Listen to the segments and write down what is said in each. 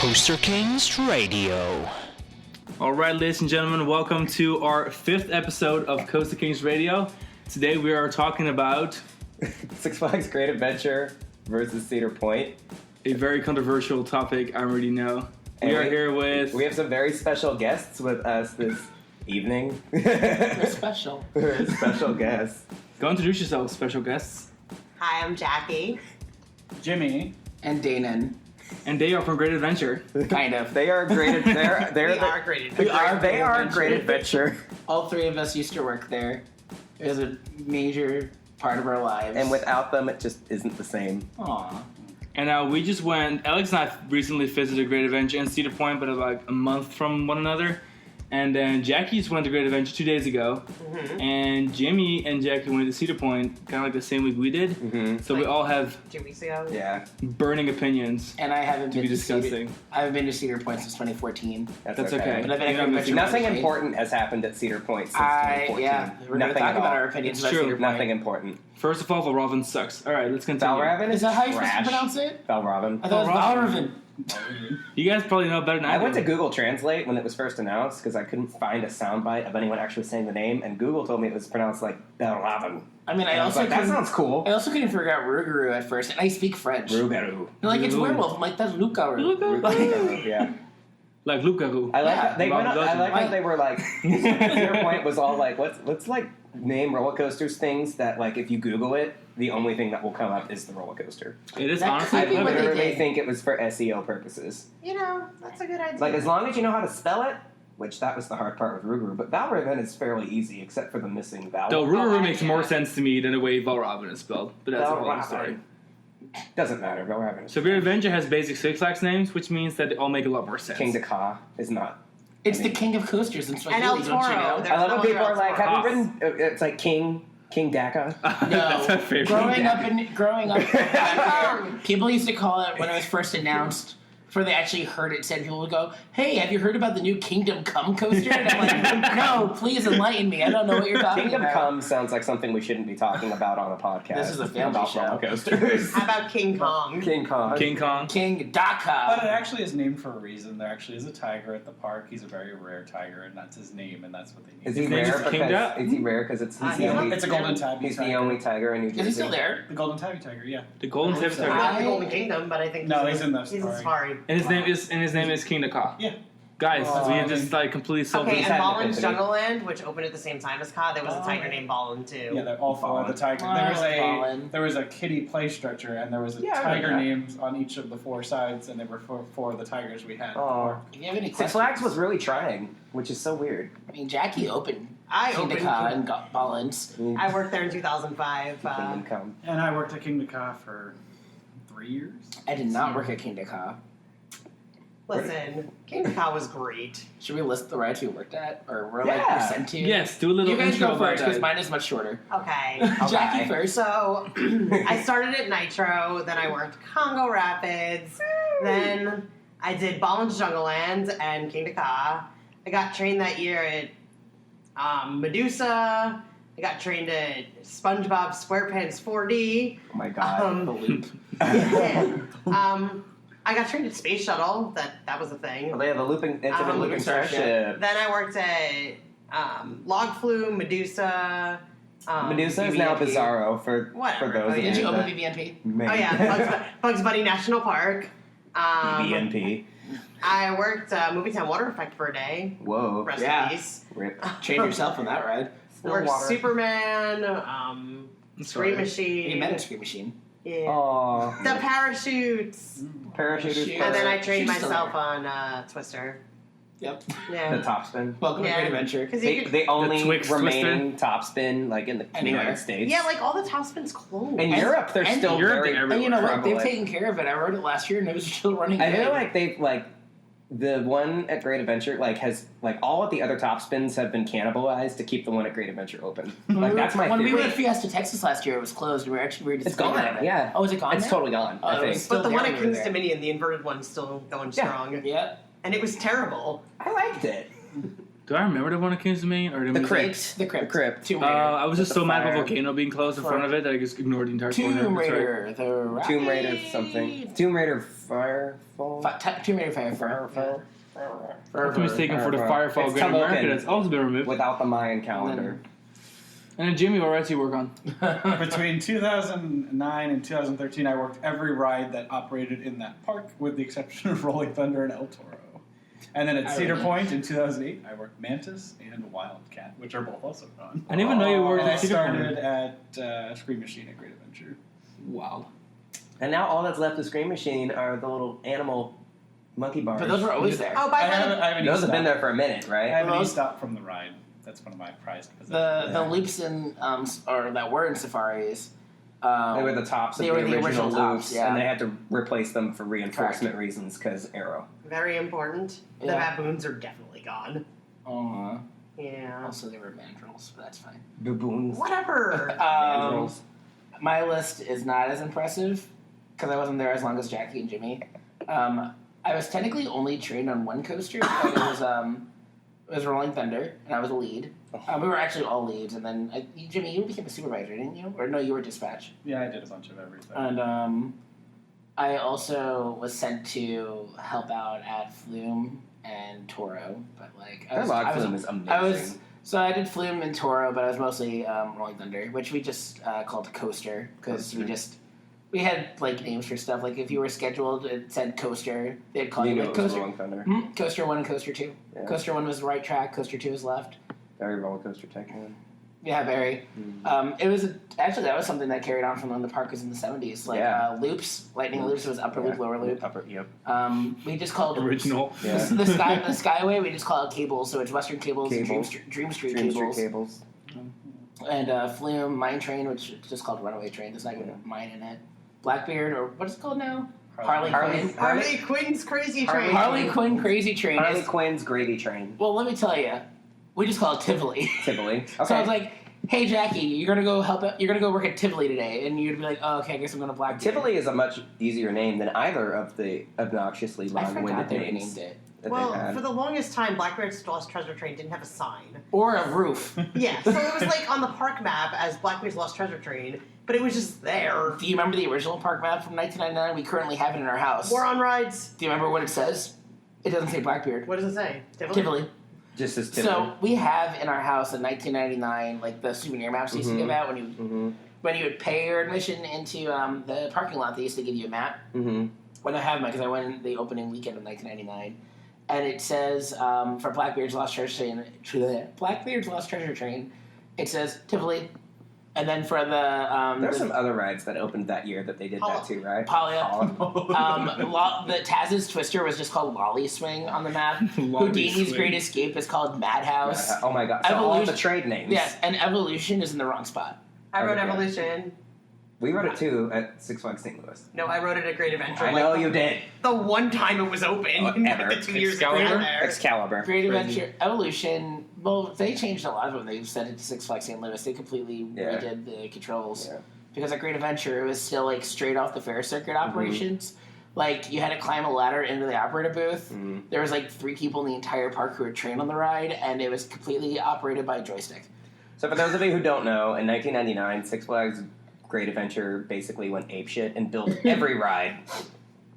Coaster Kings Radio. All right, ladies and gentlemen, welcome to our 5th episode of Coaster Kings Radio. Today we are talking about Six Flags Great Adventure versus Cedar Point. a very controversial topic, I already know. And we are here with... We have some very special guests with us this evening. We're special. We're special guests. Go introduce yourselves, special guests. Hi, I'm Jackie. Jimmy. And Dainan. And they are from Great Adventure. Kind of. They are great. We are great. They are Great Adventure. All three of us used to work there. It was a major part of our lives. And without them, it just isn't the same. Aw. And we just went... Alex and I recently visited Great Adventure and Cedar Point, but like a month from one another. And then Jackie just went to Great Adventure 2 days ago. Mm-hmm. And Jimmy and Jackie went to Cedar Point kind of like the same week we did. Mm-hmm. So we all have 2 weeks ago. Yeah. burning opinions And I haven't to been be to discussing. I haven't been to Cedar Point since 2014. That's okay. But I've been You're not at Great missing Adventure. Nothing Right? important has happened at Cedar Point since 2014. Yeah. We're going to Nothing talk at about all. our opinions It's about true. Cedar Point. Nothing important. First of all, Valravn sucks. All right, let's continue. Valravn Is that how you're supposed to trash. pronounce it? Valravn. I thought it was Valravn. You guys probably know better than I I went do. to Google Translate when it was first announced because I couldn't find a soundbite of anyone actually saying the name, and Google told me it was pronounced like Valravn. I mean, I And I was also like, that couldn't... sounds cool. I also couldn't figure out Rougarou at first, and I speak French. Rougarou. They're like, it's Rougarou. werewolf. I'm like, that's Loup-garou. Rougarou, yeah. Like Lukaku. I like Yeah. how they went. I like how Right. they were like. Cedar Point was all like, let's like name roller coasters things that like if you Google it, the only thing that will come up is the roller coaster. It is That honestly... could be I what they literally did. think it was for SEO purposes. You know, that's a good idea. Like as long as you know how to spell it, which that was the hard part with Rougarou, but Valravn is fairly easy except for the missing vowel. Though Rougarou Oh, makes yeah. more sense to me than the way Valravn is spelled. But that's a whole other story. Doesn't matter. Valravn is So Great Adventure has basic Six Flags names, which means that they all make a lot more sense. King Ka is not. It's the king of coasters in and Swahili, El don't you Toro. know? There's I love no when people other are like, El have Toro. you ridden? It's like King Daka. No, That's my favorite. growing up, people used to call it when it was first announced. Before they actually heard it said, people would go, "Hey, have you heard about the new Kingdom Come coaster?" And I'm like, "No, please enlighten me. I don't know what you're talking Kingdom about." Come sounds like something we shouldn't be talking about on a podcast. This is a family about show. roller coasters. How about King Kong? King Kong. King Kong. King But it Daka. actually is named for a reason. There actually is a tiger at the park. He's a very rare tiger, and that's his name, and that's what they need. Is he His name rare is King because Duck? is he rare because it's he's the yeah. only It's a golden tabby he's tiger. the only tiger in New Jersey. Is he still there? The golden tabby tiger, yeah. The Golden I believe Tabby so. Tiger. Not in the Golden Kingdom, but I think No, he's in the He's in safari. Safari. And his name is King Ka. Yeah. Guys, Oh, we I have just mean- like completely solved Okay, this. and Tabby Ballin's Tiffany. Jungle Land, which opened at the same time as Ka, there was a tiger named Ballin too. Yeah, they're all four of the tiger. There was Ballin. there was a kitty play stretcher, and there was a Yeah, I tiger remember that. names on each of the four sides, and they were four of the tigers we had. Oh. Do you have any Six questions? Flags was really trying, which is so weird. I mean, Jackie opened I King opened. Daka and got Ballins. I worked there in 2005. Kingdom Come. And I worked at King Ka for 3 years. I did not work at King Daka. Listen, King Ka was great. Should we list the rides we worked at, or were Yeah. like sent to? Yes, do a little You guys intro go about first because that. mine is much shorter. Okay. Jackie first. So, I started at Nitro, then I worked Congo Rapids, then I did Ballin's Jungle Land and King Ka. I got trained that year at Medusa. I got trained at SpongeBob SquarePants 4D. Oh my god. The loop. I got trained at Space Shuttle. That was a thing. Oh, they have a looping intimate Looping looping starship. Then I worked at Log Flume, Medusa. Medusa is now BB&P. Bizarro for Whatever. those of Did you you open that BB&P? may. Oh yeah, Bugs Bunny National Park. BNP. I worked Movie-Town Water Effect for a day. Whoa. Rest Yeah. in peace. Rip. Train yourself on that ride. Worked water. Superman, Sorry. Scream Machine. You met a Scream Machine. Yeah. Aww. The parachutes. Parachute. Yeah. And then I trained She's still myself there. on Twister. Yep. The Yeah. top spin. Welcome Yeah. to Great Adventure. Because you They, could, they only Twix remaining top spin like in the Anywhere. United States. yeah, like all the top spins closed. In Europe, they're and still Europe, very they're And you know what? They've prevalent. taken care of it. I rode it last year and it was still running I good. feel like they've the one at Great Adventure has all of the other top spins have been cannibalized to keep the one at Great Adventure open. Like that's my when theory. we were at Fiesta, Texas last year, it was closed. We were just It's gone. of it. Yeah. Oh, is it gone? It's now? totally gone. Oh, I it think. was still But the there one when at we were King's there. Dominion, the inverted one's still going Yeah. strong. Yeah. And it was terrible. I liked it. Do I remember the one that came to me? Or did The we- Crypt. The Crypt. The Crypt. Tomb Raider. I was just With so the mad at the fire. volcano being closed in front of it that I just ignored the entire corner. Tomb That's right. Raider. The Rise. Tomb Raider something. Tomb Raider Firefall. Tomb Raider Firefall. How come mistaken for the Firefall. Firefall It's Great America Talokan. that's also been removed. Without the Mayan calendar. And then Jimmy, what rides do you work on? Between 2009 and 2013, I worked every ride that operated in that park, with the exception of Rolling Thunder and El Toro. And then at Cedar Point in 2008, I worked Mantis and Wildcat, which are both also gone. I didn't even know you worked And I at Cedar started Point. at Screen Machine at Great Adventure. Wow. And now all that's left of Screen Machine are the little animal monkey bars. But those were always there. Oh, I by haven't, the I haven't Those have been e-stopped. there for a minute, I right? haven't Those- e-stopped from the ride. That's one of my prized possessions. The loops in or that were in Safaris. They were the tops of They the were the original original tops, loops, yeah. and they had to replace them for reinforcement reasons because Arrow. very important. The Yeah. baboons are definitely gone. Uh-huh. Yeah. Also, they were mandrills, but that's fine. Baboons. Whatever. Mandrills. My list is not as impressive because I wasn't there as long as Jackie and Jimmy. I was technically only trained on one coaster, but it was Rolling Thunder, and I was a lead. We were actually all leads, and then Jimmy, you became a supervisor, didn't you? Or no, you were dispatch. Yeah, I did a bunch of everything. And I also was sent to help out at Flume and Toro, but like Their log flume is amazing. So I did Flume and Toro, but I was mostly Rolling Thunder, which we just called Coaster because we had like names for stuff. Like if you were scheduled, it said Coaster. They'd call you, knew like it was Coaster. Rolling Thunder. Coaster 1 and Coaster 2. Yeah. Coaster 1 was the right track. Coaster 2 was left. Very roller coaster tycoon. Yeah, very. It was actually that was something that carried on from when the park was in the 70s. Like loops, lightning loops was upper loop, lower loop. Yep. We just called Original. Yeah. the Skyway. We just call it cables. So it's Western Cables, and Dream Street Dream Cables, Street cables. and Flume Mine Train, which is just called Runaway Train. There's not even mine in it. Blackbeard, or what is it called now? Harley Quinn. Harley Quinn's Crazy Train. Harley Quinn Crazy Train. Harley Quinn's gravy train. Well, let me tell you, we just call it Tivoli. Tivoli. Okay. So I was like, "Hey, Jackie, you're gonna go help out. You're gonna go work at Tivoli today," and you'd be like, "Oh, okay, I guess I'm gonna Blackbeard." Tivoli is a much easier name than either of the obnoxiously I forgot long-winded they names named it. that Well, they've had. for the longest time, Blackbeard's Lost Treasure Train didn't have a sign. Or a roof. Yeah, so it was like on the park map as Blackbeard's Lost Treasure Train, but it was just there. Do you remember the original park map from 1999? We currently have it in our house. War on rides. Do you remember what it says? It doesn't say Blackbeard. What does it say? Tivoli. Just as Tivoli. So we have in our house in 1999, like the souvenir maps they used to give out when you would pay your admission into the parking lot. They used to give you a map. Mm-hmm. When I have mine, because I went the opening weekend of 1999, and it says for Blackbeard's Lost Treasure Train, Blackbeard's Lost Treasure Train, it says Tivoli, and then for the There's some other rides that opened that year that they did that too, right? Polia. The Taz's Twister was just called Lolly Swing on the map. Lolly Houdini's Swing. Great Escape is called Madhouse. Oh my god. So all Evolution- the trade names. Yes, and Evolution is in the wrong spot. I wrote Okay. Evolution. We wrote it too at Six Flags St. Louis. No, I wrote it at Great Adventure. I know you did. The one time it was open, ever. the 2 years Excalibur? ago there. Excalibur. Great Adventure, Evolution. Well, they changed a lot of it. They sent it to Six Flags St. Louis. They completely Yeah. redid the controls Yeah. because at Great Adventure it was still like straight off the Ferris circuit operations. Like you had to climb a ladder into the operator booth. There was like 3 people in the entire park who were trained on the ride, and it was completely operated by a joystick. So for those of you who don't know, in 1999, Six Flags Great Adventure basically went apeshit and built every ride.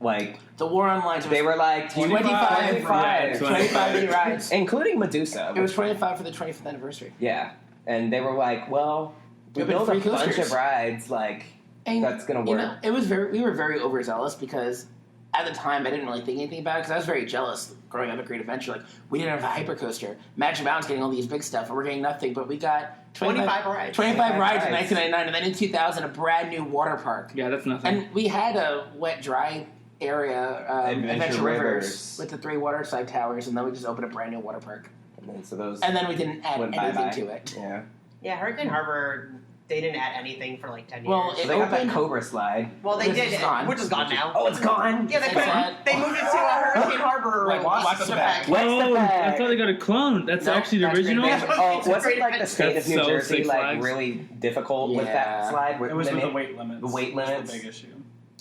Like, The War on Lines. they were like 25 Yeah, 25 new rides. including Medusa. It was 25 for the 25th anniversary. Yeah. And they were like, well, we Open built a 3 bunch coasters. of rides, like, And, that's gonna you work. know, it was we were very overzealous because at the time I didn't really think anything about it because I was very jealous growing up at Great Adventure. Like we didn't have a hypercoaster. Magic Mountain's getting all these big stuff, and we're getting nothing. But we got 25 rides. 25 rides in rides. 1999, and then in 2000 a brand new water park. Yeah, that's nothing. And we had a wet dry area, Adventure Rivers, with the 3 waterside towers, and then we just opened a brand new water park. And then, so those And then we didn't add went anything bye-bye. to it. Yeah. Yeah, Hurricane Harbor, they didn't add anything for like 10 years. Well, So they got that opened- Cobra slide. well, they Which did. is gone. Which is gone now. Oh, it's gone. Yeah, they It's couldn't. sad. They moved it to Hurricane Harbor. Wait, what's the back? What's the Whoa, bag? I thought they got a clone. That's No, actually the that's original. Great Adventure. Oh, It's a wasn't great like the adventure. state of New That's so Jersey Six like Flags. really difficult with Yeah. that slide? It was with the weight limits. The weight was limits. The big issue.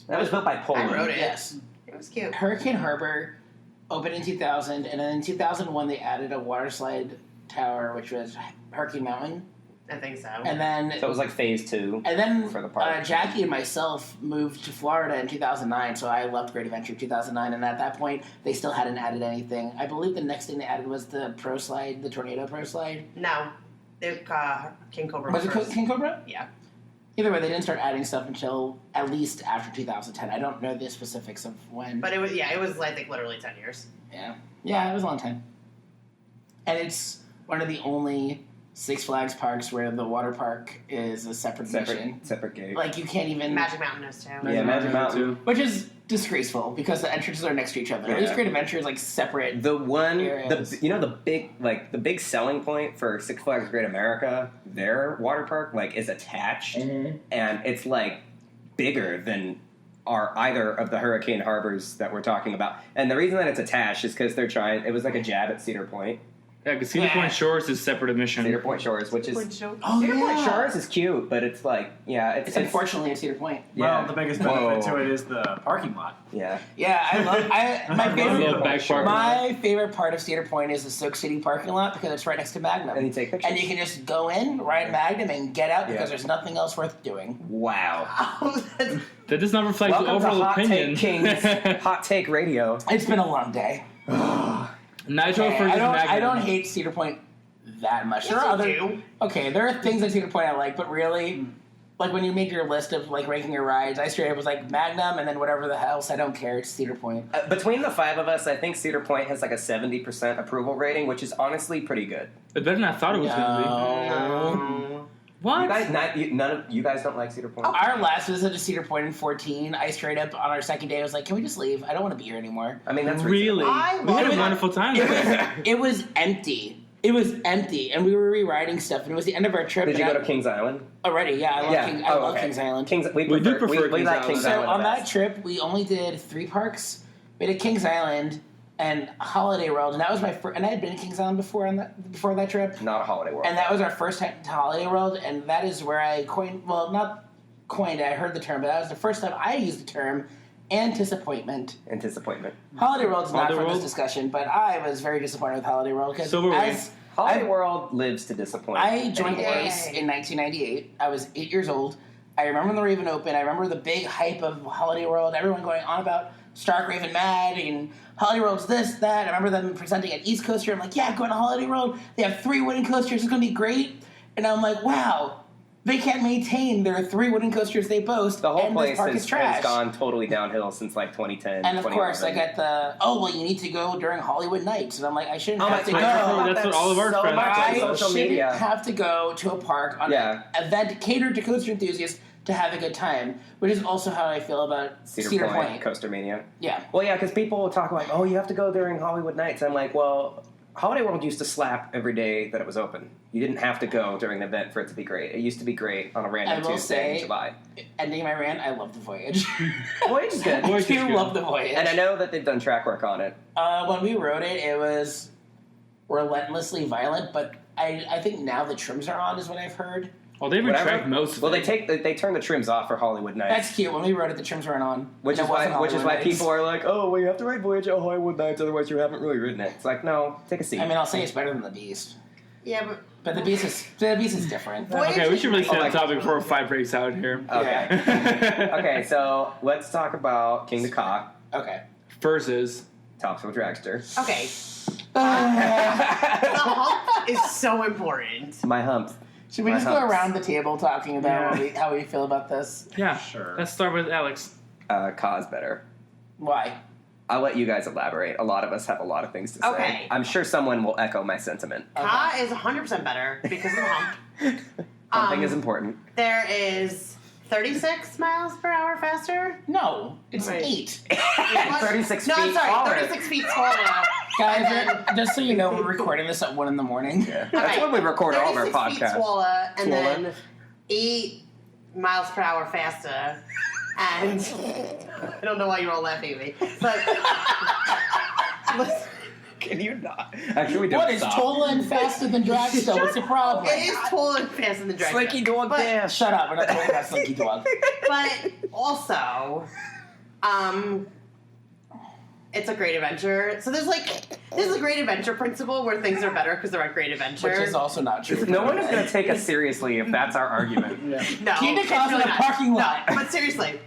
That was built by I Poland. wrote it. Yes. It was cute. Hurricane Harbor opened in 2000, and then in 2001 they added a water slide tower, which was Hurricane Mountain. I think so. And then So it was like phase 2. And then for the park. Jackie and myself moved to Florida in 2009, so I left Great Adventure in 2009, and at that point, they still hadn't added anything. I believe the next thing they added was the Pro Slide, the Tornado Pro Slide. No. King Cobra Was it first. King Cobra? Yeah. Either way, they didn't start adding stuff until at least after 2010. I don't know the specifics of when. But it was, I think, literally 10 years. Yeah, it was a long time. And it's one of the only Six Flags parks where the water park is a separate mission. Separate gate. Like, you can't even... Magic Mountain is too. Yeah, Magic Mountain. Which is disgraceful, because the entrances are next to each other. At least Great Adventure is, like, separate The one, areas. the big selling point for Six Flags Great America, their water park, like, is attached, and it's, like, bigger than either of the Hurricane Harbors that we're talking about. And the reason that it's attached is because it was like a jab at Cedar Point. Yeah, because Cedar Point Shores is separate admission. Cedar Point Shores, which is... Oh, Cedar Point yeah. Shores is cute, but it's like, It's unfortunately at Cedar Point. Well, the biggest benefit to it is the parking lot. Yeah. Yeah, my favorite part of Cedar Point is the Soak City parking lot, because it's right next to Magnum. And you take pictures. And you can just go in, ride Magnum, and get out, because Yeah. there's nothing else worth doing. Wow. That does not reflect the Welcome to overall Hot opinion. Take Kings Hot Take Radio. It's been a long day. Nitro Okay, versus Magnum. I don't hate Cedar Point that much. Yes, you do. Okay, there are things at Cedar Point I like, but really, like when you make your list of like ranking your rides, I straight up was like Magnum, and then whatever the else I don't care. It's Cedar Point. Between the 5 of us, I think Cedar Point has like a 70% approval rating, which is honestly pretty good. It's better than I thought it was going to No. be. What? None of you guys don't like Cedar Point? Our last visit to Cedar Point in 2014, I straight up on our second day was like, "Can we just leave? I don't want to be here anymore." I mean, that's Really? I We had love a wonderful time there. It was empty. It was empty, and we were rewriting stuff, and it was the end of our trip. Did you and go to Kings Island? already? Yeah, I love okay. Kings Island. We do prefer prefer we Kings like Island. Kings So Island on the that best. trip, we only did 3 parks. We did Kings Island and Holiday World, and that was my first. And I had been to Kings Island before that trip, Not a holiday world. and that was our first time to Holiday World, and that is where I coined. Well, not coined. I heard the term, but that was the first time I used the term anticipantment. and disappointment. Holiday World's not Holiday for World? this discussion, but I was very disappointed with Holiday World because So were we. Holiday World lives to disappoint. I joined Yay. ACE in 1998. I was 8 years old. I remember when the Raven opened. I remember the big hype of Holiday World. Everyone going on about Stark Raven Mad and Holiday World's this, that. I remember them presenting at East Coaster. I'm like, yeah, going to Holiday World. They have 3 wooden coasters. It's going to be great. And I'm like, wow, they can't maintain their 3 wooden coasters they boast. The whole and place this park is has trash. gone totally downhill since like 2010. And of course, I 2011. got you need to go during Hollywood Nights. And I'm like, I shouldn't have to my go. God. That's what all of our so friends much do. on I social shouldn't media. have to go to a park on Yeah. an event catered to coaster enthusiasts to have a good time, which is also how I feel about Cedar Point. Coaster Mania. Yeah. Well, yeah, because people will talk like, oh, you have to go during Hollywood Nights. I'm like, well, Holiday World used to slap every day that it was open. You didn't have to go during the event for it to be great. It used to be great on a I random will Tuesday in say- July. Ending my rant, I love the Voyage. Voyage is good. I Voyage is do good. love the Voyage. And I know that they've done track work on it. When we rode it, it was relentlessly violent, but I think now the trims are on, is what I've heard. Well, they Whatever. retract most of Well, it. they turn the trims off for Hollywood Nights. That's cute. When we rode it, the trims weren't on. Which And is it wasn't why Hollywood Nights. people are like, oh, well, you have to ride Voyage at Hollywood Nights, otherwise you haven't really ridden it. It's like, no, take a seat. I mean, I'll say it's better than the Beast, Yeah, but but the Beast is different. Voyage Okay, we should really is stay Oh on my topic before a fight breaks out here. Okay. Okay, so let's talk about King the Cock, Okay. Versus. Topsfield Dragster. okay. The hump is so important. My hump. Should we My just go humps. around the table talking about how we feel about this? Yeah. Sure. Let's start with Alex. Ka's better. Why? I'll let you guys elaborate. A lot of us have a lot of things to say. Okay. I'm sure someone will echo my sentiment. Ka is 100% better because of the hump. Humping is important. There is 36 miles per hour faster. No, it's Right. 8. 36 no, feet I'm sorry, taller. 36 feet taller. Guys, just so you know, we're recording this at 1 in the morning. That's Okay. when we record all of our 36 feet podcasts. taller, and Taller. then 8 miles per hour faster. And I don't know why you're all laughing at me, but Can you not? Actually, we don't What is stop. Tolan faster than Dragster? What's the problem? it is taller and faster than Dragon. Slinky dog But- dash. Shut up, we're not talking about Slinky Dog. But also, it's a great adventure. So there's a great adventure principle where things are better because they're at great adventure. Which is also not true. No one is going to take us seriously if that's our argument. Yeah. No, Kingda it's Ka's in really a not. parking lot. No, but seriously,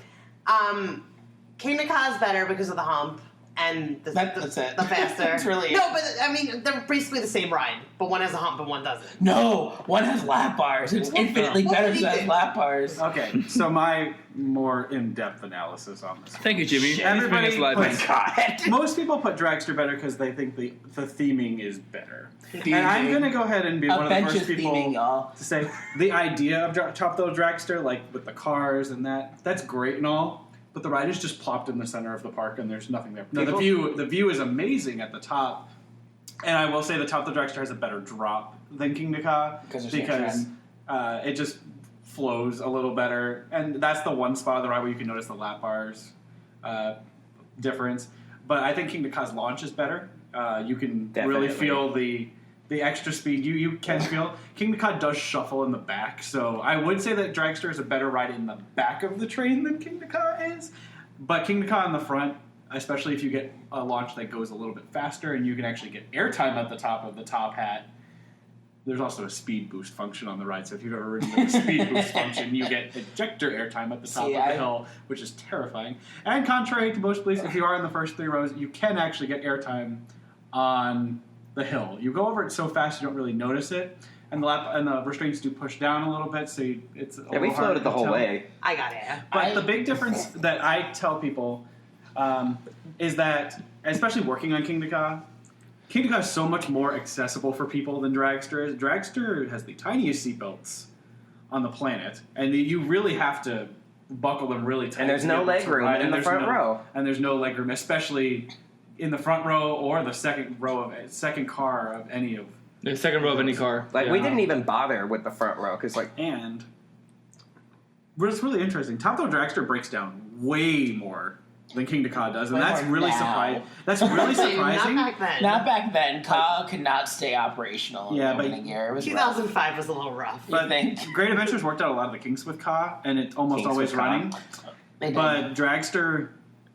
Kingda Ka is better because of the hump and That's it. the faster. It's really no, but I mean they're basically the same ride, but one has a hump and one doesn't. No, one has lap bars. It's infinitely what better do you than has think? lap bars. Okay, so my more in-depth analysis on this. Thank you, Jimmy. Shit. Thanks for bringing us live. Everybody God. Most people put Dragster better because they think the theming is better. And I'm going to go ahead and be one of the Adventure first people theming, y'all. to say the idea of Top Thrill Dragster, like with the cars and that's great and all, but the ride is just plopped in the center of the park and there's nothing there. No, the view is amazing at the top, and I will say the Top Thrill Dragster has a better drop than Kingda Ka Because it just flows a little better, and that's the one spot of the ride where you can notice the lap bars difference. But I think Kingda Ka's launch is better. You can Definitely. really feel the extra speed. You can feel Kingda Ka does shuffle in the back, so I would say that Dragster is a better ride in the back of the train than Kingda Ka is. But Kingda Ka in the front, especially if you get a launch that goes a little bit faster and you can actually get airtime at the top of the top hat. There's also a speed boost function on the ride, so if you've ever ridden the speed boost function, you get ejector airtime at the top of the hill, which is terrifying. And contrary to most places, if you are in the first 3 rows, you can actually get airtime on the hill. You go over it so fast you don't really notice it, and the restraints do push down a little bit, so it's a Yeah, little we hard floated to the whole tell. way. I got it. But the big difference that I tell people is that, especially working on Kingda Ka is so much more accessible for people than Dragster is. Dragster has the tiniest seatbelts on the planet, and you really have to buckle them really tight. And there's to no be able leg to room ride, in and the there's front row. And there's no leg room, especially in the front row or the second car of any of. The second row of any car. Like, Yeah. we didn't even bother with the front row, because, And what's really interesting, Top Thrill Dragster breaks down way more than Kingda Ka does, and Way that's more really now. surprising. That's really surprising. Not back then. Not back then. Ka could not stay operational. Yeah, in but- the year. It was rough. 2005 was a little rough. But think? Great Adventures worked out a lot of the kinks with Ka, and it's almost Kinks always with Ka. running. They did. But Dragster,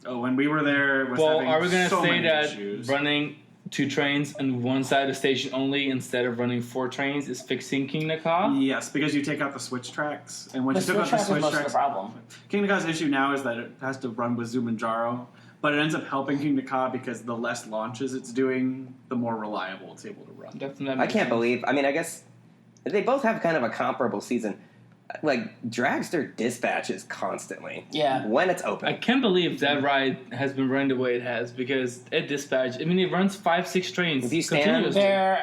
when we were there, was Well, having are we going to so say many that issues. running 2 trains on one side of the station only instead of running 4 trains is fixing Kingda Ka? Yes, because you take out the switch tracks, and when the you took switch out the track was switch most of the tracks, problem. Kingda Ka's issue now is that it has to run with Zumanjaro, but it ends up helping Kingda Ka because the less launches it's doing, the more reliable it's able to run. I can't believe. I mean, I guess they both have kind of a comparable season. Like, Dragster dispatches constantly. Yeah. When it's I open. can't believe that ride has been running the way it has because it dispatched. I mean, it runs 5-6 trains. If you stand continuously. There,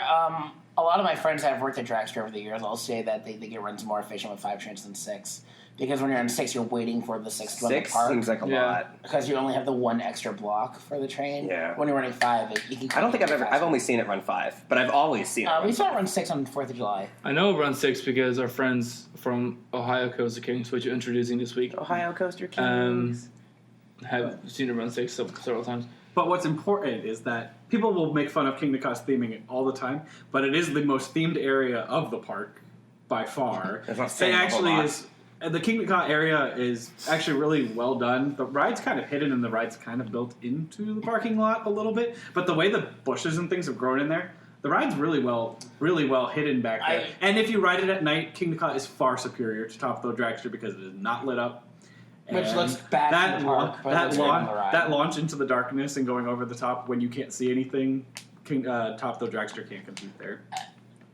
a lot of my friends that have worked at Dragster over the years all say that they think it runs more efficient with 5 trains than 6. Because when you're on 6, you're waiting for the 6th one to 6 park. seems like a Yeah. lot. Because you only have the 1 extra block for the train. Yeah. When you're running 5, you can. I don't think I've only seen it run 5, but I've always seen it. We saw it run 6 on 4th of July. I know it runs 6 because our friends from Ohio Coast Kings, which you're introducing this week, Ohio Coaster Kings. have seen it run 6 several times. But what's important is that people will make fun of Kingda Ka's theming it all the time, but it is the most themed area of the park by far. It's not It saying a whole actually lot. is. The Kingda Ka area is actually really well done. The ride's kind of hidden, and the ride's kind of built into the parking lot a little bit. But the way the bushes and things have grown in there, the ride's really well hidden back there. And if you ride it at night, Kingda Ka is far superior to Top Thrill Dragster because it is not lit up. Which And looks bad that in the park, but it that looks great on the ride. that launch into the darkness and going over the top when you can't see anything, Top Thrill Dragster can't compete there.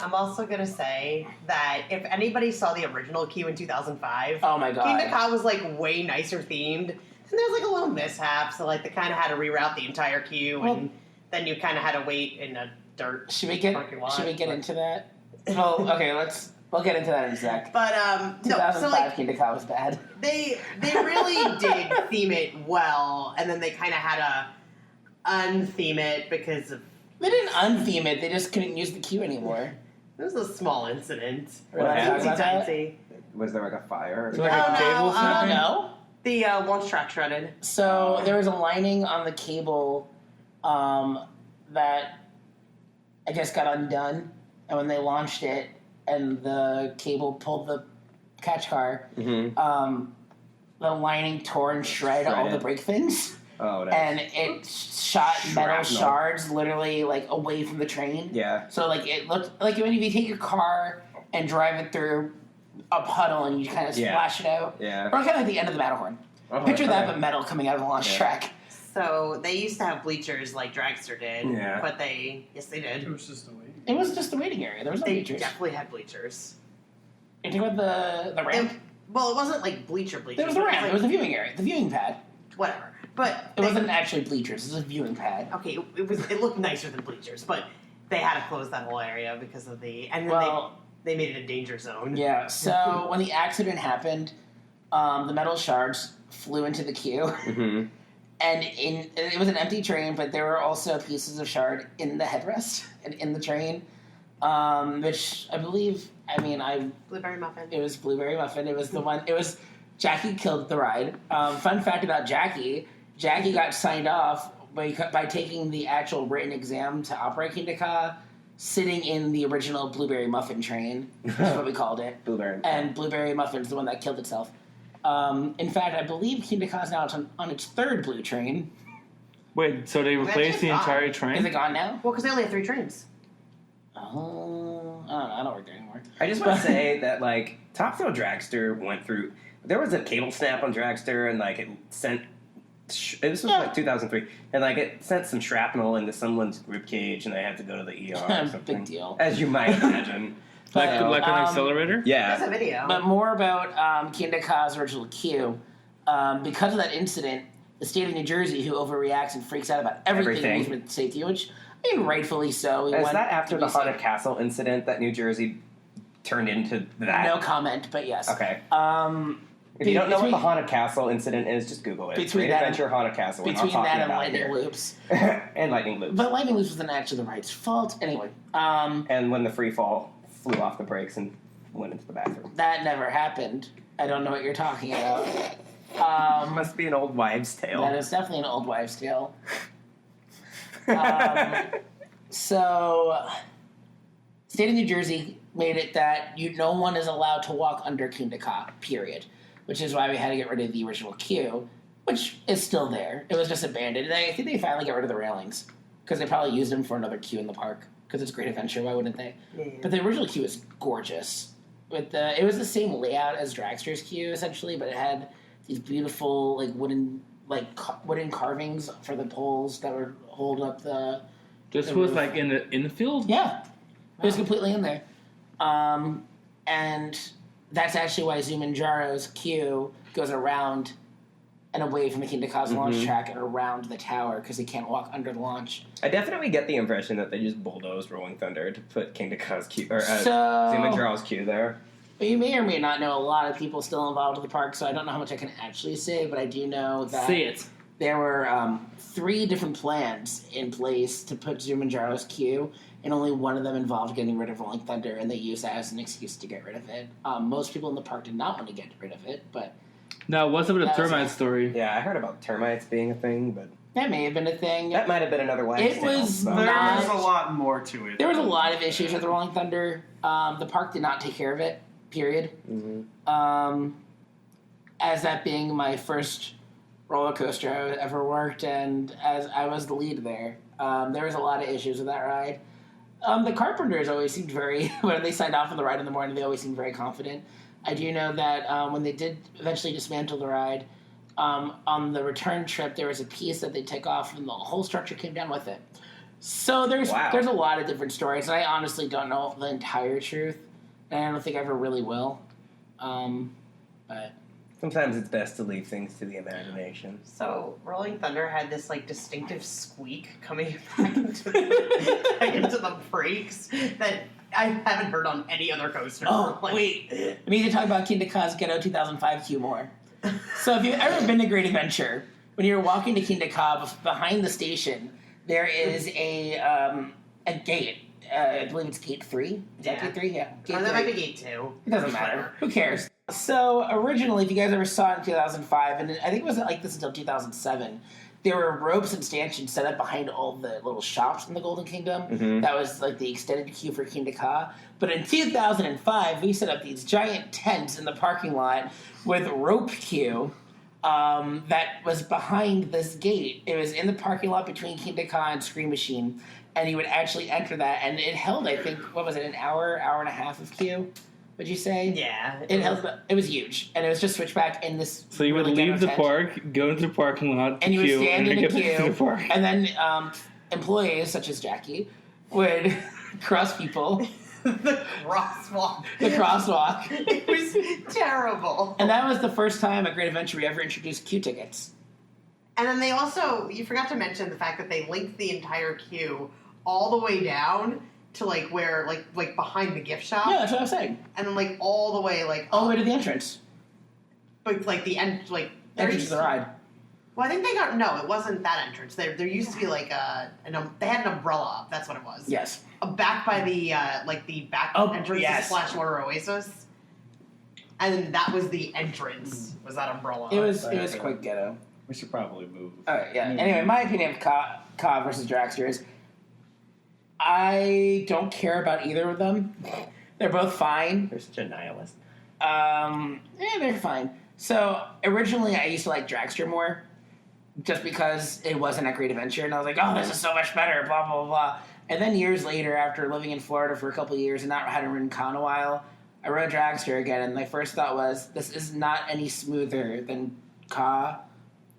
I'm also gonna say that if anybody saw the original queue in 2005, Oh my god. Kingda Ka was like way nicer themed, and there was like a little mishap. So like they kind of had to reroute the entire queue, and then you kind of had to wait in a dirt. Should we parking lot. get into that? Well, okay, we'll get into that in a sec. But no, 2005 so like Kingda Ka was bad. they really did theme it well, and then they kind of had to untheme it because of They didn't untheme it, they just couldn't use the queue anymore. it was a small incident. We're not talking about that? Teensy-tiny. Was there like a fire? So like a Oh, no, cable snapping? No. The launch track shredded. So there was a lining on the cable that I guess got undone, and when they launched it and the cable pulled the catch car, Mm-hmm. the lining tore and shredded all the brake fins. Oh, nice. And it shot metal Shrapnel. shards literally like away from the train. Yeah. So like it looked like when you take your car and drive it through a puddle and you kind of splash it out. Yeah. Or kind of like the end of the Matterhorn. Oh, Picture that, okay. but metal coming out of the launch track. So they used to have bleachers like Dragster did. Yeah. But they did. It was just a waiting. It was just the waiting area. There was no They bleachers. definitely had bleachers. You talking about the ramp? Well, it wasn't like bleachers. There was the ramp. There was the viewing area, the viewing pad. Whatever. But It wasn't actually bleachers. It was a viewing pad. Okay, it looked nicer than bleachers, but they had to close that whole area because of and then they made it a danger zone. Yeah. So when the accident happened, the metal shards flew into the queue, Mm-hmm. and it was an empty train, but there were also pieces of shard in the headrest and in the train, which I believe. I mean, Blueberry muffin. It was Blueberry Muffin. It was the one. It was Jackie killed the ride. Fun fact about Jackie: Jackie got signed off by taking the actual written exam to operate Kingda Ka, sitting in the original Blueberry Muffin train. That's what we called it. Blueberry. And Blueberry Muffin's the one that killed itself. In fact, I believe Kingda Ka is now on its third blue train. Wait, so they replaced the entire Is it train? gone now? Well, because they only have 3 trains. Oh, I don't know. I don't work there anymore. I just want to say that, like, Top Thrill Dragster went through... There was a cable snap on Dragster, and, like, it sent... This was, like, 2003. And, like, it sent some shrapnel into someone's ribcage, and they had to go to the ER or something. Big deal. As you might imagine. Like So, an accelerator? yeah. There's a video. But more about Kingda Ka's original queue. Because of that incident, the state of New Jersey, who overreacts and freaks out about everything with safety, which, I mean, rightfully so. Is that after the Haunted Castle incident that New Jersey turned into that? No comment, but yes. Okay. If you don't know what the Haunted Castle incident is, just Google it. Between Great that Adventure Haunted Castle. We're not Between talking that and about lightning here. loops. And lightning loops. But lightning loops wasn't actually the ride's fault. Anyway, And when the free fall flew off the brakes and went into the bathroom. that never happened. I don't know what you're talking about. Must be an old wives' tale. That is definitely an old wives' tale. So, state of New Jersey made it that no one is allowed to walk under Kingda Ka, period. Which is why we had to get rid of the original queue, which is still there. It was just abandoned. And I think they finally got rid of the railings because they probably used them for another queue in the park because it's Great Adventure. Why wouldn't they? Yeah. But the original queue is gorgeous. It was the same layout as Dragster's queue essentially, but it had these beautiful wooden carvings for the poles that would hold up the. This the was roof. like in the field? Yeah, it was completely in there, and that's actually why Zumanjaro's queue goes around and away from the Kingda Ka's launch track and around the tower because they can't walk under the launch. I definitely get the impression that they just bulldozed Rolling Thunder to put Kingda Ka's queue, or So- Zumanjaro's queue there. But you may or may not know a lot of people still involved in the park, so I don't know how much I can actually say, but I do know that Say it. there were 3 different plans in place to put Zumanjaro's queue, and only one of them involved getting rid of Rolling Thunder, and they used that as an excuse to get rid of it. Most people in the park did not want to get rid of it, but Now, what's up with the That was termite it. story? Yeah, I heard about termites being a thing, but that may have been a thing. that might have been another wives' It tale. was so. There not- was a lot more to it. There was a lot of issues with Rolling Thunder. The park did not take care of it, period. As that being my first roller coaster I ever worked, and as I was the lead there, there was a lot of issues with that ride. The Carpenters always seemed very, when they signed off on the ride in the morning, they always seemed very confident. I do know that when they did eventually dismantle the ride, on the return trip, there was a piece that they took off, and the whole structure came down with it. So there's a lot of different stories, and I honestly don't know the entire truth, and I don't think I ever really will. But Sometimes it's best to leave things to the imagination. So Rolling Thunder had this distinctive squeak coming back into the brakes that I haven't heard on any other coaster. wait, we need to talk about Kingda Ka's Ghetto 2005 queue more. So if you've ever been to Great Adventure, when you're walking to Kingda Ka, behind the station, there is a gate. I believe it's gate 3. Is that gate 3? Yeah. Gate Or that 3. might be gate 2. It doesn't matter. Who cares? So originally, if you guys ever saw it in 2005, and I think it wasn't like this until 2007, there were ropes and stanchions set up behind all the little shops in the Golden Kingdom. That was like the extended queue for Kingda Ka. But in 2005, we set up these giant tents in the parking lot with rope queue that was behind this gate. It was in the parking lot between Kingda Ka and Scream Machine, and you would actually enter that, and it held, I think, what was it, an hour and a half of queue? Would you say? Yeah. It was huge, and it was just switchback in this. So you would really leave the ghetto tent. park, go into the parking lot, And you would queue, stand and in a then get back to queue, the park. and then employees such as Jackie would cross people, The crosswalk. the crosswalk, It was terrible. and that was the first time at Great Adventure we ever introduced queue tickets. And then they also, you forgot to mention the fact that they linked the entire queue all the way down to like where, like behind the gift shop. Yeah, that's what I was saying. And then like all the way, like All the way to the entrance. but like the end, like there Entrance used to the ride. Well, I think they got no. It wasn't that entrance. There used to be like they had an umbrella up. That's what it was. Yes. Back by the the back Oh, entrance yes. to Splashwater Oasis. And then that was the entrance. Was that umbrella? It was quite ghetto. We should probably move. Alright, yeah. Anyway, my opinion of Ka versus Dragster is I don't care about either of them. They're both fine. You're such a nihilist. They're fine. So originally I used to like Dragster more, just because it wasn't a Great Adventure, and I was like, oh, this is so much better, blah blah blah. And then years later, after living in Florida for a couple of years and not having ridden Ka in a while, I rode Dragster again, and my first thought was, this is not any smoother than Ka.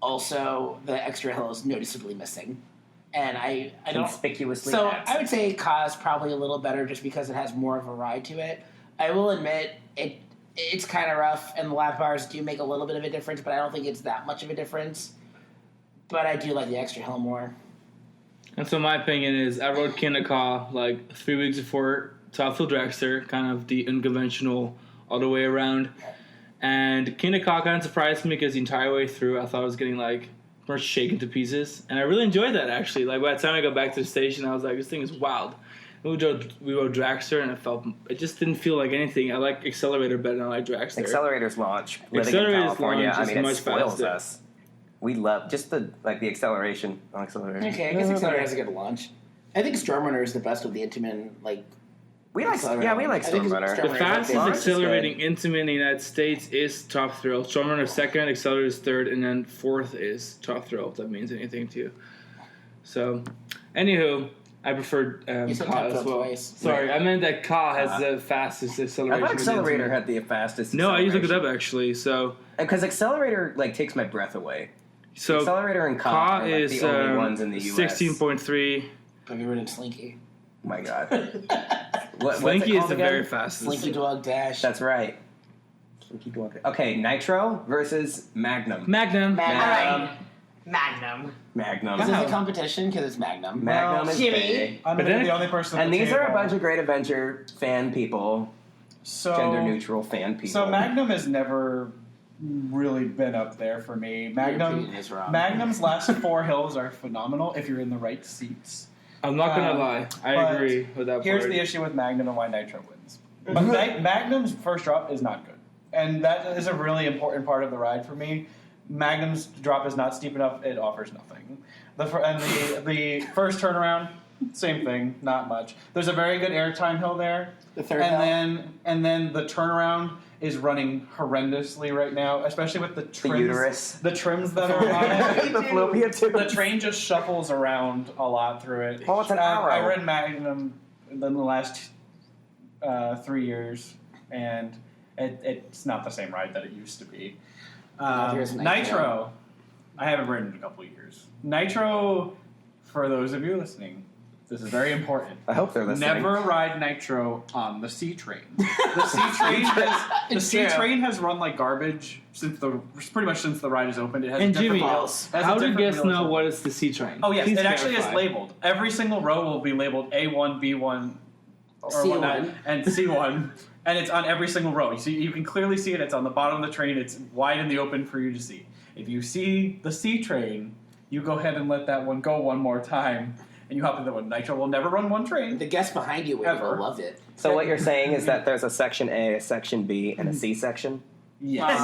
Also, the extra hill is noticeably missing, and I don't. Conspicuously So absent. I would say Ka is probably a little better just because it has more of a ride to it. I will admit it's kind of rough, and the lap bars do make a little bit of a difference, but I don't think it's that much of a difference. But I do like the extra hill more. And so my opinion is, I rode Kingda Ka like 3 weeks before Southfield Dragster, kind of the unconventional all the way around. And Kingda Ka kind of surprised me because the entire way through, I thought I was getting like more shaken to pieces, and I really enjoyed that actually. Like by the time I got back to the station, I was like, this thing is wild. We rode Dragster, and it just didn't feel like anything. I like Accelerator better than I like Dragster. Accelerator's launch. Living in Accelerator's California, launch I is mean, it much spoils faster. us. We love just the acceleration on Accelerator. Okay, I guess Accelerator has a good launch. I think Stormrunner is the best of the Intamin, like... We like I think Stormrunner. The Stormrunner. fastest Launch is accelerating Intamin in the United States is Top Thrill. Stormrunner second, Accelerator is third, and then fourth is Top Thrill, if that means anything to you. So, anywho, I preferred You said Ka Top as Thrill well. twice. Sorry, I meant that Ka has the fastest I acceleration. thought with Accelerator Intamin. had the fastest. No, I used to look it up actually. So Because Accelerator takes my breath away. So Accelerator and Ka Ka are is the only ones in the US. 16.3. Have you ridden Slinky? Oh my god. What's it Slinky is called the again? very fastest. Slinky Dog Dash. That's right. Slinky Dog. Okay, Nitro versus Magnum. Magnum. Magnum. Magnum. Magnum. This is a competition because it's Magnum. Magnum is Jimmy. big. I'm But gonna be then- the only person. At And the these are a table. bunch of Great Adventure fan people, so gender neutral fan people. So Magnum has never really been up there for me. Your Magnum. opinion is wrong. Magnum's last 4 hills are phenomenal if you're in the right seats. I'm not gonna lie. I but agree with that Here's part. the issue with Magnum and why Nitro wins. But Magnum's first drop is not good, and that is a really important part of the ride for me. Magnum's drop is not steep enough; it offers nothing. The first turnaround, same thing, not much. There's a very good airtime hill there, The third and hill. then the turnaround is running horrendously right now, especially with the trims, uterus. the trims that are on it. the fallopian tubes. The train just shuffles around a lot through it. Well, it's an arrow. I read Magnum in the last 3 years, and it's not the same ride that it used to be. Here's Nitro. Nitro, I haven't ridden in a couple of years. Nitro, for those of you listening, this is very important. I hope they're listening. Never ride Nitro on the C train. The C It's true. train has run like garbage pretty much since the ride is opened. It has And different Jimmy, wheels. It has a how do different guests wheels know on it. what is the C train? Oh yes, Please it actually is clarify. labeled. Every single row will be labeled A1, B1, or C1. whatnot, and C1, and it's on every single row. You can clearly see it. It's on the bottom of the train. It's wide in the open for you to see. If you see the C train, you go ahead and let that one go one more time, and you hop in the one. Nitro will never run one train. The guest behind you will Ever. love it. So what you're saying is that there's a section A, a section B, and a C section? Yes.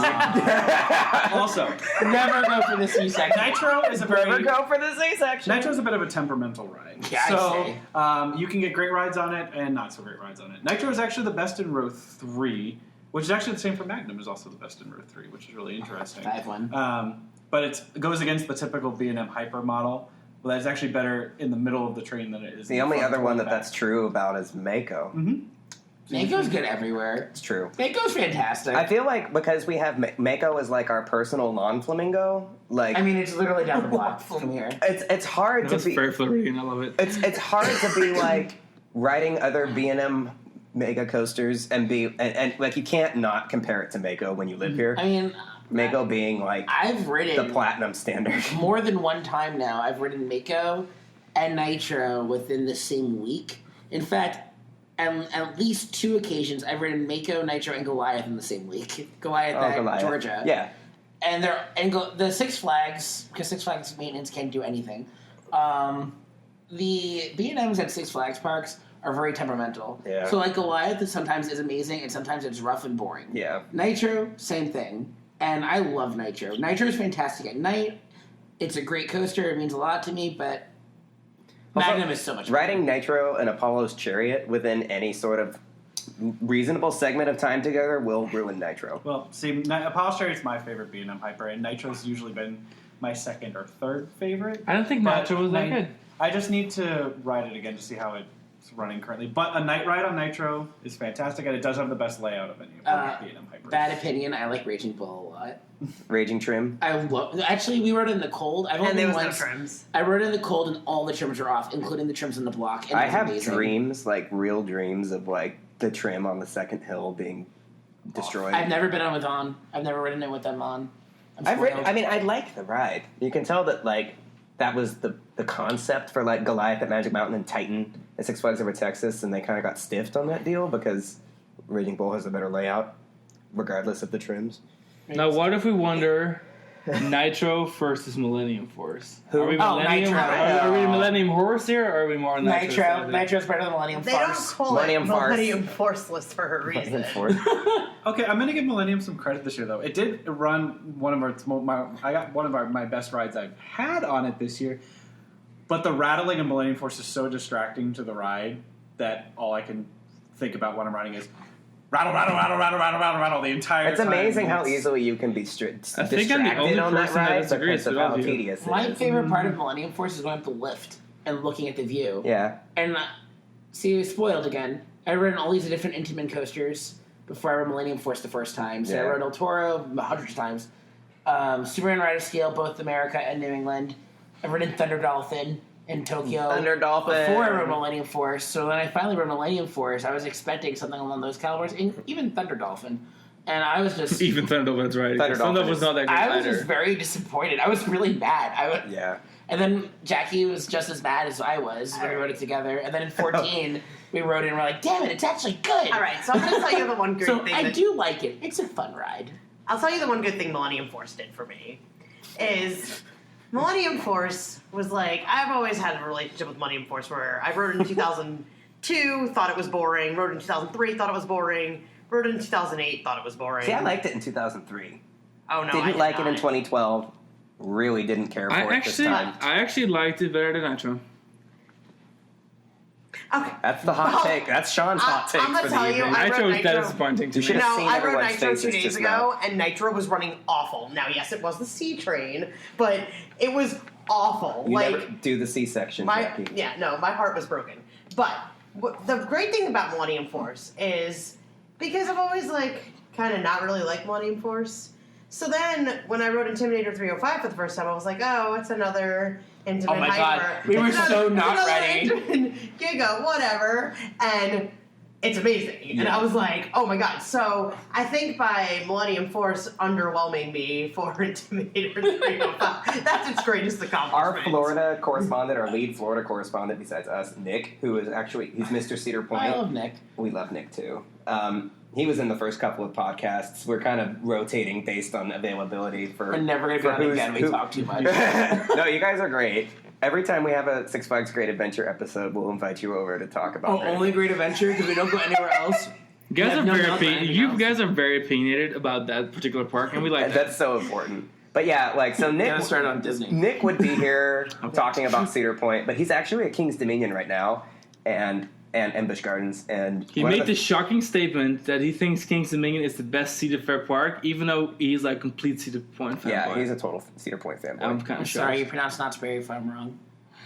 Also, Never go for the C section. Nitro is a Never very go for the C section. Nitro is a bit of a temperamental ride. Yeah, I'd say. So you can get great rides on it and not so great rides on it. Nitro is actually the best in row 3. which is actually the same for Magnum, is also the best in Route 3, which is really interesting. I have one. But it goes against the typical B&M Hyper model. But that's actually better in the middle of the train than it is. The only other one that's true about is Mako. Mako's good everywhere. It's true. Mako's fantastic. I feel like because we have Mako as like our personal non-flamingo, like I mean, it's literally down the block from here. it's hard That's to be. very Floridian. I love it. It's hard to be like riding other B&M mega coasters and like you can't not compare it to Mako when you live here. I mean, Mako being like I've ridden the platinum standard. more than one time now. I've ridden Mako and Nitro within the same week. In fact, at least 2 occasions I've ridden Mako, Nitro, and Goliath in the same week. Goliath at Goliath. Georgia. Yeah. And the Six Flags, because Six Flags maintenance can't do anything. The B&Ms at Six Flags parks are very temperamental. Yeah. So like Goliath sometimes is amazing and sometimes it's rough and boring. Yeah. Nitro, same thing. And I love Nitro. Nitro is fantastic at night. It's a great coaster. It means a lot to me, but Magnum is so much better. Riding Nitro and Apollo's Chariot within any sort of reasonable segment of time together will ruin Nitro. Well, see, Apollo's Chariot's my favorite B&M Hyper, and Nitro's usually been my second or third favorite. I don't think But Nitro was that good. I just need to ride it again to see how it's running currently. But a night ride on Nitro is fantastic, and it does have the best layout of any of the B&M Hypers. Bad opinion. I like Raging Bull a lot. Raging Trim. I love. Actually, we rode in the cold. I've And only there was no once. trims. I rode in the cold, and all the trims are off, including the trims in the block. And it I was have amazing. dreams, like real dreams, of like the trim on the second hill being destroyed. I've never been on with on. I've never ridden it with them on. I like the ride. You can tell that like that was the concept for like Goliath at Magic Mountain and Titan at Six Flags Over Texas, and they kind of got stiffed on that deal because Raging Bull has a better layout, regardless of the trims. Now, what if we wonder Nitro versus Millennium Force? Who? Are we Oh, Millennium? Nitro. Are we Millennium Horse here, or are we more on Nitro? Nitro. Nitro's better than Millennium They Farce. don't call Millennium it Farce. Millennium Force list for a reason. Okay, I'm going to give Millennium some credit this year, though. It did run one of I got one of my best rides I've had on it this year. But the rattling of Millennium Force is so distracting to the ride that all I can think about when I'm riding is rattle, rattle, rattle, rattle, rattle, rattle, rattle the entire It's time. amazing how It's- easily you can be I think I'm the distracted only on that person that ride disagrees because of with all how of you. tedious it My is. favorite part of Millennium Force is going up the lift and looking at the view. Yeah. And see, spoiled again. I rode on all these different Intamin coasters before I rode Millennium Force the first time. So I Yeah. rode El Toro hundreds of times. Superman Ride of Steel, both America and New England. I've ridden Thunder Dolphin in Tokyo. Thunder Dolphin. Before I rode Millennium Force. So when I finally rode Millennium Force, I was expecting something along those calibers, even Thunder Dolphin. And I was just... Even Thunderdolphin's right. Thunderdolphin Thunderdolphin was not that great I was either. just very disappointed. I was really mad. Yeah. And then Jackie was just as mad as I was when we rode it together. And then in 14, we rode it and we're like, damn it, it's actually good. All right, so I'm going to tell you the one great So thing. I that- do like it. It's a fun ride. I'll tell you the one good thing Millennium Force did for me is Millennium Force was like, I've always had a relationship with Millennium Force where I rode it in 2002, thought it was boring, rode it in 2003, thought it was boring, rode it in 2008, thought it was boring. See, I liked it in 2003. Oh, no, I Didn't did like it in not. 2012. Really didn't care for it this time. I actually liked it better than Nitro. Okay. That's the hot Well, take. That's Sean's hot take I'm gonna for the tell you, evening. I Nitro rode was that Nitro. disappointing to You me. should have No, seen I rode everyone's Nitro faces 2 days just ago, now. and Nitro was running awful. Now, yes, it was the C train, but it was awful. You like, never do the C-section, Jackie. my heart was broken. But the great thing about Millennium Force is because I've always kind of not really liked Millennium Force. So then when I rode Intimidator 305 for the first time, I was like, oh, it's another Intamin Oh my God. Hyper. We were It's so not another ready. Intamin Giga, whatever. And it's amazing. And I was like, oh my God. So I think by Millennium Force underwhelming me for Intimidator 305, that's its greatest accomplishment. Our Florida correspondent, our lead Florida correspondent besides us, Nick, who is actually, he's Mr. Cedar Point. I love Nick. We love Nick too. He was in the first couple of podcasts. We're kind of rotating based on availability for. We're never going to be on again. We talk too much. No, you guys are great. Every time we have a Six Flags Great Adventure episode, we'll invite you over to talk about Oh, it. only Great Adventure because we don't go anywhere else. You guys Yeah, are no, very not anything you else. guys are very opinionated about that particular park, and we like that. That's so important. But yeah, so Nick. Gotta start on Disney. Nick would be here talking about Cedar Point, but he's actually at King's Dominion right now, and and Ambush Gardens. And He made the shocking statement that he thinks Kings Dominion is the best Cedar Fair park, even though he's like complete Cedar Point fanboy. Yeah, he's a total Cedar Point fanboy. I'm kind I'm of sorry, you shocked. pronounced Knott's Berry if I'm wrong.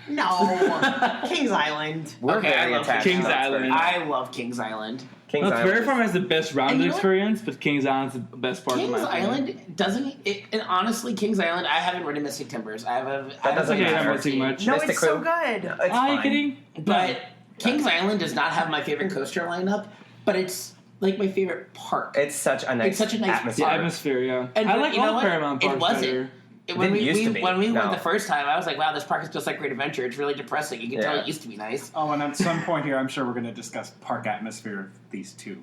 No, Kings Island. We're Okay, I very love attached Kings to Knott's Island. Berry. I love Kings Island. Kings Knott's Island Berry is- Farm has the best rounded And you know what? experience, but Kings Island's the best part of Kings my opinion. Island doesn't it? And honestly, Kings Island. I haven't ridden Mystic Timbers. I doesn't Okay, matter. I'm not too much. No, Mystic it's so Crew. good. It's Are you fine. kidding? But Kings Island does not have my favorite coaster lineup. But it's like my favorite park. It's such a nice, It's such a nice- atmosphere. The atmosphere, yeah. And I but like you know all what? Paramount parks It wasn't. better. When Didn't used to be. when we No. went the first time, I was like, "Wow, this park is just like Great Adventure. It's really depressing." You can tell Yeah. it used to be nice. Oh, and at some point here, I'm sure we're going to discuss park atmosphere of these two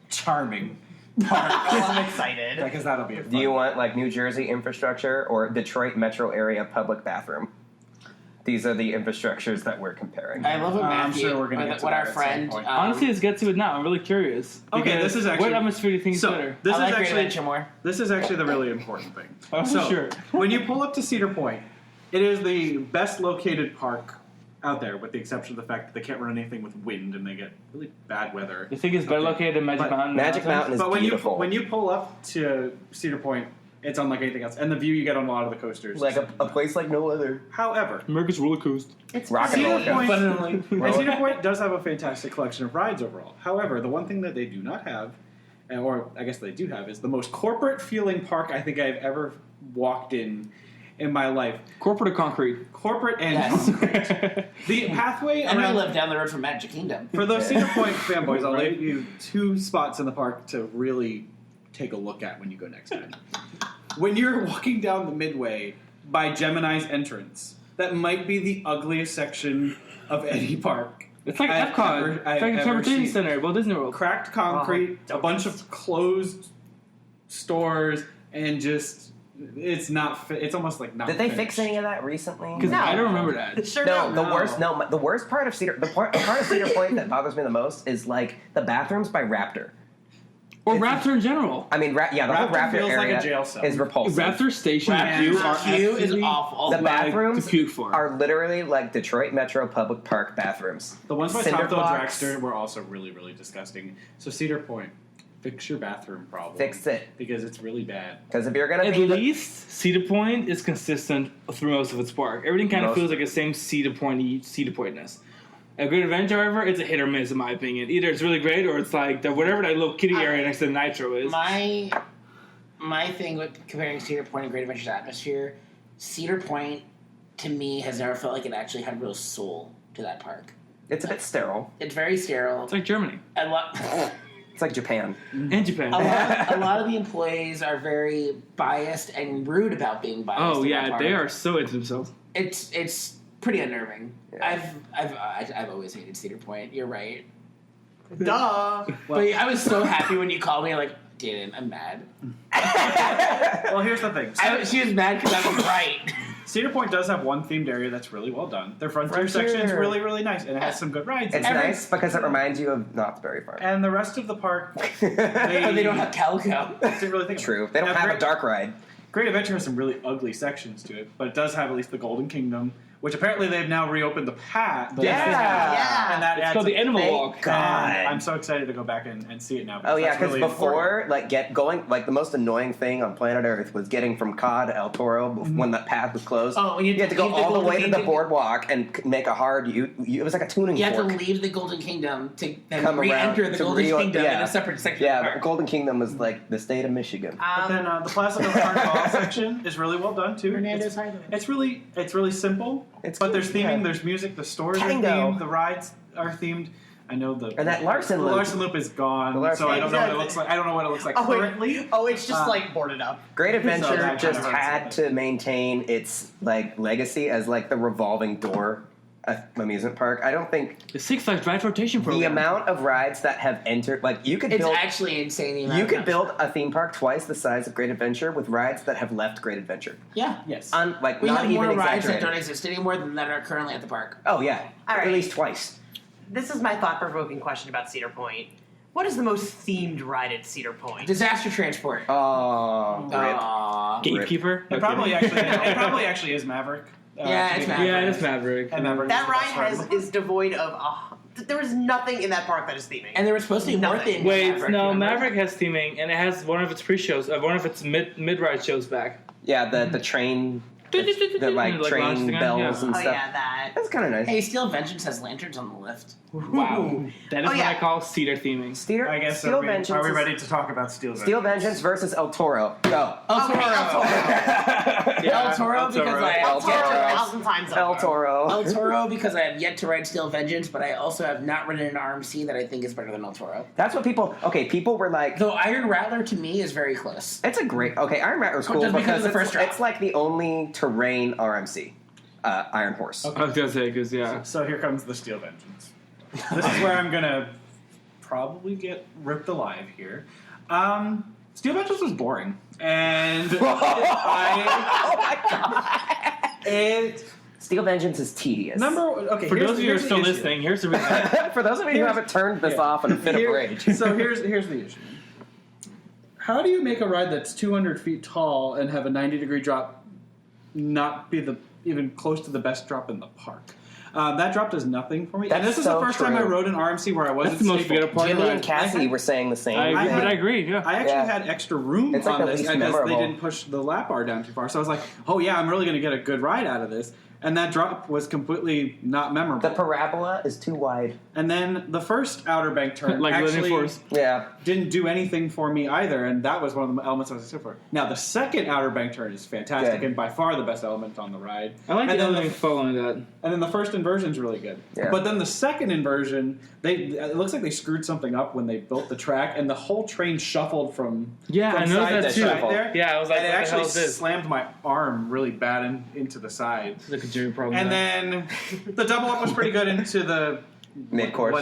charming parks. Oh, I'm excited. Because that'll be a fun. Do you want like New Jersey infrastructure or Detroit metro area public bathroom? These are the infrastructures that we're comparing. I love what I'm Matthew, sure we're gonna get to what that our at some friend. point. Honestly, let's get to it now. I'm really curious. Okay, Because this is actually- what atmosphere do you think is So better? this I is like Great actually Adventure more. this is actually the really important thing. Oh, so sure. when you pull up to Cedar Point, it is the best located park out there, with the exception of the fact that they can't run anything with wind and they get really bad weather. You think it's better Okay. located than Magic But Mountain? Magic Mountain is But when beautiful. you pull up to Cedar Point, it's unlike anything else, and the view you get on a lot of the coasters. like a place like no other. However, America's roller coaster. It's Rock and Cedar roller Point, coaster. and Cedar Point does have a fantastic collection of rides overall. However, the one thing that they do not have, or I guess they do have, is the most corporate feeling park I think I've ever walked in my life. Corporate or concrete? Corporate and Yes. concrete. The pathway And we around. live down the road from Magic Kingdom. For those Cedar Point fanboys, I'll Right. leave you two spots in the park to really take a look at when you go next time. When you're walking down the midway by Gemini's entrance, that might be the ugliest section of any park. It's like I've Epcot. ever- It's I've like a ever transportation seen. center, Walt Disney World. Cracked concrete, a bunch of closed stores, and just it's not. It's almost like not. Did they finished. fix any of that recently? Because No. I don't remember that. Sure No, don't. the No. worst. No, the worst part of the part of Cedar Point that bothers me the most is like the bathrooms by Raptor. Or Raptor in general. I mean, the whole Raptor Raptor feels like area a jail cell. is repulsive. Raptor Station and View are Queue is absolutely awful. The like bathrooms to puke for. are literally like Detroit Metro Public Park bathrooms. The ones by Cinder Topville blocks. Dragster were also really, really disgusting. So Cedar Point, fix your bathroom problem. Fix it. because it's really bad. Because if you're gonna At be least Cedar Point is consistent through most of its park. Everything kind of Most- feels like the same Cedar Pointness. A Great Adventure, however, it's a hit or miss in my opinion. Either it's really great or it's like the whatever that little kitty area next to the Nitro is. My thing with comparing Cedar Point and Great Adventure's atmosphere, Cedar Point to me has never felt like it actually had real soul to that park. it's a bit sterile. It's very sterile. It's like Germany A lot, It's like Japan. and Japan. a lot of the employees are very biased and rude about being biased. Oh in that yeah, park. they are so into themselves. It's pretty unnerving. Yeah. I've always hated Cedar Point. You're right. Duh. But I was so happy when you called me. Like, dude, I'm mad. Well, here's the thing. She was mad because I was right. Cedar Point does have one themed area that's really well done. Their frontier section is really, really nice, and it has some good rides. It's in it. nice because it reminds you of Knott's Berry Farm. And the rest of the park, But they don't have Calico. didn't really think. True. About. They don't Now, have a Great- dark ride. Great Adventure has some really ugly sections to it, but it does have at least the Golden Kingdom, which apparently they've now reopened the path. Yeah. And that It's adds called the Animal Thank Walk. God. And I'm so excited to go back and see it now. Oh yeah, that's because really before, important. the most annoying thing on planet Earth was getting from Cod to El Toro when the path was closed. Oh, when you you had to go leave the all the Golden way to the Kingdom. boardwalk and make a hard. It was like a tuning You have fork. to leave the Golden Kingdom to then Come re-enter around the to Golden Kingdom yeah. in a separate section Yeah, of the the park. Golden Kingdom was like the state of Michigan. But then the Plaza del Carnaval section is really well done too. Hernandez Highway. It's really simple. It's but cute, there's theming, yeah. there's music, the stores Tango. are themed, the rides are themed. I know the And that Larson the loop. Larson loop is gone, The Larson so I don't know what it Exactly. looks like. I don't know what it looks like Oh, wait. currently. Oh, it's just Uh, like boarded up. Great Adventure that just kinda hurts had it. to maintain its like legacy as like the revolving door amusement park. I don't think The Six Flags Drive Rotation Program. the amount of rides that have entered, like you could It's build. actually insane. The amount You of could times- build a theme park twice the size of Great Adventure with rides that have left Great Adventure. Yeah. Yes. Like We not have even more rides that exaggerated. don't exist anymore than that are currently at the park. Oh yeah, All right. at least twice. This is my thought-provoking question about Cedar Point. What is the most themed ride at Cedar Point? Disaster transport. Oh, rip. Aww. Gatekeeper. It probably actually is Maverick. Yeah, to it's be Maverick. Yeah, it's Maverick. And Maverick That is the ride best is devoid of there was nothing in that park that is theming. And there was supposed to be more Nothing. things. Wait, Maverick, no, remember? Maverick has theming, and it has one of its pre-shows, one of its mid-ride shows back. Yeah, the train, the like Like train launching it, bells yeah. and Oh stuff. yeah, that. That's kind of nice. Hey, Steel Vengeance has lanterns on the lift. Wow. That is Oh, what yeah. I call Cedar theming. I guess Steel are we Vengeance. ready to talk about Steel Vengeance? Steel Vengeance versus El Toro. Go. El Toro. Yeah, El Toro El Toro. because I El have Toro. yet to ride 1,000 times over. El Toro. El Toro because I have yet to ride Steel Vengeance, but I also have not ridden an RMC that I think is better than El Toro. That's what people. Okay, people were like. Though Iron Rattler to me is very close. It's a great. Okay, Iron Rattler's cool Just because of the it's, first drop. it's like the only terrain RMC. Iron Horse. Okay. I was gonna say, because, yeah. So here comes the Steel Vengeance. This is where I'm gonna probably get ripped alive here. Steel Vengeance was boring, and Steel Vengeance is tedious. okay. For here's- those of you who are here's the still issue. listening, here's the reason. For those of you who haven't turned this off in a fit of rage. So here's the issue. How do you make a ride that's 200 feet tall and have a 90-degree drop not be even close to the best drop in the park? That drop does nothing for me. That's and this is so the first time I true. rode an RMC where I wasn't That's the most stable. forgettable part of Jimmy the and ride. Cassie were saying the same. I had- agree, yeah. I actually Yeah. had extra room It's like on the this least because memorable. they didn't push the lap bar down too far. So I was like, oh yeah, I'm really going to get a good ride out of this. And that drop was completely not memorable. The parabola is too wide. And then the first Outer Bank turn Like Lightning actually Force. Yeah. didn't do anything for me either, and that was one of the elements I was excited for. Now, the second Outer Bank turn is fantastic Good. and by far the best element on the ride. I like and the then other thing following that. And then the first inversion's really good. Yeah. But then the second inversion, it looks like they screwed something up when they built the track, and the whole train shuffled from Yeah, from I noticed side that to too. side there. Yeah, I was like, and it what the actually hell is this? slammed my arm really bad into the side. It's like a Jerry problem. And there. then the double up was pretty good into the Mid-course.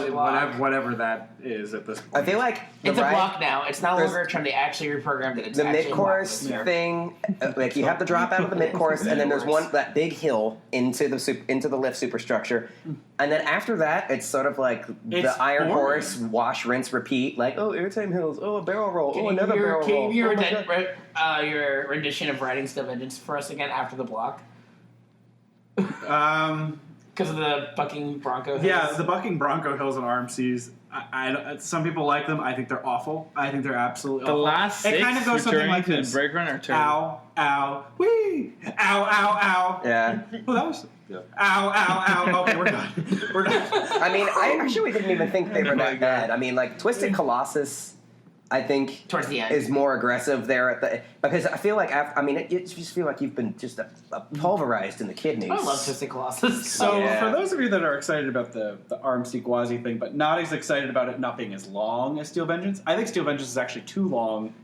whatever that is at this point. I feel like the It's a ride- block now. It's no There's- longer trying to actually reprogram it. It's the actually mid-course a block. thing, like you have the drop out of the mid-course, and then there's that big hill into the lift superstructure, and then after that, it's sort of like It's the Iron boring. Horse wash, rinse, repeat. Like airtime hills, a barrel roll, Can another barrel roll. Can you Oh give my God. your rendition of riding Steel Vengeance for us again after the block? Because of the bucking Bronco. Yeah, hills? the bucking Bronco Hills and RMCs. Some people like them. I think they're awful. I think they're absolutely the awful. last it six kind of goes something returning like to the this. brake run are terrible. Ow, ow, wee, ow, ow, ow. Yeah, Well, that was. Ow, ow, ow. Okay, we're done. We're done. I mean, I actually didn't even think they were that bad. I mean, like Twisted Colossus, I think Towards the end. is more aggressive there at the because I feel like you just feel like you've been just pulverized in the kidneys. I love Twisted Colossus. So, Yeah. for those of you that are excited about the RMC Gwazi thing, but not as excited about it not being as long as Steel Vengeance, I think Steel Vengeance is actually too long,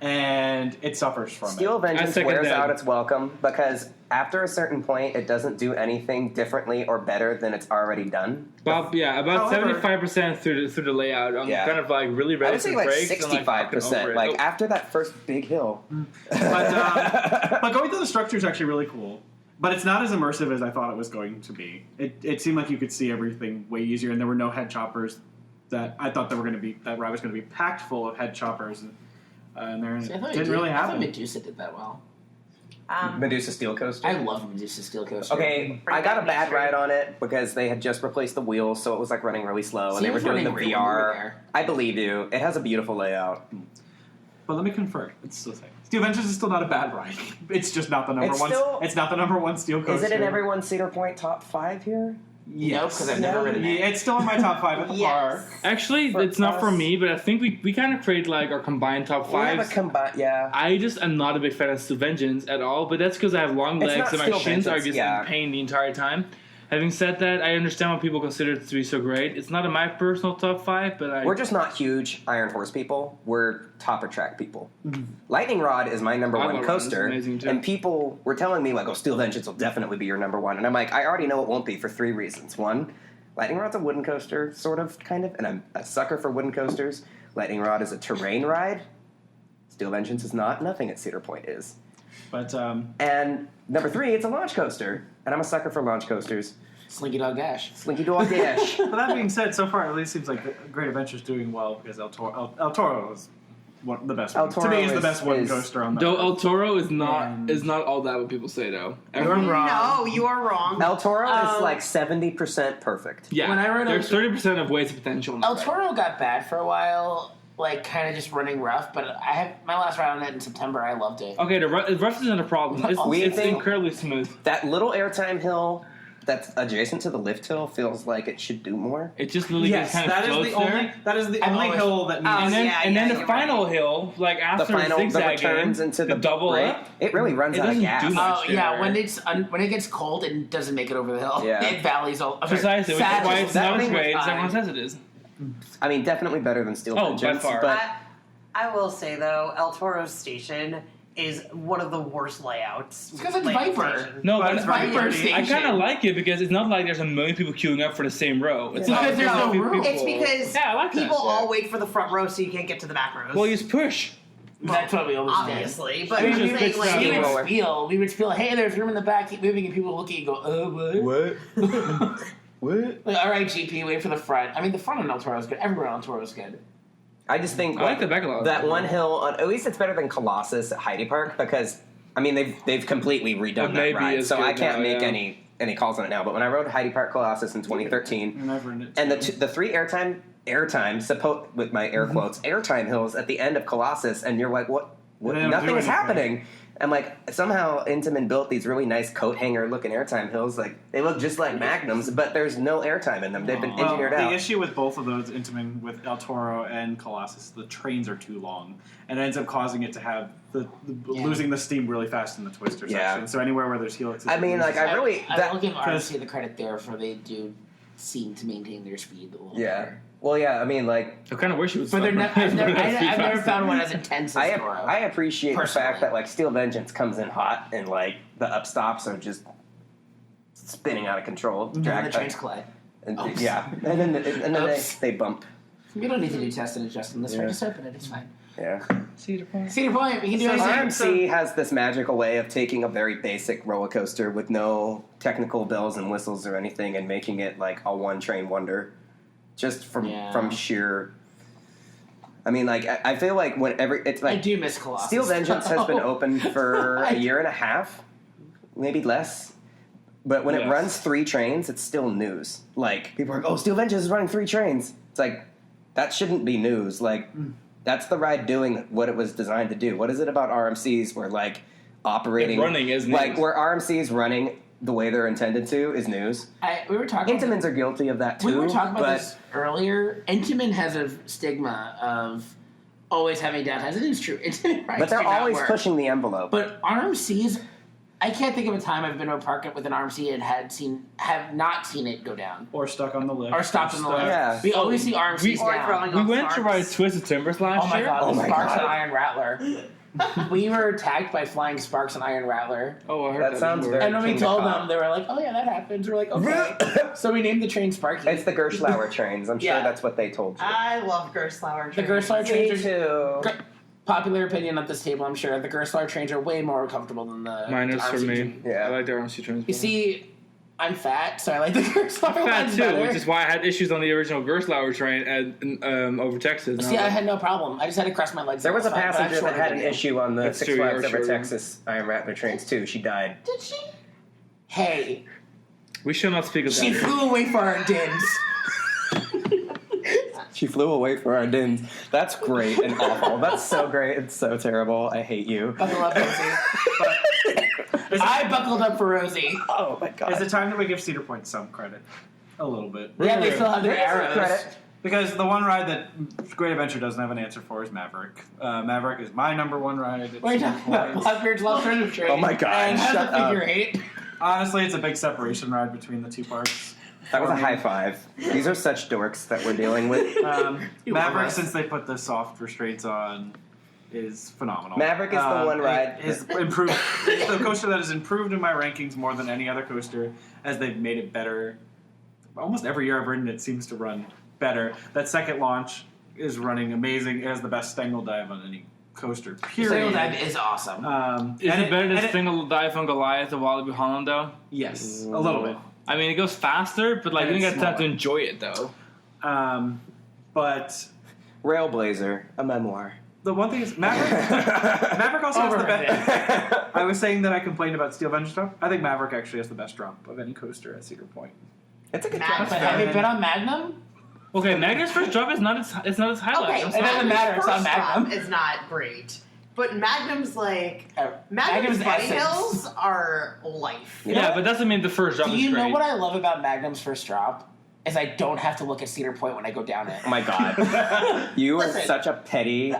and it suffers from Steel it. Vengeance second wears that. out its welcome because after a certain point, it doesn't do anything differently or better than it's already done. About However- 75% through the layout. I'm Yeah. kind of like really I ready would say for like brakes. and, 65%. Like, After that first big hill. But going through the structure is actually really cool. But it's not as immersive as I thought it was going to be. It seemed like you could see everything way easier, and there were no head choppers that I thought that ride was going to be packed full of head choppers, and there See, I thought didn't really I thought happen. Medusa did that well. Medusa Steel Coaster. I love Medusa Steel Coaster. Okay, I got a bad ride on it because they had just replaced the wheels, so it was like running really slow, See, and they it were was doing the running great when we were VR. there. I believe you. It has a beautiful layout. But let me confirm. It's still saying Steel Vengeance is still not a bad ride. It's just not the number It's one. still- It's not the number one steel coaster. Is it in everyone's Cedar Point top 5 here? No, because I've never ridden it. Yeah, it's still in my top 5 at the park. Actually, For it's not for us- me, but I think we kind of create like our combined top We have a fives. yeah. I just am not a big fan of Steel Vengeance at all, but that's because I have long It's legs not and my Steel shins are Vengeance, just yeah. in pain the entire time. Having said that, I understand why people consider it to be so great. It's not in my personal top 5, but We're just not huge Iron Horse people. We're topper track people. Lightning Rod is my number Lightning one Rod is coaster, amazing, too. and people were telling me like, "Oh, Steel Vengeance will definitely be your number one," and I'm like, I already know it won't be for 3 reasons. One, Lightning Rod's a wooden coaster, sort of, kind of, and I'm a sucker for wooden coasters. Lightning Rod is a terrain ride. Steel Vengeance is not. Nothing at Cedar Point is. But And number 3, it's a launch coaster, and I'm a sucker for launch coasters. Slinky Dog Dash. Slinky Dog Dash. but that being said, so far it at least seems like Great Adventure's doing well because El Toro is the best. El One. To me, Toro is the best wooden is- coaster on the. Though El Toro is not And- all that what people say though. You're wrong. No, you are wrong. El Toro is like 70% perfect. Yeah, When I rode there's 30% of wasted potential. In El that ride. Toro got bad for a while, like kind of just running rough. But I had my last ride on it in September. I loved it. Okay, the rough isn't a problem. It's, We it's think- incredibly smooth. That little airtime hill that's adjacent to the lift hill feels like it should do more. It just literally Yes, kind of that is floats the there. only. That is the I've only always- hill that needs. Oh, And then, yeah, and then yeah, the you're final right. hill, like The after final the zigzagging, returns into the double break, up. it really runs It out of doesn't gas. do much. Oh yeah, there. when it gets cold and doesn't make it over the hill, Yeah. it valleys all. I'm sorry, Precisely, which is Sad why just it's not as thing great as time. everyone says it is. I mean, definitely better than Steel Oh, by Vengeance, far. but I will say though, El Toro's station is one of the worst layouts. It's 'cause it's layout Viper. station. No, But but it's very Viper pretty. Station. I kind of like it because it's not like there's a million people queuing up for the same row. It's Yeah. like Because there's a no few room. people. It's because Yeah, I like that. people Yeah. all wait for the front row so you can't get to the back rows. Well, you just push. That's what we always did. obviously, but I mean, I'm just saying bitch like down We the would roller. spiel. We would spiel. Hey, there's room in the back. Keep moving, and people look at you and go, what? what? Like, all right, GP, wait for the front. I mean, the front on El Toro is good. Everywhere on El Toro is good. I just think I like the back a lot. that one hill on at least it's better than Colossus at Heidi Park because I mean they've completely redone But that maybe ride, it's so good I can't now, make yeah. any calls on it now. But when I rode Heidi Park Colossus in 2013, And I've earned it. and too. the three airtime with my air quotes airtime hills at the end of Colossus, and you're like, what? They don't do Nothing is anything. happening. And like somehow Intamin built these really nice coat hanger looking airtime hills. Like they look just like Magnums, but there's no airtime in them. They've been Well, engineered the out. issue with both of those, Intamin with El Toro and Colossus, the trains are too long, and it ends up causing it to have losing the steam really fast in the twister Yeah. section. So anywhere where there's helixes, I mean, like I really I will give because- RMC the credit there for they do seem to maintain their speed a little yeah. better. Well, yeah. I mean, like I kind of wish it was. But they're stubborn. I've never Faster. found one as intense as Toro. I appreciate Personally. the fact that like Steel Vengeance comes in hot and like the upstops are just spinning out of control. and Drag the trains collide. and, Oops. yeah, and then Oops. they bump. We don't need to do test and adjust on this. Yeah. Right? Just open it. It's fine. Yeah. Cedar Point. Cedar Point. We can do So anything. RMC has this magical way of taking a very basic roller coaster with no technical bells and whistles or anything and making it like a one train wonder, just from sheer. I mean, like I feel like whenever it's I like do miss Colossus. Steel Vengeance has been though. open for a year and a half, maybe less. But when it Yes. runs 3 trains, it's still news. Like people are like, "Oh, Steel Vengeance is running 3 trains." It's like that shouldn't be news. Like that's the ride doing what it was designed to do. What is it about RMCs where like operating If running is news. like where RMCs running the way they're intended to is news. We were talking. Intamins are guilty of that too. We were talking about but this earlier. Intamin has a stigma of always having downtimes. It is true. Intamin rides but they're do not always work. pushing the envelope. But RMCs, I can't think of a time I've been to a park with an RMC and have not seen it go down or stuck on the lift, or stopped on the lift. Yeah. We always see RMCs or down. throwing We off went to sparks. ride Twisted Timbers last Oh my year. god, Oh the my Sparks God. and Iron Rattler. We were attacked by flying Sparks and Iron Rattler. Oh, I heard That sounds before. very- And when we King to told Cop. them, they were like, "Oh yeah, that happens." We're like, "Okay." So we named the train Sparky. It's the Gerslauer trains. I'm sure Yeah. that's what they told you. I love Gerstlauer. The Gerstlauer Me trains are too. popular opinion at this table. I'm sure the Gerstlauer trains are way more comfortable than the Mine is for RMC me. train. Yeah. I like the RMC trains. You see, I'm fat, so I like the Gerstlauer Fat ones too, better. which is why I had issues on the original Gerstlauer train at, over Texas. See, I had no problem. I just had to cross my legs. There was a It fine, but I'm passenger that shorter had than an you. issue on the That's Six true, Flags you're over shorter. Texas Iron Rattler trains too. She died. Did she? Hey, We should not speak of she that. flew away for our dins. She flew away for our dins. That's great and awful. That's so great and so terrible. I hate you. Buckle up, Rosie. I buckled up for Rosie. Oh my god. Is it time that we give Cedar Point some credit? A little bit. Yeah, they still have their arrows. Credit. Because the one ride that Great Adventure doesn't have an answer for is Maverick. Maverick is my number one ride. at What are you Cedar talking about? Point. Blackbeard's Lost Treasure Train. Oh my God, And has shut a figure up. 8. Honestly, it's a big separation ride between the two parks. That was a high five. These are such dorks that we're dealing with. You Maverick, are. since they put the soft restraints on, is phenomenal. Maverick is the one ride- It is improved. It's the coaster that has improved in my rankings more than any other coaster, as they've made it better. Almost every year I've ridden it seems to run better. That second launch is running amazing. It has the best Stengel dive on any coaster. Period. Single dive is awesome. Is and it better than and single dive on Goliath of Wallaby Holland though? Yes, a little bit. I mean, it goes faster, but like And you don't it's get time to smaller. enjoy it though. But Railblazer, a memoir. The one thing is Maverick also has the Overrated. best. I was saying that I complained about Steel Vengeance drop. I think Maverick actually has the best drop of any coaster at Cedar Point. It's a good Magnum. drop. But have you been on Magnum? Okay, Magnum's first drop is not its highlight. Okay, I'm It sorry. doesn't matter, it's on First drop Magnum. is not great, but Magnum's like Magnum's Magnum's bunny essence. hills are life. Yeah, but doesn't mean the first drop Do is you great. know what I love about Magnum's first drop? Is I don't have to look at Cedar Point when I go down it. Oh my god. You are Listen. such a petty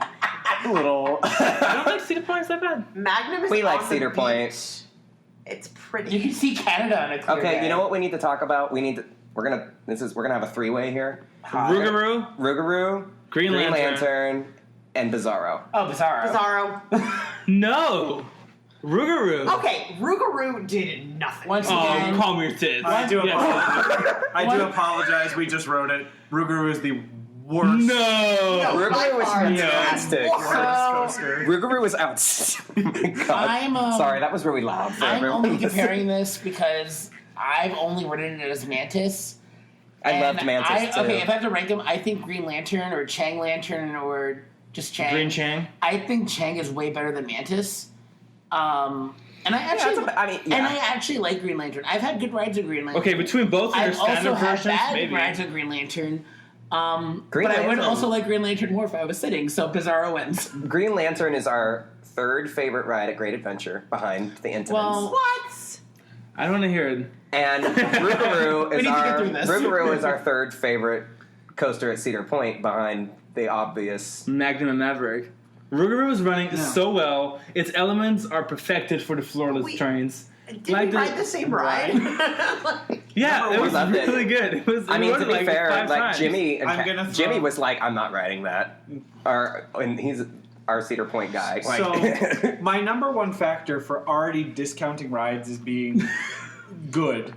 little... I don't think Cedar Point's that bad. Magnum is We like on Cedar the Point. beach. It's pretty. You can see Canada on a clear Okay, day. you know what we need to talk about? We're gonna have a three-way here. Rougarou, Rougarou, Green Lantern. and Bizarro. Oh, Bizarro. Bizarro. No! Rougarou. Okay, Rougarou did nothing. Once Oh, again, calm your tits. I do Yes. apologize. I do What? apologize. We just wrote it. Rougarou is the worst. No! No. Rougarou was by far, fantastic. no. Hardest coaster. Rougarou was outstanding. Oh my God. I'm, Sorry, that was really loud for I'm everyone. only comparing this because I've only written it as Mantis. I And loved Mantis too. Okay, if I have to rank them, I think Green Lantern or Chang Lantern or just Chang. Green Chang. I think Chang is way better than Mantis. And I actually, and I actually like Green Lantern. I've had good rides with Green Lantern. Okay, between both of their I've also standard had versions, bad maybe. rides with Green Lantern. Green but I would Lantern. also like Green Lantern more if I was sitting. So Bizarro wins. Green Lantern is our third favorite ride at Great Adventure, behind the Intamins. Well, What? I don't want to hear it. And Rougarou We is need to get our through this. Rougarou is our third favorite coaster at Cedar Point, behind the obvious. Magnum and Maverick. Rougarou is running so well. Its elements are perfected for the floorless Wait. trains. Did Like we the- ride the same ride? Yeah, it We was loved it. really good. It was. I mean, we to rode it be like fair, 5 like times. Jimmy, I'm gonna throw- Jimmy was like, "I'm not riding that," and he's our Cedar Point guy. Like, So, my number one factor for already discounting rides as being good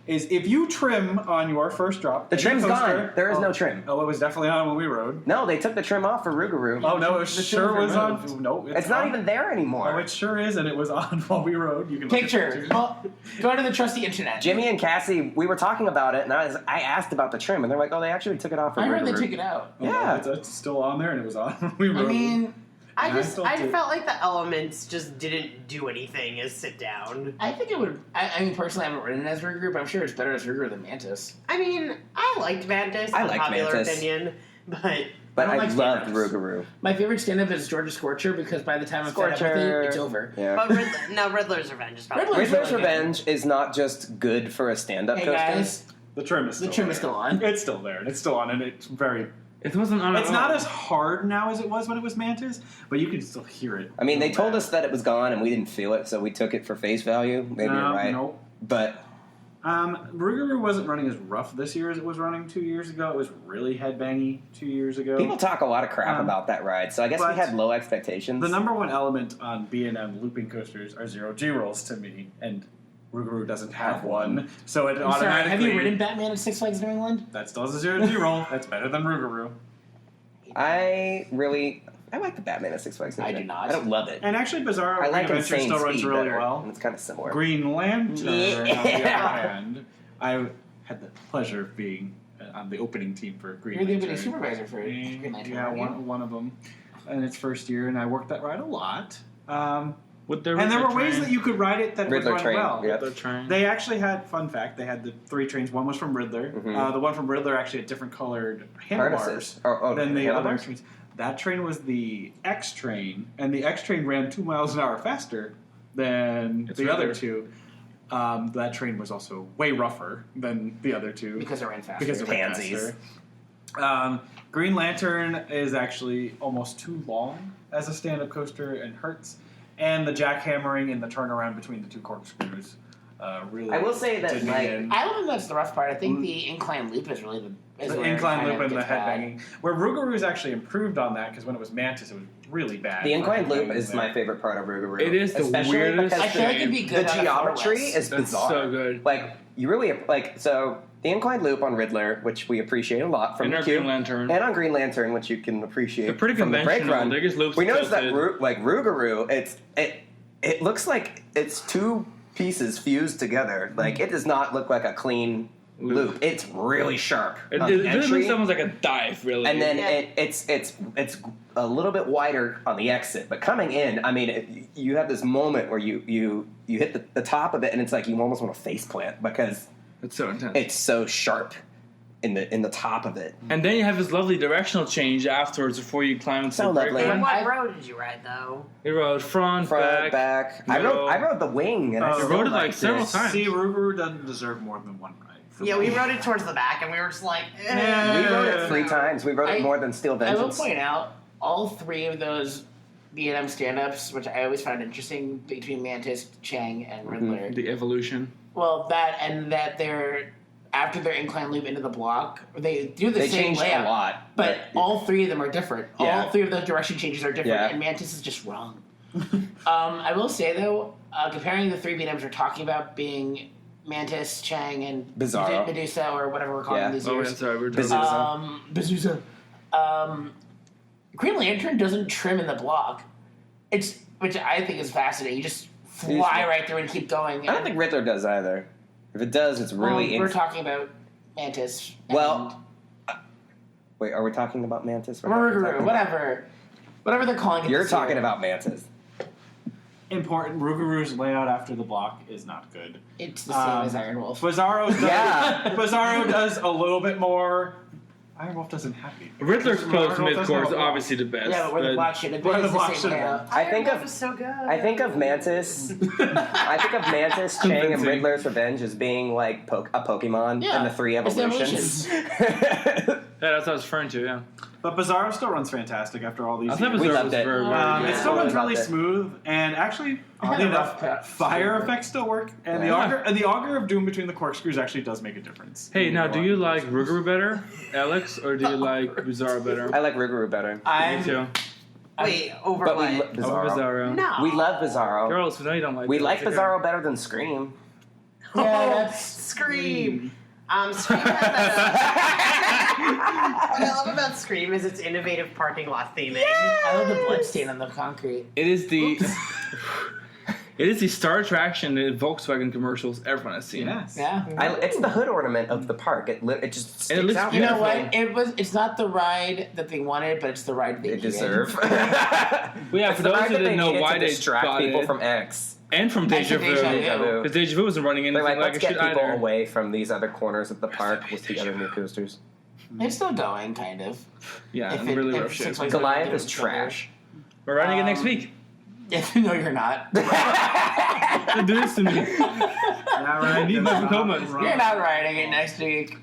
is if you trim on your first drop. the any trim's coaster- gone. There is no trim. Oh, it was definitely on when we rode. No, they took the trim off for Rougarou. Oh no, it The sure trim was removed. on. No, It's not on. even there anymore. Oh, it sure is, and it was on while we rode. You can look at Picture. pictures. Well, go to the trusty internet. Jimmy and Cassie, we were talking about it, and I asked about the trim, and they're like, "Oh, they actually took it off for I heard they Rougarou." took it out. Oh, Yeah. it's still on there, and it was on when we I rode. mean, I still I do. felt like the elements just didn't do anything as sit down. I think it would. I mean, personally, I haven't ridden it as Rougarou, but I'm sure it's better as Rougarou than Mantis. I mean, I liked Mantis. I liked unpopular Mantis. opinion, but But I I, don't like loved stand-ups. Rougarou. My favorite stand-up is Georgia Scorcher because by the time I'm fed up with Scorcher. it, it's over. Yeah. but Riddler's Revenge is probably Riddler's Riddler's really good. Revenge is not just good for a stand-up Hey coaster. guys, the trim is the still trim there. is still on. It's still there, and it's still on, and it's very. It wasn't on. It's at not all. as hard now as it was when it was Mantis, but you can still hear it. I mean, they real told bad. us that it was gone, and we didn't feel it, so we took it for face value. Maybe you're right. Nope. But Rougarou wasn't running as rough this year as it was running 2 years ago. It was really headbangy 2 years ago. people talk a lot of crap about that ride, so I guess we but had low expectations. The number one element on B&M looping coasters are zero G rolls to me, and Rougarou doesn't have one, so it I'm sorry, automatically. have you ridden Batman at Six Flags New England? That still has a zero G roll. That's better than Rougarou. I like the Batman at Six Flags. I do not. I don't love it. And actually, Bizarro I Green like Adventure Insane still runs Speed really better, well. and it's kind of similar. Green Lantern, on the Yeah. other hand, I had the pleasure of being on the opening team for Green You're the Lantern. opening supervisor for Green Lantern. Yeah, aren't you? one of them in its first year, and I worked that ride a lot. With the And there were Riddler ways train. that you could ride it that would Riddler run train, well. yeah. Riddler train. They actually had, fun fact, they had the 3 trains. One was from Riddler. Mhm. The one from Riddler actually had different colored handlebars Harnesses. Oh, than the other handlebars? trains. That train was the X train, and the X train ran 2 miles an hour faster than It's the other Riddler. 2. That train was also way rougher than the other 2. Because it ran faster. Because it ran Pansies. faster. Green Lantern is actually almost too long as a stand-up coaster and hurts. And the jackhammering and the turnaround between the 2 corkscrews really. I will say that, did me like, in. I don't think that's the rough part. I think the incline loop is really the The where it incline kind loop of and the gets bad. headbanging. Where Rougarou is actually improved on that because when it was Mantis, it was really bad. The for incline loop headbanging is there. my favorite part of Rougarou. It is the Especially weirdest because I feel like it'd be the good on a geometry floorless. is That's bizarre. so good. Like, you really, like, so the incline loop on Riddler, which we appreciate a lot from And the our Cube, Green Lantern. and on Green Lantern, which you can appreciate They're pretty from the brake conventional. run. They're just loops We noticed that, tilted. like, Rougarou, it looks like it's 2 pieces fused together. Like, it does not loop like a clean loop. It's really sharp. It on really entry, looks almost like a dive, really. and then Yeah. it's a little bit wider on the exit. But coming in, I mean, you have this moment where you hit the top of it, and it's like you almost want to face plant because it's so intense. it's so sharp in the top of it. And then you have this lovely directional change afterwards before you climb into So the break lovely. And line. what road did you ride though? You rode front, back. I middle. rode the wing, and I Oh, still rode it like liked several it. times. See, Rougarou doesn't deserve more than one ride. for Yeah, me. we rode it towards the back, and we were just like, We rode it 3 times. We rode it I- more than Steel I will Vengeance. point out all 3 of those B&M stand-ups, which I always found interesting, between Mantis, Chang, and Riddler. The evolution. Well, that they're after their incline loop into the block, they do the They same changed layout, a lot, but all 3 of them are different. Yeah. All 3 of those direction changes are different, Yeah. and Mantis is just wrong. I will say though, comparing the 3 B&Ms we're talking about being Mantis, Chang, and Bizarro. Medusa, or whatever we're calling Yeah. these Oh, yeah, years. sorry, we're talking Bazooka. Bazooka. Green Lantern doesn't trim in the block. Which I think is fascinating. You just fly right through and keep going. I don't think Riddler does either. If it does, it's really... we're talking about Mantis. Well, wait, are we talking about Mantis? Whatever they're calling it. You're this talking year. about Mantis. Important. Rougarou's layout after the block is not good. It's the same as Iron Wolf. Bizarro does, Yeah. Bizarro does a little bit more. Iron Wolf doesn't have any. Riddler's Iron close Wolf to mid doesn't course have is a block. obviously the best. Yeah, but where the but- block should have been. Where the It's block the same should have layout. I think Iron of Wolf is so good. I think of Mantis. I think of Mantis, Chang, and Convincing. Riddler's Revenge as being like a Pokemon Yeah, in the 3 it's evolutions. Yeah, that's what I was referring to, yeah. But Bizarro still runs fantastic after all these I thought years. We Bizarro loved was it. very, very Um, good. It still runs Loved really it. smooth, and actually, oddly had a rough enough, patch. fire effects still work, and Yeah. the auger of doom between the corkscrews actually does make a difference. Hey, now, do you like Rougarou better, Alex, or do you like Bizarro better? I like Rougarou better. Me too. Wait, over But what? we Over Bizarro. Bizarro. No. We love Bizarro. Girls, we know you don't like We that. like It's okay. Bizarro better than Scream. Yeah, Oh, that's Scream. Scream has that. What I love about Scream is its innovative parking lot theming. I love the blood stain on the concrete. It is the... It is the star attraction in Volkswagen commercials everyone has seen. Yes. Yeah. It's the hood ornament of the park. It just sticks looks out. You know beautiful. what? It's not the ride that they wanted, but it's the ride They they deserve. Well, yeah, It's for the those fact who that they didn't know needed why to they distract bought people it, from X. and from Deja And from Deja Vu, Vu. because Deja Vu wasn't running They're anything like, like let's a get shit people either. away from these other corners of the park with the other new coasters. It's still going, kind of. Yeah, If in it- really if rough Six shape. Flags Goliath doing is it trash. We're riding it next week. No, you're not. Don't do this to me. I need my Pacomas. You're not riding it next week.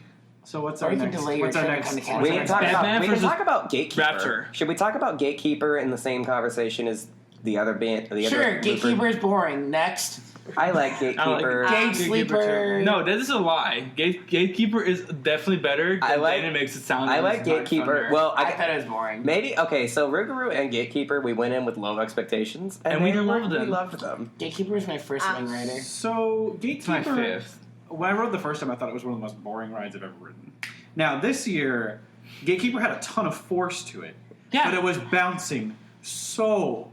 So what's Or our you can next? delay your What's our trip and next? come to what's Canada. We our can next- talk Batman about. We can versus talk about Gatekeeper. Rapture. Should we talk about Gatekeeper in the same conversation as the other band? The Sure, other Gatekeeper is boring. Next. I like Gatekeeper. Gate Sleeper. No, that is a lie. Gatekeeper is definitely better. I like- Then it makes it sound. I like it's not Gatekeeper. funner. Well, I thought it was boring. maybe okay. So Rougarou and Gatekeeper, we went in with low expectations, And we they loved we them. loved them. Gatekeeper is my first wing rider. So It's my Gatekeeper. fifth. When I rode the first time, I thought it was one of the most boring rides I've ever ridden. Now this year, Gatekeeper had a ton of force to it, Yeah. but it was bouncing so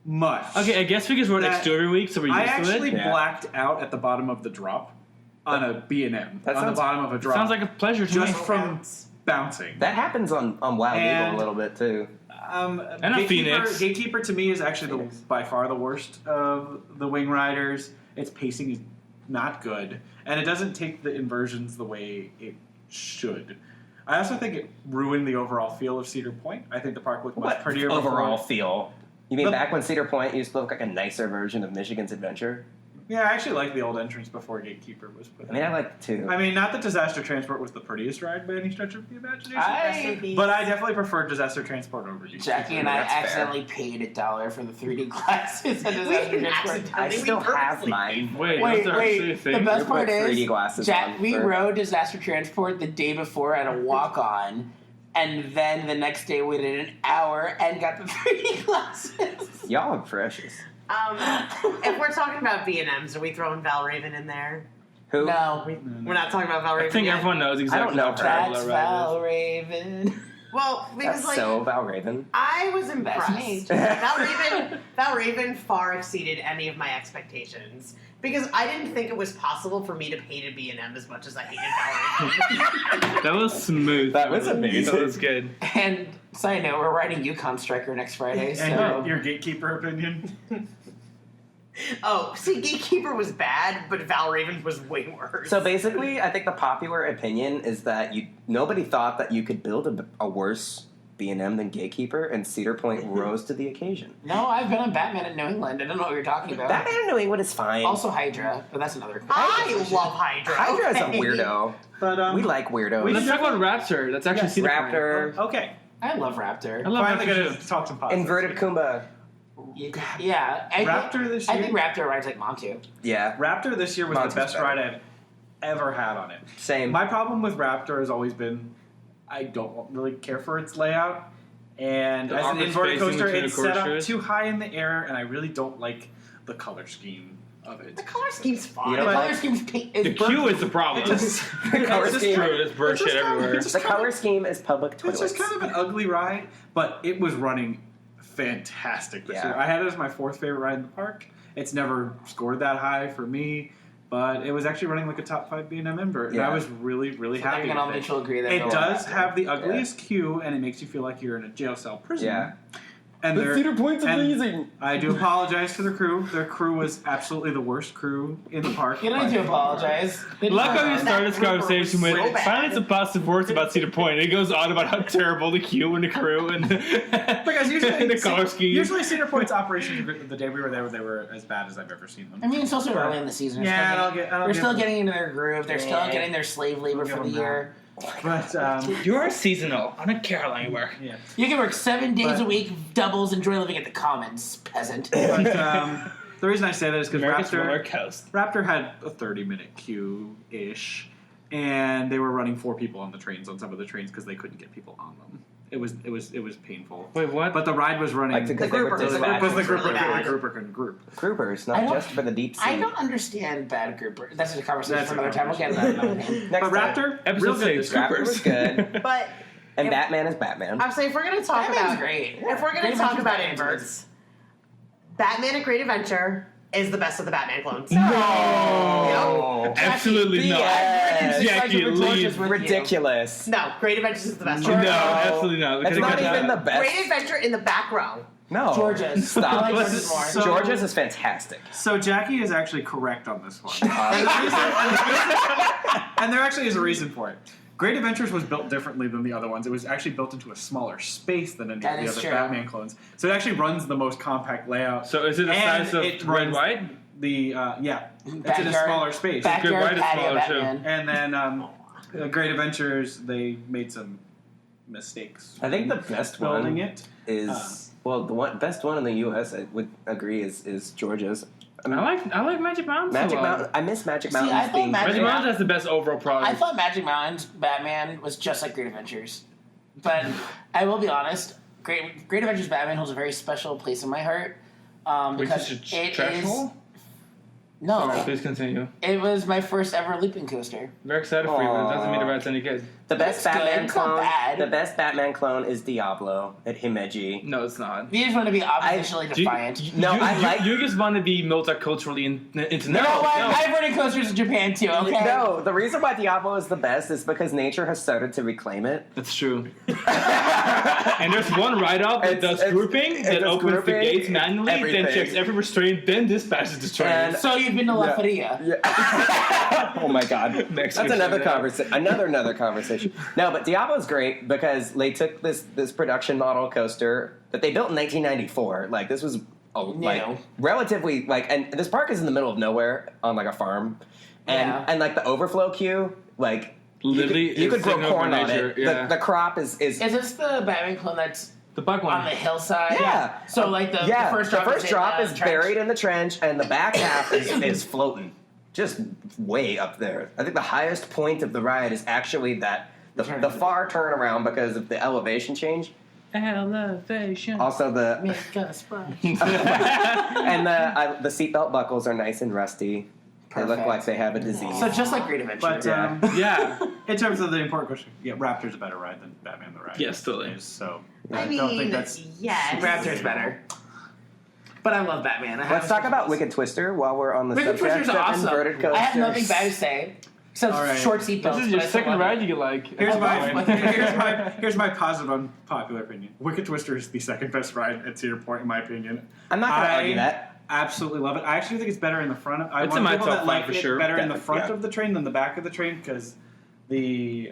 much. Okay, I guess we just rode That- X2 every week, so we're used I to actually it. Yeah. blacked out at the bottom of the drop on a B&M. That On the sounds- bottom of a drop. Sounds like a pleasure to just me. from bouncing. That happens on Wild And- Eagle a little bit too. And a Gatekeeper, Phoenix. Gatekeeper to me is actually Phoenix. by far the worst of the wing riders. Its pacing is not good, and it doesn't take the inversions the way it should. I also think it ruined the overall feel of Cedar Point. I think the park looked much prettier overall before. feel? You mean The- back when Cedar Point used to look like a nicer version of Michigan's Adventure? Yeah, I actually like the old entrance before Gatekeeper was put I mean, in. I like it too. I mean, not that Disaster Transport was the prettiest ride by any stretch of the imagination, Rest in peace. but I definitely prefer Disaster Transport over Gatekeeper. Jackie and I That's fair. accidentally paid $1 for the 3D glasses at We Disaster didn't Transport. accidentally. I we still have purposely mine. Wait, Wait, those are actually a wait. thing. The best You put part 3D is, glasses Jack, on we for- rode Disaster Transport the day before at a walk-on, and then the next day we did an hour and got the 3D glasses. Y'all are precious. If we're talking about B&Ms, are we throwing Valraven in there? Who? No, We're not talking about Valraven I think yet? everyone knows exactly know how her. terrible that's that ride Val Raven. Well, because That's like so Valraven. I was That's me. impressed. Valraven far exceeded any of my expectations. because I didn't think it was possible for me to hate a B&M as much as I hated Valorant. That was smooth. That was amazing. That was good. And side note, we're riding Yukon Striker next Friday, so And your gatekeeper opinion? Oh, see, Gatekeeper was bad, but Valraven was way worse. So basically, I think the popular opinion is that nobody thought that you could build a worse B&M than Gatekeeper, and Cedar Point rose to the occasion. no, I've been on Batman in New England. I don't know what you're talking about. Batman in New England is fine. Also Hydra, but that's another. I love Hydra. Hydra is a okay? weirdo. But We like weirdos. Let's talk about Raptor. That's actually Cedar Point. Raptor, Okay. I love Raptor. I love Finally Raptor. going to talk some positives. Inverted Kumba. Yeah, Raptor this year? I think Raptor rides like Montu. Yeah, Raptor this year was Monty's the best better. ride I've ever had on it. same. My problem with Raptor has always been I don't really care for its layout. And The as an awkward inverted spacing coaster, between it's the set up coasters. too high in the air, and I really don't like the color scheme of it. The color scheme's fine. You The know color what? scheme's pink. The Q is the problem. It just- The color it's just scheme. kind True, there's bird it's shit just kind of- everywhere. it's just The kind of- color scheme is public toilets. It's just kind of an ugly ride, but it was running fantastic this Yeah. year. I had it as my fourth favorite ride in the park. It's never scored that high for me, but it was actually running like a top 5 B&M member, and Yeah. I was really, really So they're happy gonna all with it. mutual agree that It they'll does Raptor. have the ugliest queue, and it makes you feel like you're in a jail cell prison. Yeah. And they're- Point's and I do apologize to the crew. Their crew was absolutely the worst crew in the park. You don't need to apologize. I like how you started this That group conversation was with so bad. finally some positive words about Cedar Point. It goes on about how terrible the queue and the crew and Because usually the color scheme. Usually Cedar Point's operations the day we were there, they were as bad as I've ever seen them. I mean, it's also early in the season. They're Yeah, still I'll get- I'll they're give still them- getting into their groove. They're still Yeah. getting their slave labor Give for the them that. year. But You're seasonal. I don't care how long you work. yeah. You can work 7 days But- a week, doubles, enjoy living at the Commons, peasant. But the reason I say that is because America's roller Raptor coast. had a 30-minute queue ish, and they were running 4 people on the trains on some of the trains because they couldn't get people on them. It was painful. Wait, what? But the ride was running. Like because they were grouper. The dispatched. was the grouper, really bad. the grouper couldn't group. Groupers, I not don't- just for the deep sea. I don't understand bad grouper. That's a conversation That's for a another time. We'll get into that another time. Next But time. Raptor, Episode real good 6, this year. Raptor was good, But and If- Batman is Batman. I'm saying if we're going to talk Batman's about great. if we're going Great to talk Adventure about Batman's inverts, Batman at Great Adventure is the best of the Batman clones. No! Absolutely not. Yes. Jackie, leave. Ridiculous. No, Great Adventures is the best. No, one. absolutely not. That's not even the best. Great Adventure in the back row. No. Georgia's. I Stop. like Georgia's more. So- Georgia's is fantastic. So Jackie is actually correct on this one. And there actually is a reason for it. Great Adventures was built differently than the other ones. It was actually built into a smaller space than any That of the is other true. Batman clones. So it actually runs the most compact layout. So is it the And size of it Red runs White? The yeah, it's in a Backyard- smaller space. Good Backyard ride is patio smaller, too. Batman. And then Great Adventures, they made some mistakes. I think the best building one it. is well, the best one in the U.S. I would agree is Georgia's. I like Magic Mountain. Magic a lot. Mountain. I miss Magic See, I Mountains thought being. Magic Magic Mountain has the best overall product. I thought Magic Mountain's Batman was just like Great Adventures. But I will be honest, Great Adventures Batman holds a very special place in my heart. Because Which is it trash is... hole? No, Sorry, please continue. it was my first ever leaping coaster. Very excited for you, but it doesn't mean the ride's any good. The best It's good, Batman it's not clone. bad. The best Batman clone is Diablo at Himeji. No, it's not. We just want to be oppositionally Do you- defiant. No, I like- You just want to be multiculturally international. You know what? I've ridden coasters in Japan too, okay? No, the reason why Diablo is the best is because nature has started to reclaim it. That's true. And there's one ride out that does grouping, it that does opens the grouping, gates manually, then everything. checks every restraint, then dispatches the train. And- So you've been to La Feria. Yeah. Oh my god. Next That's week, another yeah. conversation. Another conversation. No, but Diablo's great because they took this production model coaster that they built in 1994. Like this was like relatively like, and this park is in the middle of nowhere on like a farm, and Yeah. and like the overflow queue, like Literally, you could it's grow taken over corn on nature, it. yeah. The crop is Is this the Batman clone that's The bug on the one. hillside? Yeah. So like the yeah. first drop, the first drop is in the trench. buried in the trench, and the back half is floating, just way up there. I think the highest point of the ride is actually that the far turnaround because of the elevation change. Elevation. Also the Make a splash. and the seatbelt buckles are nice and rusty. They look Perfect. like they have a disease. So just like Great Adventure. But Yeah. Yeah. in terms of the important question, yeah, Raptor's a better ride than Batman the Ride. Yes, totally. So I I mean, don't think that's yes. Raptor's better. But I love Batman. Let's talk about Wicked Twister while we're on the Wicked subject Twister's of awesome. inverted coasters. I have nothing bad to say. Except All right. short seatbelts. This is your but I still second love ride it. you like. Here's my positive unpopular opinion. Wicked Twister is the second best ride at Cedar Point, in my opinion. I'm not going to argue that. Absolutely love it. I actually think it's better in the front. I It's want in my people top that five like for it sure. better in the front Yeah. of the train than the back of the train because the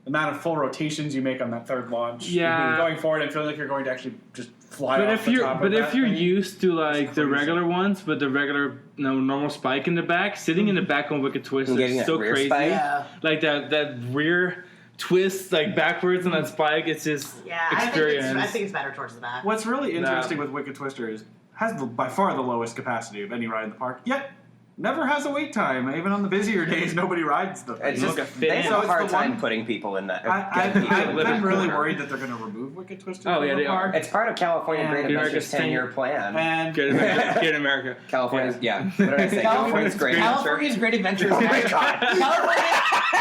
amount of full rotations you make on that third launch, Yeah. going forward and feeling like you're going to actually just fly But off if the you're top of that you're thing. used to like the crazy. regular ones, but the regular normal spike in the back, sitting in the back on Wicked Twist And getting is that so rear crazy. spike. Yeah. Like that rear twist like backwards on that spike. It's just Yeah, experience. I think it's better towards the back. What's really interesting with Wicked Twister is has by far the lowest capacity of any ride in the park, yet never has a wait time. Even on the busier days, nobody rides the thing. It's just, Look, fit they in. have So a it's hard the time one- putting people in that. I've getting been people really in. worried that they're going to remove Wicked Twister Oh, from yeah, the they are. park. It's part of California And Great America's Adventure's 10-year plan. And Get in America. California's, yeah. What did I say? California's Great Adventure. California's Great Adventures. Oh my God. California,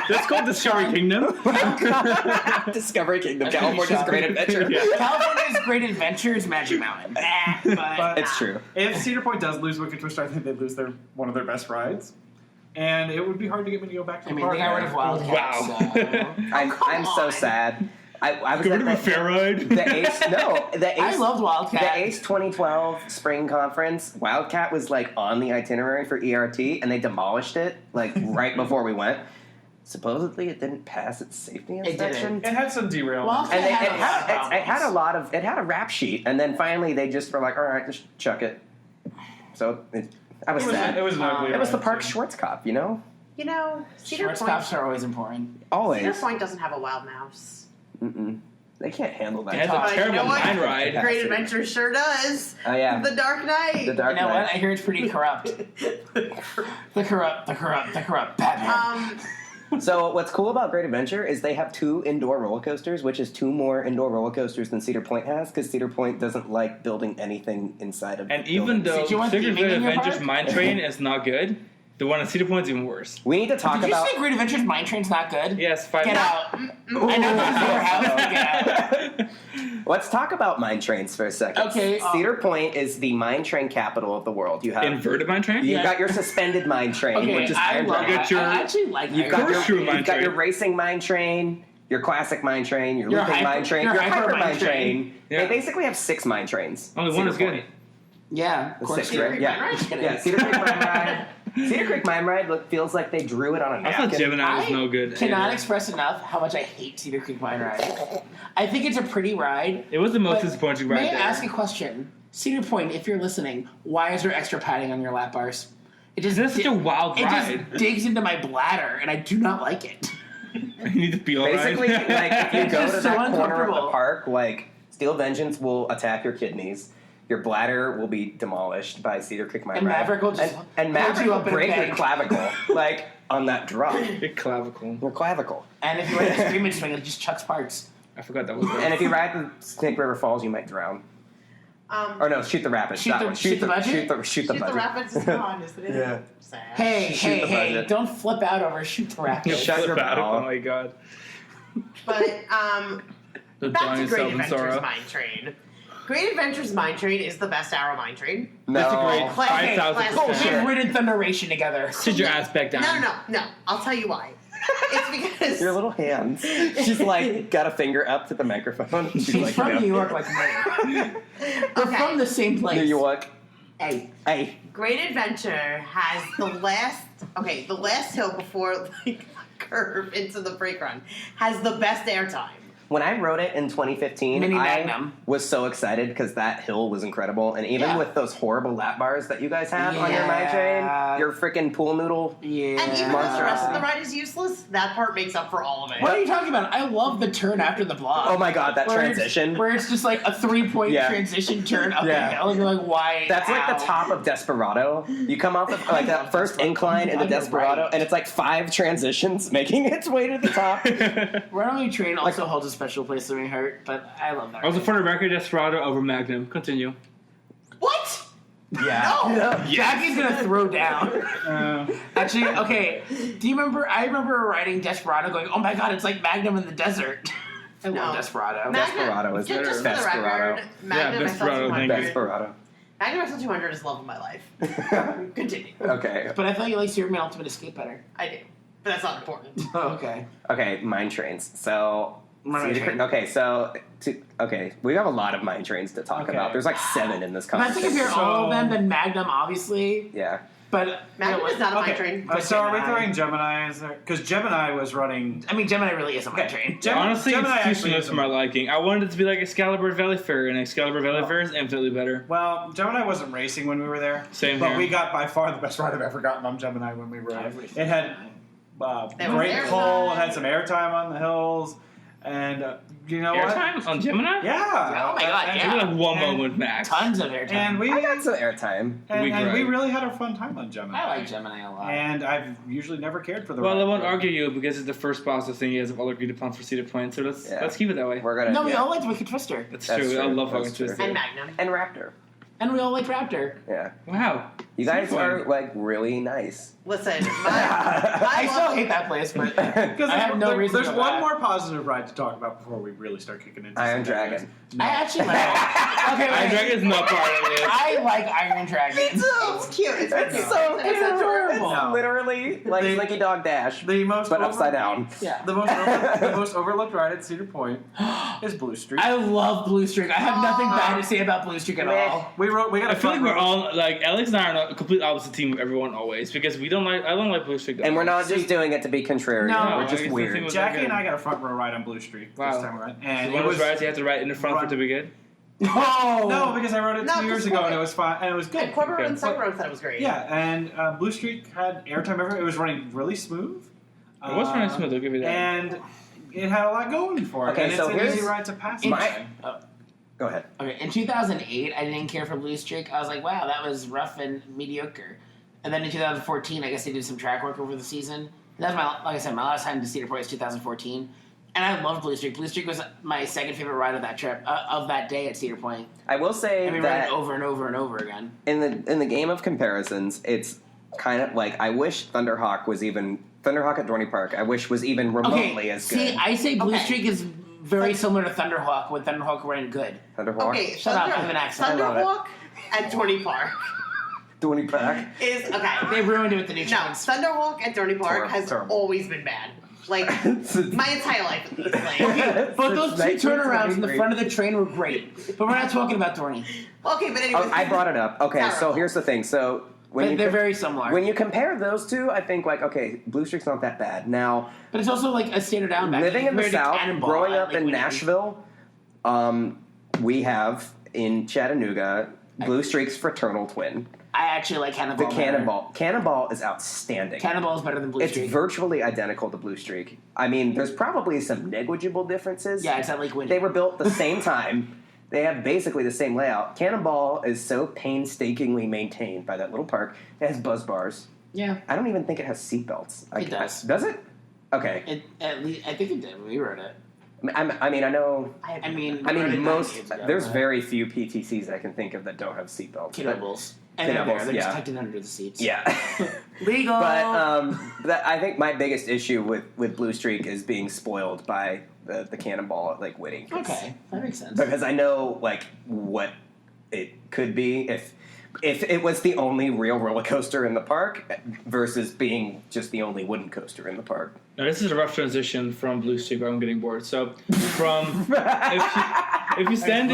That's called Discovery Kingdom. Discovery Kingdom, That's pretty California's Great shocking. Adventure. Yeah. California's Great Adventures, Magic Mountain. But It's true. if Cedar Point does lose Wicked Twister, I think they'd lose one of their best rides. And it would be hard to get me to go back to I the mean, park. they got rid of Wildcats. Wow. So. I'm so on. sad. I was Get at rid of a fair ride. the Ace. No, the Ace. I loved Wildcat. The ACE 2012 spring conference, Wildcat was like on the itinerary for ERT, and they demolished it like right before we went. Supposedly, it didn't pass its safety didn't. inspection. It had some derailments. Wildcat And It had a lot of it had a rap sheet, and then finally they just were like, "All right, just chuck it." So I was sad. It was an ugly It was the ride, Park too. Schwarzkopf, you know. You know, Cedar Point. Shortstops are always important. Always. Cedar Point doesn't have a wild mouse. Mm-mm. They can't handle that. It has But a you terrible know what? mine ride. Great Adventure sure does. Oh yeah, The Dark Knight. the Dark You know Knight. what? I hear it's pretty corrupt. The corrupt Batman. So what's cool about Great Adventure is they have 2 indoor roller coasters, which is 2 more indoor roller coasters than Cedar Point has, because Cedar Point doesn't like building anything inside of. And even buildings. though Did you want Secret theming Great in your Adventures park? Mine Train is not good, the one at Cedar Point is even worse. we need to talk Did you about. say Great Adventures Mine Train's not good? Yes, 5 Get out. I know this is your house. Get out. Let's talk about mine trains for a second. Okay. Cedar Point is the mine train capital of the world. You have Inverted mine train? you've Yeah. got your suspended mine train, Okay, which is I love fantastic. Get your- I actually like You've it. got Horseshoe your, mine you've got your train. racing mine train, your classic mine train, your Your looping hyper- mine train, your your hyper hyper mine mine train. train. Yeah. They basically have 6 mine trains. Only one Cedar is good. Point. Yeah, of The course. 6, Cedar right? Creek Yeah. Mine Ride? Yeah, Cedar Creek Mine Ride. Cedar Creek Mine Ride feels like they drew it on a I thought napkin. Gemini was no good. cannot either. express enough how much I hate Cedar Creek Mine Ride. I think it's a pretty ride. It was the most But disappointing ride May I there. ask a question? Cedar Point, if you're listening, why is there extra padding on your lap bars? It just This is such a wild it ride. just digs into my bladder, and I do not like it. You need to feel Basically, right. like if you It's go just to so that corner of the uncomfortable. park, like Steel Vengeance will attack your kidneys. Your bladder will be demolished by Cedar Creek Mine And Ride. Maverick will just and hold Maverick you will up in a break your bank. clavicle, like on that drop. Big clavicle. Your clavicle. And if you ride the Screaming Swing, it just chucks parts. I forgot that was there. And if you ride the Snake River Falls, you might drown. Or no, Shoot the Rapids. Shoot that the- one. shoot the budget? Shoot the Shoot the budget. Rapids is gone, isn't it? Yeah. Sad. Hey, Shoot hey, the hey! budget. Don't flip out over Shoot the Rapids. Shut your Flip out. mouth. Oh my god. But The back to giant Great Self and Adventures Sorrow. Mine Train. Great Adventures Mine Train is the best Arrow Mine Train. No. That's a great Classic, 5,000 classic. percent. We've ridden Thunderation together. Sit your ass back down. No. I'll tell you why. It's because Your little hands. She's like got a finger up to the microphone. She's like, from you know, New York like me. We're Okay. from the same place. New York. Hey, Hey. Great Adventure has the last hill before like the curve into the brake run has the best airtime. When I wrote it in 2015, Mini I Magnum. was so excited because that hill was incredible. And even Yeah. with those horrible lap bars that you guys have on your Yeah. mine train, your freaking pool noodle. yeah. And even though the Monstrosity. rest of the ride is useless, that part makes up for all of it. What are you talking about? I love the turn after the block. Oh my god, that Where it's- transition. Where it's just like a 3-point Yeah. transition turn up Yeah. the hill, and you're like, why? That's like the how? top of Desperado. You come off of like that first incline into You're Desperado, right. and it's like 5 transitions making its way to the top. Runaway Train also holds a special place in my heart, but I love that. Also, ride. for the record, Desperado over Magnum. Continue. What? Yeah. No. Jackie's gonna throw down. Uh, Actually, okay. Do you remember? I remember riding Desperado, going, "Oh my god, it's like Magnum in the desert." I love No. Desperado. Desperado is just, better. just for the Desperado. record, Magnum Yeah, Desperado, SL200 thank you. Desperado. Magnum XL200 is love of my life. Continue. Okay. But I thought you liked Superman Ultimate Escape better. I do. But that's not important. Oh, okay. Okay, mine trains. So. Mine train. Okay, so we have a lot of mine trains to talk Okay. about. There's like 7 in this If I think conversation. if you're all of them, then Magnum, obviously. Yeah. But Magnum is not a mine train. So are we Gemini. throwing Gemini? Because Gemini was running. I mean, Gemini really is a mine train. Honestly, Gemini it's too actually smooth is for my liking. I wanted it to be like Excalibur Valley Fair, and Excalibur Valley Fair is infinitely better. Well, Gemini wasn't racing when we were there. Same but here. we got by far the best ride I've ever gotten on Gemini when we rode. I've raced It had There was great airtime. pull. It had some airtime on the hills, and you know what? Airtime on Gemini? Yeah. Oh my God, And- yeah. Maybe like one and- moment max. Tons of airtime. And we I got some airtime. and we ride. really had a fun time on Gemini. I like Gemini a lot. And I've usually never cared for the Well, ride. I won't argue you because it's the first positive thing you guys have all agreed upon for Cedar Point. So let's keep it that way. We're gonna. No, we yeah. all liked Wicked Twister. That's That's true. I true. love That's fucking true. Twister. And Magnum. And Raptor. And we all liked Raptor. Yeah. Wow. You guys Super are fun. like really nice. Listen, I still hate that place, but Because I have no reason there's to go one back. more positive ride to talk about before we really start kicking into Iron some Dragon. areas. No. I actually like it. Okay, Iron wait. Dragon is not part of it. I like Iron Dragon. It's cute. It's It's cute. so It's adorable. It's No. literally like The- Slinky Dog Dash, The most but upside down. Yeah. The most overlooked ride at Cedar Point is Blue Street. I love Blue Streak. I have nothing bad to say about Blue Streak at Meh. all. We got I a feel like front we're row. all like Alex and I are not a complete opposite team of everyone always because I don't like Blue Streak. And we're not just doing it to be contrarian. No, we're I just guess the weird. thing was- Jackie and I got a front row ride on Blue Street Wow. this time around, And and one it of was those rides you have to ride in the front for it to be good. Oh no, because I rode it No, 2 years just ago Corbett. and it was fine and it was good. And Corbett Okay. and Sunroad said it was great. Yeah, and Blue Street had airtime everywhere. It was running really smooth. It was running smooth, I'll give you that. And it had a lot going for it. Okay, and so it's an here's easy ride to pass. my- by. Go ahead. Okay, in 2008, I didn't care for Blue Streak. I was like, wow, that was rough and mediocre. And then in 2014, I guess they did some track work over the season. And that was like I said, my last time to Cedar Point was 2014. And I loved Blue Streak. Blue Streak was my second favorite ride of that trip, of that day at Cedar Point. I will say And we ran that it over and over and over again. in the game of comparisons, it's kind of like I wish Thunderhawk at Dorney Park. I wish was even remotely Okay, as good. see, I say Blue Okay. Streak is very similar to Thunderhawk when Thunderhawk ran good. Thunderhawk, Okay, Shut up, I have an accent. I love it. Thunderhawk at Dorney Park Dorney Park. is okay. They ruined it with the new No, trains. Thunderhawk at Dorney Park has Terrible. always been bad. Like my entire life, at least. Like, But those two Since turnarounds in the 1973. front of the train were great. But we're not talking about Dorney. okay, but anyways, Oh, I brought it up. Okay, so Terrible. here's the thing. So when you They're very similar. when you compare those two, I think like okay, Blue Streak's not that bad. Now But it's also like a standard down back. living in the Compared to South, Cannonball growing at up Lake in Winnebago. Nashville, we have in Chattanooga Blue Streak's fraternal twin, I actually like the Cannonball. better. Cannonball. Cannonball is outstanding. Cannonball is better than Blue It's Streak. virtually identical to Blue Streak. I mean, there's probably some negligible differences. Yeah, it's at Lake They Winnebago. were built the same time. They have basically the same layout. Cannonball is so painstakingly maintained by that little park. It has buzz bars. Yeah, I don't even think it has seatbelts. It does. Does it? Okay. it at least I think it did when we wrote it. I mean, I know. I mean, I we wrote it mean, 9 most. years ago, There's but very few PTCs I can think of that don't have seatbelts. kiddo but- bulls, and they're there. Kiddo They're just bulls, tucked in under the seats. Yeah. Legal. But that, I think my biggest issue with Blue Streak is being spoiled by the Cannonball at Lake Whitty. Okay, that makes sense. Because I know like what it could be if it was the only real roller coaster in the park versus being just the only wooden coaster in the park. Now this is a rough transition from Blue Streak where I'm getting bored. So from if you stand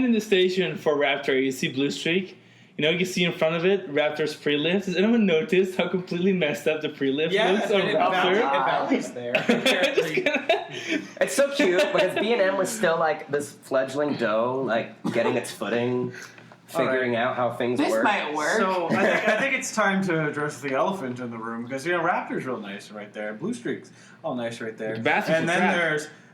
in the station for Raptor, you see Blue Streak. You know, you see in front of it Raptor's pre-lift. Has anyone noticed how completely messed up the pre-lift looks on Raptor? Valley's there. It's so cute because B&M was still like this fledgling dough, like getting its footing, figuring out how things This work. might work. So I think it's time to address the elephant in the room because Raptor's real nice right there. Blue Streak's all nice right there. The bathrooms And are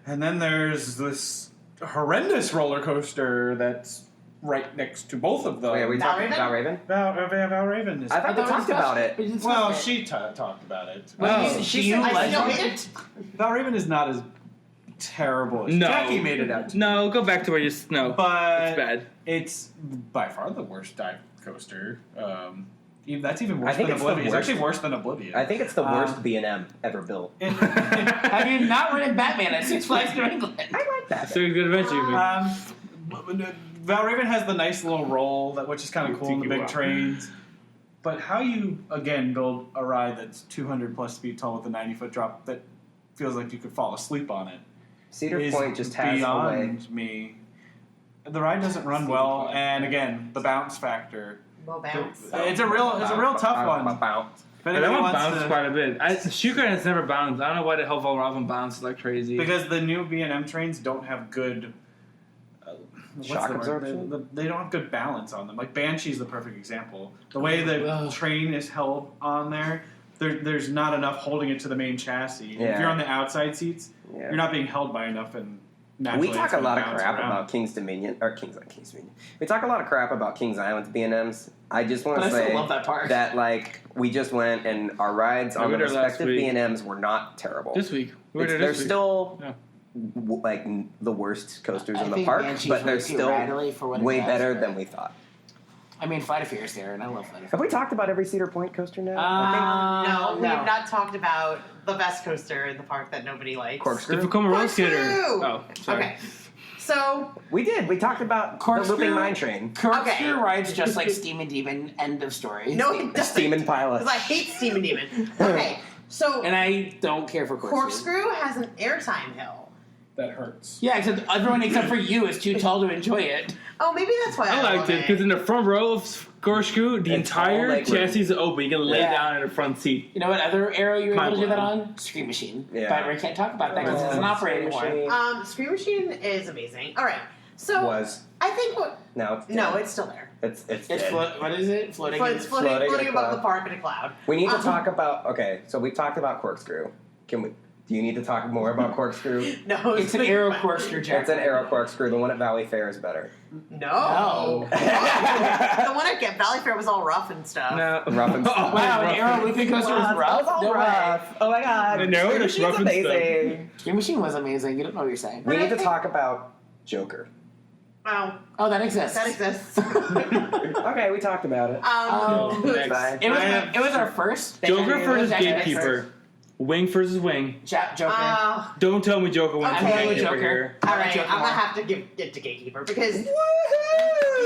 then crap. there's this horrendous roller coaster that's right next to both of them. Wait, are we talking about Raven? Val Raven is. I thought we talked about it. We discussed Well, it. she talked about it. Oh. she I like still it? hate it. Val Raven is not as terrible as No. Jackie made it out to be. No, go back to where you no. But It's bad. it's by far the worst dive coaster. That's even worse I think than it's the Oblivion. It's worst. actually worse than Oblivion. I think it's the worst B&M ever built. Have you not ridden Batman at Six Flags New England? I like that. So good adventure. you mean. Valraven has the nice little roll, which is kind of cool in the Tiki big Wow. trains. But how you, again, build a ride that's 200 plus feet tall with a 90-foot drop that feels like you could fall asleep on it Cedar is Point just has a way. beyond me. The ride doesn't run well, and again, the bounce factor. Low bounce. It's a real tough one. Bounce. If But that anybody one wants bounced to- quite a bit. Shuka has never bounced. I don't know why the hell Valravan bounced like crazy. Because the new B&M trains don't have good Shock absorption? They don't have good balance on them. Like Banshee's the perfect example. The way the train is held on there's not enough holding it to the main chassis. Yeah. If you're on the outside seats, Yeah. you're not being held by enough, and naturally We talk it's a gonna lot of bounce crap around. about King's Dominion or King's Dominion. We talk a lot of crap about King's Island's B&Ms. I just want But I to still say love that park. that like we just went and our rides Yeah, on we the were there last respective week. B&Ms were not terrible. This week. We were there They're this week. still Yeah. like the worst coasters I in the think park, Banshee's but they're way too still rattly for what it way does, better right? than we thought. I mean, Flight of Fear is there, and I love Flight of Have Fear. we talked about every Cedar Point coaster now? I No, we no. have not talked about the best coaster in the park that nobody likes. think Corkscrew. The Vekoma roller skater. Corkscrew! Oh, sorry. Okay. So, We did. We talked about Corkscrew? the looping mine train. Corkscrew Okay. rides just like Steam and Demon, end of story. no, it doesn't. Steam and pilot. Because I hate Steam and Demon. Okay, so And I don't care for Corkscrew. Corkscrew has an airtime hill. That hurts. Yeah, except everyone except for you is too tall to enjoy it. Oh, maybe that's why I I liked love it because in the front row of Corkscrew, the It's all entire leg room. chassis is open. You can lay Yeah. down in the front seat. You know what other arrow you were able to do that Mind on? Scream Machine. Yeah. But we can't talk about that because it doesn't operate anymore. Scream Machine is amazing. All right, so Was I think what? now it's No, it's still there. it's It's dead. what is it? Floating. But it's floating floating in a above cloud. the park in a cloud. We need to Uh-huh. talk about. Okay, so we've talked about Corkscrew. Can we? Do you need to talk more about Corkscrew? No, It's an arrow Corkscrew, Jack. It's an arrow Corkscrew. The one at Valley Fair is better. No. No. The one at Valley Fair was all rough and stuff. No. Rough and stuff. Wow, an arrow looping coaster was rough? No way. Oh my god. No, Scream it's Machine's rough and stuff. amazing. Scream Machine was amazing. You don't know what you're saying. We But I need to think- talk about Joker. Wow, Oh, that exists. that exists. Okay, we talked about it. Oh. Next. Bye. It was our first. Joker It versus was actually Gatekeeper. Wing versus Wing. Joker. Don't tell me Joker wins Okay. Gatekeeper Joker. here. all I like right, Joker I'm more. gonna have to give it to Gatekeeper because the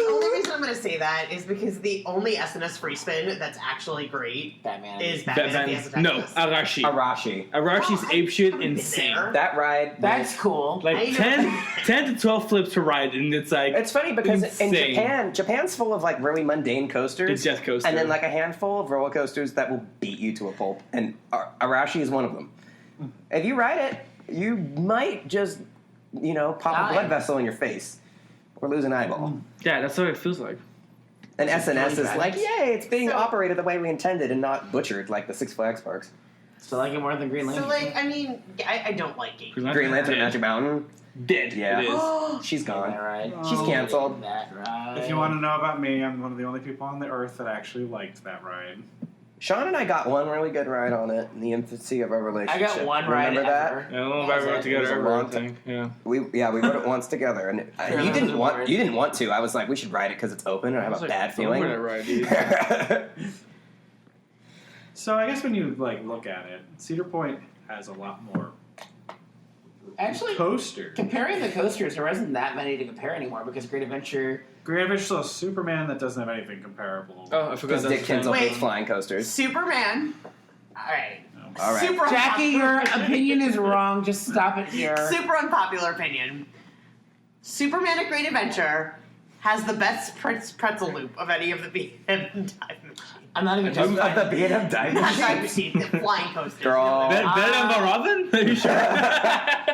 only reason I'm gonna say that is because the only SNS free spin that's actually great Batman. is Batman at the End of No, Texas. Arashi. Arashi. Arashi's Oh, apeshit I've been insane. there. That ride. That's cool. Like I know. 10 to 12 flips per ride, and it's like It's funny because insane. in Japan's full of like really mundane coasters. It's just coaster. And then like a handful of roller coasters that will beat you to a pulp. And Arashi is one of them. If you ride it, you might just, pop Die. a blood vessel in your face. Or lose an eyeball. Yeah, that's what it feels like. And SNS is really like, bad. yay, it's being So- operated the way we intended and not butchered like the Six Flags parks. So like it more than Green Lantern. So like, I mean, I don't like Gatekeeper. Green Lantern dead. Magic Mountain, Dead. Yeah. It is. she's That gone. right. She's canceled. That right. If you want to know about me, I'm one of the only people on the earth that actually liked that ride. Sean and I got one really good ride on it in the infancy of our I relationship. got one ride Remember that? ever. Yeah, I don't know if That I was wrote it. It was together a ever, I long think. Yeah. We rode it once together, and Sure, you that didn't was want to. I was like, we should ride it because it's open, and I have a bad feeling. That ride, dude. So I guess when you look at it, Cedar Point has a lot more Actually, coasters. comparing the coasters, there isn't that many to compare anymore because Great Adventure. Great Adventure still has Superman that doesn't have anything comparable. Oh, I forgot Because Dick that's Kinsel Wait. hates flying coasters. Superman. All right. All right. Super Jackie, your unpopular- opinion is wrong. Just stop it here. Super unpopular opinion. Superman at Great Adventure has the best pretzel loop of any of the BM time I'm not even talking Of about the B&M dive I've machine. seen the flying coasters. Girl. Better than Robin? Are you sure?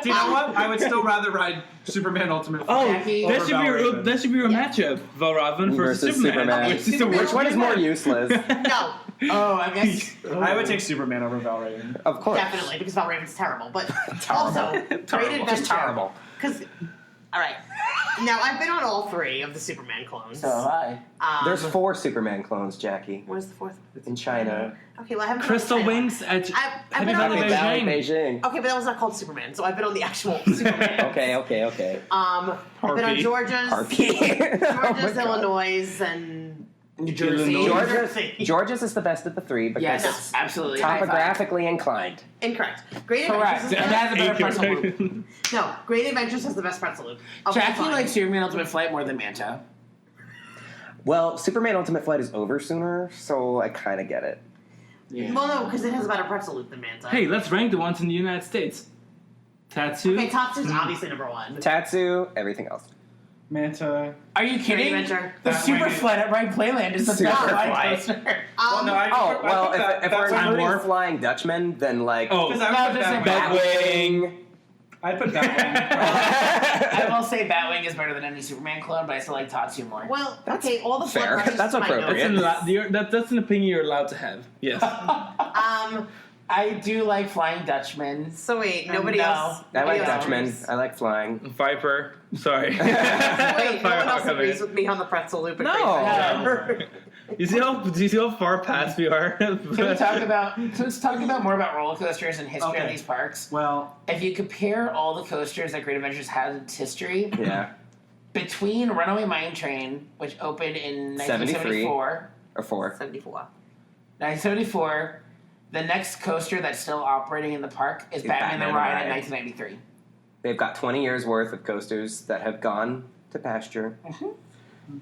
Do you know what? I would still rather ride Superman Ultimate. Oh, Jackie. that should be Valraven. that should be a matchup. Valravan versus Superman. Okay, Which is the Superman. worst Which one is more useless? No, Oh, I guess. I would take Superman over Valraven. Of course. definitely, because Valraven's terrible. But Terrible. also, Great Terrible. Adventure. Just terrible. Because, all right. Now, I've been on all three of the Superman clones. So have I. There's 4 Superman clones, Jackie, What is the fourth one? in China. Okay, well, I haven't been Crystal on China. Wings at I've Happy been Valley on Happy Valley, Beijing. Beijing. Okay, but that was not called Superman, so I've been on the actual Superman. Okay. I've been on Harpy. Georgia's, Harpy. Oh my Georgia's, God. Illinois, and New Jersey. Illinois. Georgia's is the best of the three because Yes, it's absolutely. High five. topographically inclined. Incorrect. Great Correct. Adventures. And that's a better pretzel loop. No, Great Adventures has the best pretzel loop. Jackie likes Superman Ultimate Flight more than Manta. Well, Superman Ultimate Flight is over sooner, so I kind of get it. Yeah. Well, no, because it has a better pretzel loop than Manta. Hey, let's rank the ones in the United States. Tatsu. Okay, Tatsu's obviously number one. Tatsu, everything else. Manta. Are you Great kidding? Adventure. The That Super way- Flight at Ride Playland is the Super best ride Flight. coaster. Well, no, I Oh, well, put that- if we're that's Time including Warp. Flying Dutchman, then like... Oh, Because I No, would put just that like Batwing. I'd put that I will say Batwing is better than any Superman clone, but I still like Tatsu more. Well, That's okay, all the fair. blood rushes That's to my appropriate. nose. that's an opinion you're allowed to have. Yes. I do like Flying Dutchman. So wait, nobody No. else. I like nobody else Dutchman. agrees. I like flying. Viper. Sorry. Wait, no one else Firehawk, agrees man. with me on the pretzel loop. No. No. Do you see how far past we are? Can we talk about? Let's talk about more about roller coasters and history of Okay. these parks. Well, If you compare all the coasters that Great Adventures has in its history, Yeah. between Runaway Mine Train, which opened in 1974, Or 4. 74. 1974, the next coaster that's still operating in the park is Is Batman the Batman the Ride Ride. in 1993. They've got 20 years worth of coasters that have gone to pasture,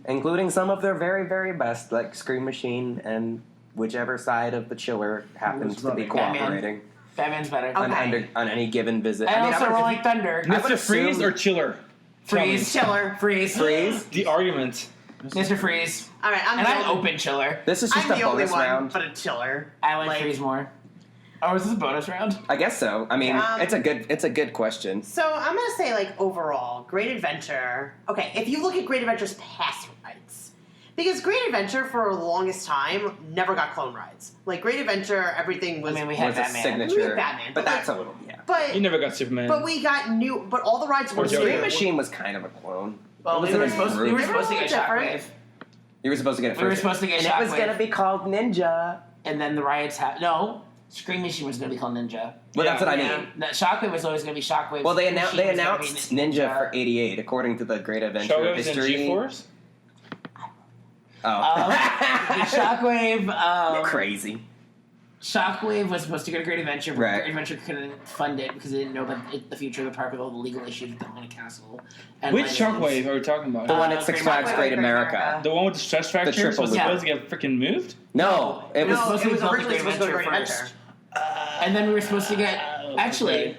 including some of their very, very best, like Scream Machine and whichever side of the chiller happens to be Batman. cooperating Batman's better. Okay. on any given visit. And I mean, also I would- Rolling Thunder. I would Mr. Freeze assume- or Chiller? Freeze. Chiller. Freeze. Freeze. The argument. Mr. Freeze. All right, I'm And the I'm only, open chiller. This is just I'm a the only bonus one, round. but a chiller. I like Freeze more. Oh, is this a bonus round? I guess so. I mean, it's a good question. So I'm gonna say like overall, Great Adventure. Okay, if you look at Great Adventure's past rides, because Great Adventure for the longest time never got clone rides. Like Great Adventure, everything was. I mean, we had Was a Batman. signature, We had Batman, but but that's a little but You never got Superman. but we got new. But all the rides were Or Joker. Scream new. Machine was kind of a clone. Well, It was we in were a supposed to group. get different. Shockwave. You were supposed to get it first. We were supposed to get and it was Shockwave. going to be called Ninja. And then the riots happened. No, Scream Machine was going to be called Ninja. Well, that's what I Yeah. mean. No, Shockwave was always going to be Shockwave. Well, they Scream announced Machine was gonna be Ninja for '88, according to the Great Adventure Shockwaves and history. G-Force? Oh, The Shockwave. you're crazy. Shockwave was supposed to go to Great Adventure, but Right. Great Adventure couldn't fund it because they didn't know about the future of the park with all the legal issues with the Haunted Castle. And Which license. Shockwave are we talking about? The one at Great Six Flags Shockwave, Great Great America. America. The one with the stretch fractures triple was loop. supposed to get freaking moved? No, it was. No, supposed to it be was built at originally Great supposed to go to Great Adventure Adventure. first. And then we were supposed to get. Actually, okay.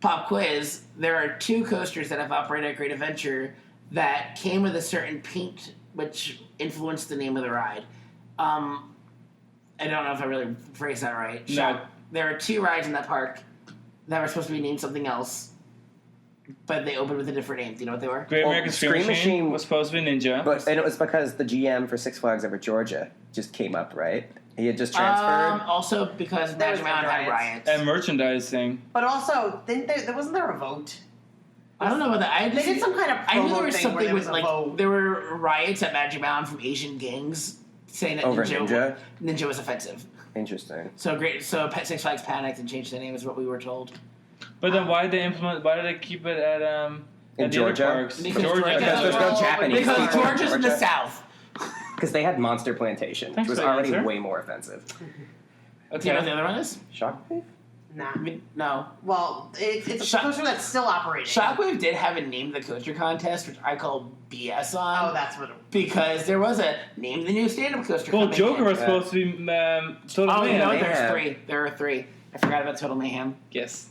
pop quiz. There are 2 coasters that have operated at Great Adventure that came with a certain paint, which influenced the name of the ride. I don't know if I really phrased that right. No. There are 2 rides in that park that were supposed to be named something else, but they opened with a different name. Do you know what they were? Great Well, American Scream Scream Machine Machine- was supposed to be Ninja. But and it was because the GM for Six Flags over Georgia just came up, right? He had just transferred. Also because There was Magic Mountain had riots. riots. and merchandising. But also, wasn't there a vote? I don't know about that. I They just, did some kind of I knew promo there was thing where something there with was a like vote. there were riots at Magic Mountain from Asian gangs saying that Over Ninja was offensive. Interesting. So Six Flags panicked and changed the name, is what we were told. But then why did they implement? Why did they keep it at In the other Georgia? parks? Because Georgia. Georgia- Because there's no Oh, Japanese. Because people in Georgia's in the Georgia. South. Because they had Monster Plantation, which Thanks was for the already answer. way more offensive. Do you know what the other one is? Shockwave? Nah. I mean, no. Well, it's a Shock- coaster that's still operating. Shockwave did have a name the coaster contest, which I call BS on. Oh, that's what. Because there was a name the new stand-up coaster. Well, coming Joker in. was supposed to be Total Oh, you know, Mayhem. there's Mayhem. 3. There are 3. I forgot about Total Mayhem. Yes.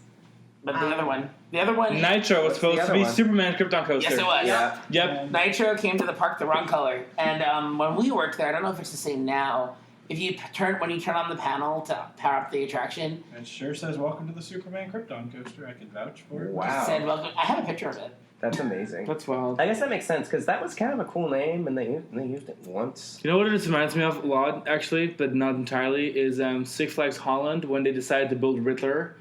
But the other one. The other one. Nitro was What's the supposed to other be one? Superman Krypton Coaster. Yes, it was. Yeah. Yep. Nitro came to the park the wrong color, and when we worked there, I don't know if it's the same now. If you when you turn on the panel to power up the attraction, It sure says "Welcome to the Superman Krypton coaster." I can vouch for it. Wow. it said welcome. I have a picture of it. That's amazing. That's wild. I guess that makes sense because that was kind of a cool name, and they used it once. You know what it reminds me of a lot, actually, but not entirely, is Six Flags Holland when they decided to build Riddler,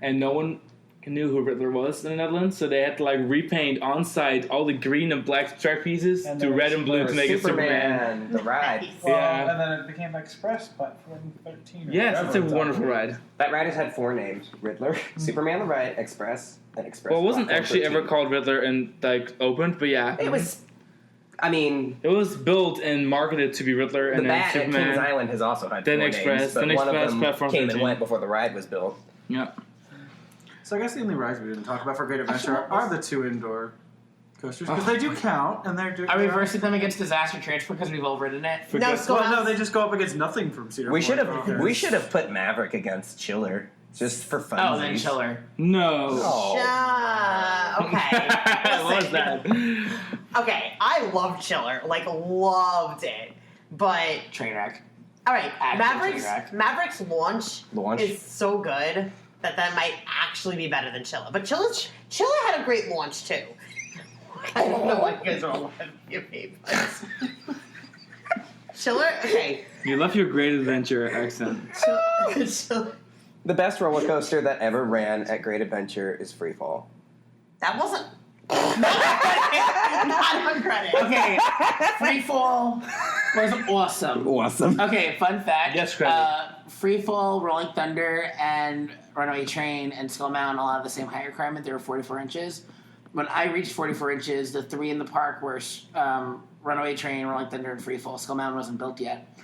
and no one knew who Riddler was in the Netherlands, so they had to like repaint on site all the green and black stripe pieces And to then red and blue to make it Superman. The ride. Well, Yeah. and then it became Express Platform 13. or Yes, whatever it's a on. wonderful ride. That ride has had 4 names: Riddler, Superman the Ride, Express, and Express. Well, it wasn't Platform actually 13. ever called Riddler and like opened, but yeah. It was. I mean, It was built and marketed to be Riddler, the and then bat at Superman. Kings Island has also had Then 4 Express, names, but then one Express, of them Platform came and 13. went before the ride was built. Yeah. So I guess the only rides we didn't talk about for Great Adventure are the 2 indoor coasters because they do count and they're. Are we versing them against Disaster Transfer because we've all ridden it? No, Well, no, they just go up against nothing from Cedar We Point. should have put Maverick against Chiller just for fun. Oh, then Chiller. No. Oh. Okay. What was Listen. that? Okay, I loved Chiller. Like, loved it. But, Trainwreck. all right, Actual train Maverick's launch Launch? is so good that might actually be better than Chiller. But Chiller had a great launch, too. I don't know what you guys are all laughing at me, but... Chiller? Okay. You left your Great Adventure accent. Chiller. The best roller coaster that ever ran at Great Adventure is Free Fall. That wasn't... Not on credit. Okay, Free Fall was awesome. Awesome. Okay, fun fact. Yes, credit. Free Fall, Rolling Thunder, and Runaway Train and Skull Mountain all have the same height requirement. They were 44 inches. When I reached 44 inches, the 3 in the park were Runaway Train, Rolling Thunder, and Free Fall. Skull Mountain wasn't built yet.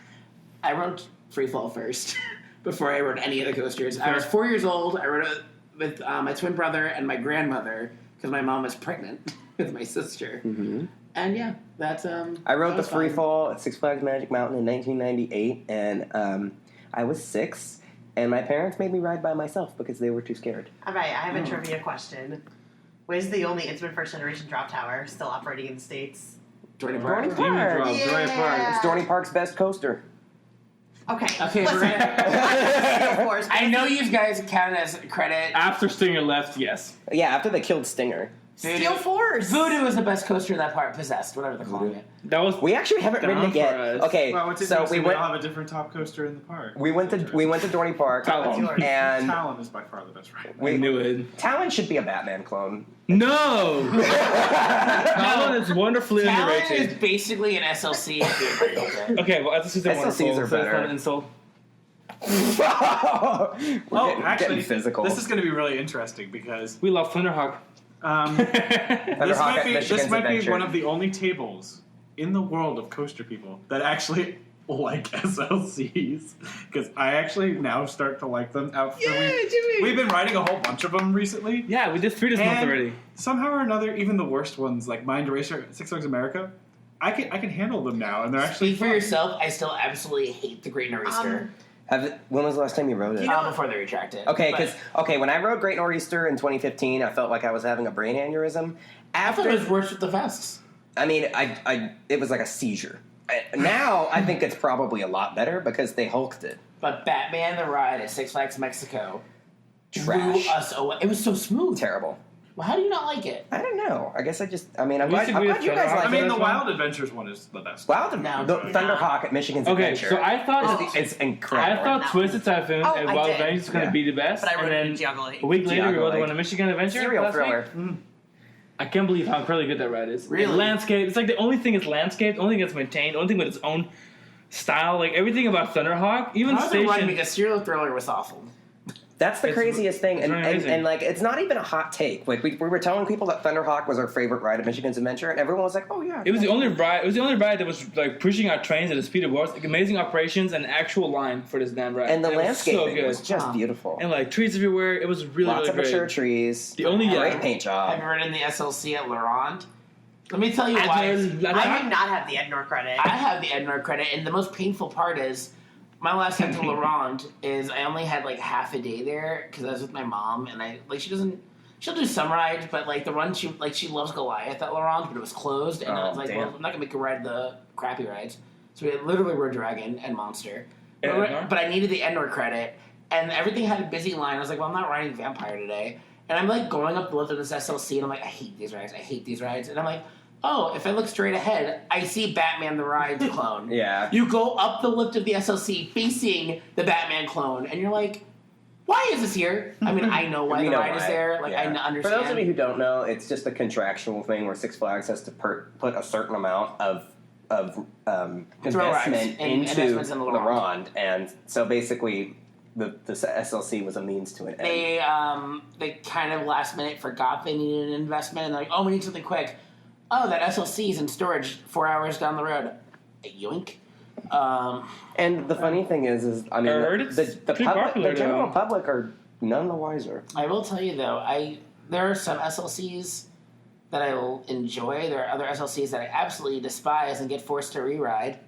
I rode Free Fall first before I rode any of the coasters. I was 4 years old. I rode it with my twin brother and my grandmother because my mom was pregnant with my sister. Mm-hmm. And yeah, that's I rode that the was Free fun. Fall at Six Flags Magic Mountain in 1998, and I was 6, and my parents made me ride by myself because they were too scared. All right, I have a trivia question. Where's the only Intamin First Generation drop tower still operating in the States? Dorney Park. Dorney Demon Park. Drop, Joy Park. It's Dorney Park's best coaster. Okay. Okay, we're listen. gonna- Of course. I know you guys counted as credit. After Stinger left, yes. Yeah, after they killed Stinger. Steel Force. Voodoo is the best coaster in that part. Possessed, whatever they're calling it. That was We actually haven't ridden Down it yet. for us. Okay, Well, what's so interesting, we went. all have a different top coaster in the park. We went to Dorney Park, Talon. and Talon is by far the best ride. I knew it. Talon should be a Batman clone. No! Talon is wonderfully Talon underrated. is basically an SLC if you ever built it. Okay, well, SLCs are SLCs wonderful. are so it's better. not an insult. We're getting physical. This is going to be really interesting because We love Thunderhawk. this Thunderhawk might at be Michigan's Adventure. one of the only tables in the world of coaster people that actually like SLCs because I actually now start to like them. After we've been riding a whole bunch of them recently. Yeah, we did 3 this month And already. somehow or another, even the worst ones like Mind Eraser, Six Flags America, I can handle them now, and they're actually Speak for fun. yourself. I still absolutely hate the Great Nor'easter. When was the last time you rode it? Before they retract it. Okay, But because when I rode Great Nor'easter in 2015, I felt like I was having a brain aneurysm. I thought After, it was worse with the vests. I mean, it was like a seizure. Now I think it's probably a lot better because they hulked it. But Batman the Ride at Six Flags Mexico drew Trash. us away. It was so smooth. Terrible. Well, how do you not like it? I don't know. I guess I'm We glad, should agree with you guys Thunderhawk. like I mean, it. the one? Wild Adventures one is the best. Wow, No, the it's Thunderhawk at Michigan's Okay, Adventure. so I thought it's I incredible. thought that Twisted Typhoon Oh, and I Wild did. Adventures was going to Yeah. be the best, But I and rode then Giago a week later we Giago rode the Lake. one at Michigan Adventure. Serial last thriller. week. I can't believe how incredibly good that ride is. Really? And landscape. It's like the only thing is landscape. The only thing that's maintained. The only thing with its own style. Like everything about Thunderhawk, even I wasn't running Station. because Serial Thriller was awful. That's the It's- craziest thing, it's and, really and, amazing. and like it's not even a hot take. Like we were telling people that Thunderhawk was our favorite ride at Michigan's Adventure, and everyone was like, "Oh yeah." It was the only ride. It was the only ride that was like pushing our trains at the speed of words. Like amazing operations and actual line for this damn ride. And the it was landscaping so good. was just beautiful. And like trees everywhere. It was really Lots really of great. mature trees. The only Great paint Have job. you ridden the SLC at Laurent? Let me tell you I why. I do did not have the Ednor credit. I have the Ednor credit, and the most painful part is my last time to Laurent is I only had like half a day there because I was with my mom, and I like she'll do some rides, but like the run she loves Goliath at Laurent, but it was closed, and I was like, damn. well, I'm not gonna make her ride the crappy rides, so we literally rode Dragon and Monster, Ednor? but I needed the Ednor credit, and everything had a busy line. I was like, well, I'm not riding Vampire today, and I'm like going up the lift of this SLC, and I'm like, I hate these rides, and I'm like, oh, if I look straight ahead, I see Batman the Ride clone. Yeah. You go up the lift of the SLC facing the Batman clone, and you're like, why is this here? I mean, I know why We the know ride is why. there. Like, I Yeah. understand. For those of you who don't know, it's just a contractual thing where Six Flags has to put a certain amount of investment into investments in Laurent. Laurent, and so basically the SLC was a means to an end. They kind of last minute forgot they needed an investment, and they're like, oh, we need something quick. Oh, that SLC is in storage 4 hours down the road. Yoink. And the funny thing is I mean, I heard it's the pretty public, popular, the general though. public are none the wiser. I will tell you though, there are some SLCs that I will enjoy. There are other SLCs that I absolutely despise and get forced to re-ride.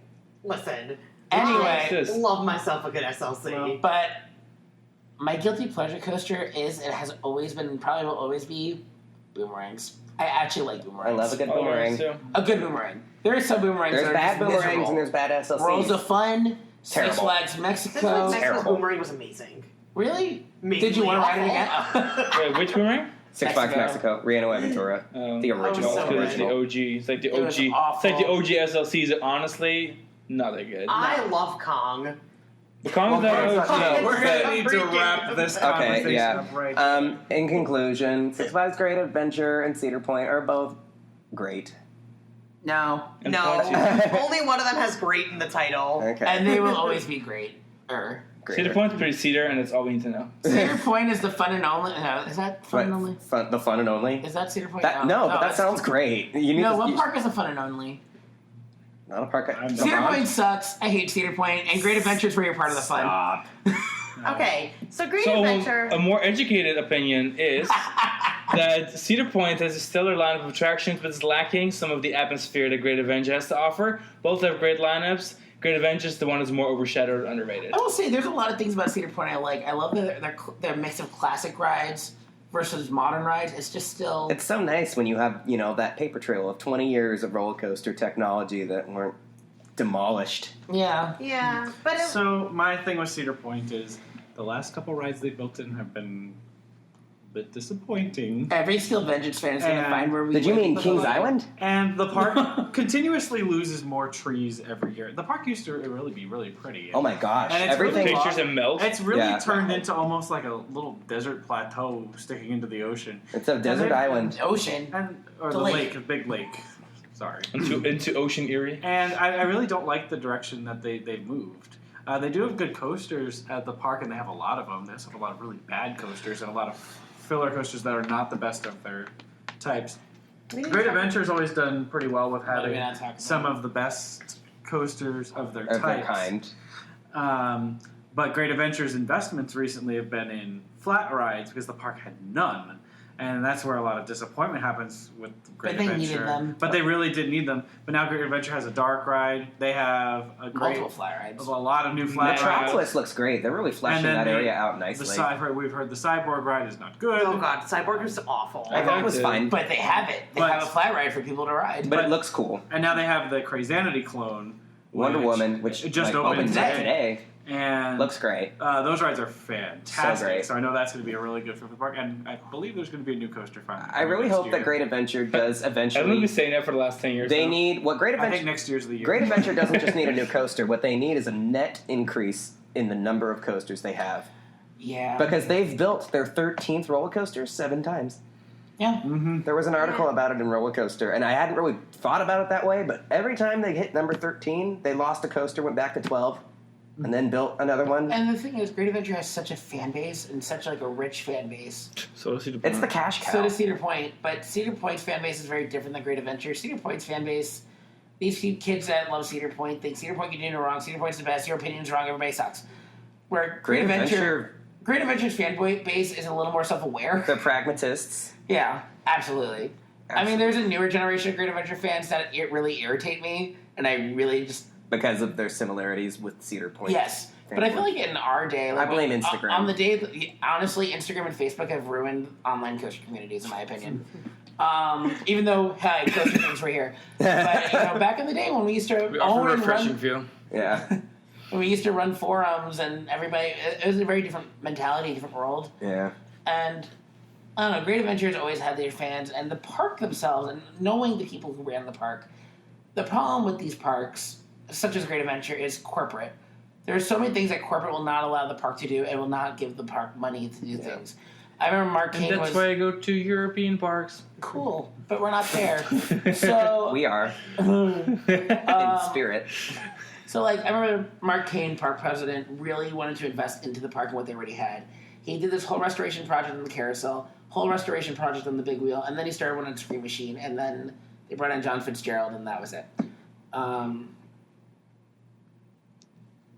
Listen. Anyway, Yes. I love myself a good SLC. but my guilty pleasure coaster is, it has always been, and probably will always be, boomerangs. I actually like I boomerangs. love a good Oh, boomerang. so- A good boomerang. There are some boomerangs There's that are bad just boomerangs miserable. and there's bad SLCs. Worlds of Fun, Six Terrible. Flags Six Mexico. Flags Mexico Terrible. Boomerang was amazing. Really? Amazingly Did you want to ride it awful. again? Wait, which boomerang? Six Flags Mexico. Mexico, Reno Aventura, the original. so It's the original. OG. It's like the It was OG. It's awful. like the OG SLCs. Honestly, not that good. I love Kong. The Kong Well, that first OG. off, We're but- gonna need to wrap this Okay, conversation yeah. up right In conclusion, Six Flags Great Adventure and Cedar Point are both great. No. And No, Pointy. only one of them has great in the title. Okay. And they will always be great. Cedar Point's pretty Cedar, and that's all we need to know. Cedar Point is the fun and only. No, is that fun and only? The fun and only. Is that Cedar Point? That, no, but that that's- sounds great. You need No, to, what you- park is the fun and only? Not a park. I'm Cedar not. Point sucks. I hate Cedar Point. And Great Adventures where you're part of the fun. Stop. Okay, so Great So Adventure. a more educated opinion is that Cedar Point has a stellar lineup of attractions, but is lacking some of the atmosphere that Great Adventure has to offer. Both have great lineups. Great Adventure's the one that's more overshadowed and underrated. I will say there's a lot of things about Cedar Point I like. I love their mix of classic rides versus modern rides. It's just still. It's so nice when you have, that paper trail of 20 years of roller coaster technology that weren't demolished. Yeah. Yeah, but it, So my thing with Cedar Point is the last couple rides they built in have been a bit disappointing. Every Steel Vengeance fan is going to And- find where we Did you live. mean Kings Island? And the park continuously loses more trees every year. The park used to really be really pretty. Oh my gosh. And it's Everything. really Pictures and melt. It's really Yeah. turned into almost like a little desert plateau sticking into the ocean. It's a desert then- island. Ocean. Or The the lake. lake, a big lake. Sorry. into Ocean Erie. And I really don't like the direction that they've moved. They do have good coasters at the park, and they have a lot of them. They also have a lot of really bad coasters and a lot of filler coasters that are not the best of their types. we need Great to- Adventure's always done pretty well with having Maybe not talk about some of the best coasters of their Of their types. kind. But Great Adventure's investments recently have been in flat rides because the park had none. And that's where a lot of disappointment happens with Great But they Adventure. needed them. But they really did need them. But now Great Adventure has a dark ride. They have a great, Multiple flat rides. a lot of new flat rides. Metropolis looks great. They're really fleshing then that the- area out The nicely. we've heard the Cyborg ride is not good. Oh god, Cyborg was awful. I thought it was liked it. fine, But they have it. They But- have a flat ride for people to ride. but it but- looks cool. And now they have the Crazanity clone. Wonder Woman, which it just like, opened today. And Looks great. those rides are fantastic. So great. So I know that's going to be a really good fit for the park. And I believe there's going to be a new coaster from. I really next hope year. that Great Adventure does I've been eventually. saying that for the last 10 years. They now. need what Great I think Adventure. next year's the year. Great Adventure doesn't just need a new coaster. What they need is a net increase in the number of coasters they have, Yeah. because they've built their 13th roller coaster 7 times. yeah. Mm-hmm. There was an article about it in Roller Coaster, and I hadn't really thought about it that way, but every time they hit number 13, they lost a coaster, went back to 12, and then built another one. And the thing is, Great Adventure has such a fan base and such like a rich fan base. So let's see the It's the cash cow. So does Cedar Point, but Cedar Point's fan base is very different than Great Adventure. Cedar Point's fan base, these few kids that love Cedar Point think Cedar Point can do no wrong. Cedar Point's the best. Your opinion's wrong. Everybody sucks. Where Great Adventure, Great Adventure's fan base is a little more self-aware. They're pragmatists. Yeah, absolutely. I mean, there's a newer generation of Great Adventure fans that really irritate me, and I really just Because of their similarities with Cedar Point. yes. But I feel like in our day, like I blame Instagram. On the day, honestly, Instagram and Facebook have ruined online coaster communities, in my opinion. Even though, hey, coaster things were here, but back in the day when we used to We own offer and refreshing run, feel. Yeah. when we used to run forums, and everybody, it was a very different mentality, different world. Yeah. And I don't know, Great Adventures always had their fans, and the park themselves, and knowing the people who ran the park. The problem with these parks, such as Great Adventure, is corporate. There are so many things that corporate will not allow the park to do, and will not give the park money to do things. I remember Mark And Kane that's was why I go to European parks. cool, but we're not there. So We are. Um, In spirit. So, like, I remember Mark Kane, park president, really wanted to invest into the park and what they already had. He did this whole restoration project on the carousel, whole restoration project on the big wheel, and then he started one on Scream Machine, and then They brought in John Fitzgerald, and that was it.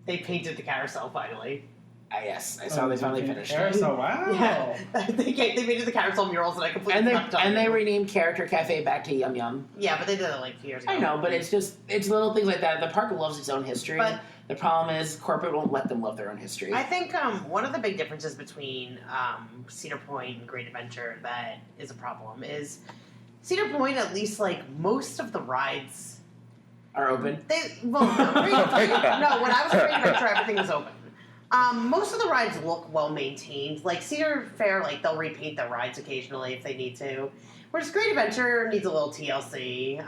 They painted the carousel finally. Yes, I saw they finally finished it. Carousel, wow. Yeah, they painted the carousel murals, and I completely fucked up. And they renamed Character Cafe back to Yum Yum. Yeah, but they did it like 2 years ago. I know, but it's little things like that. The park loves its own history. But the problem is corporate won't let them love their own history. I think one of the big differences between Cedar Point and Great Adventure that is a problem is Cedar Point, at least like most of the rides Are open. no, when I was at Great Adventure, everything was open. Most of the rides look well maintained. Like Cedar Fair, like they'll repaint the rides occasionally if they need to. Whereas Great Adventure needs a little TLC.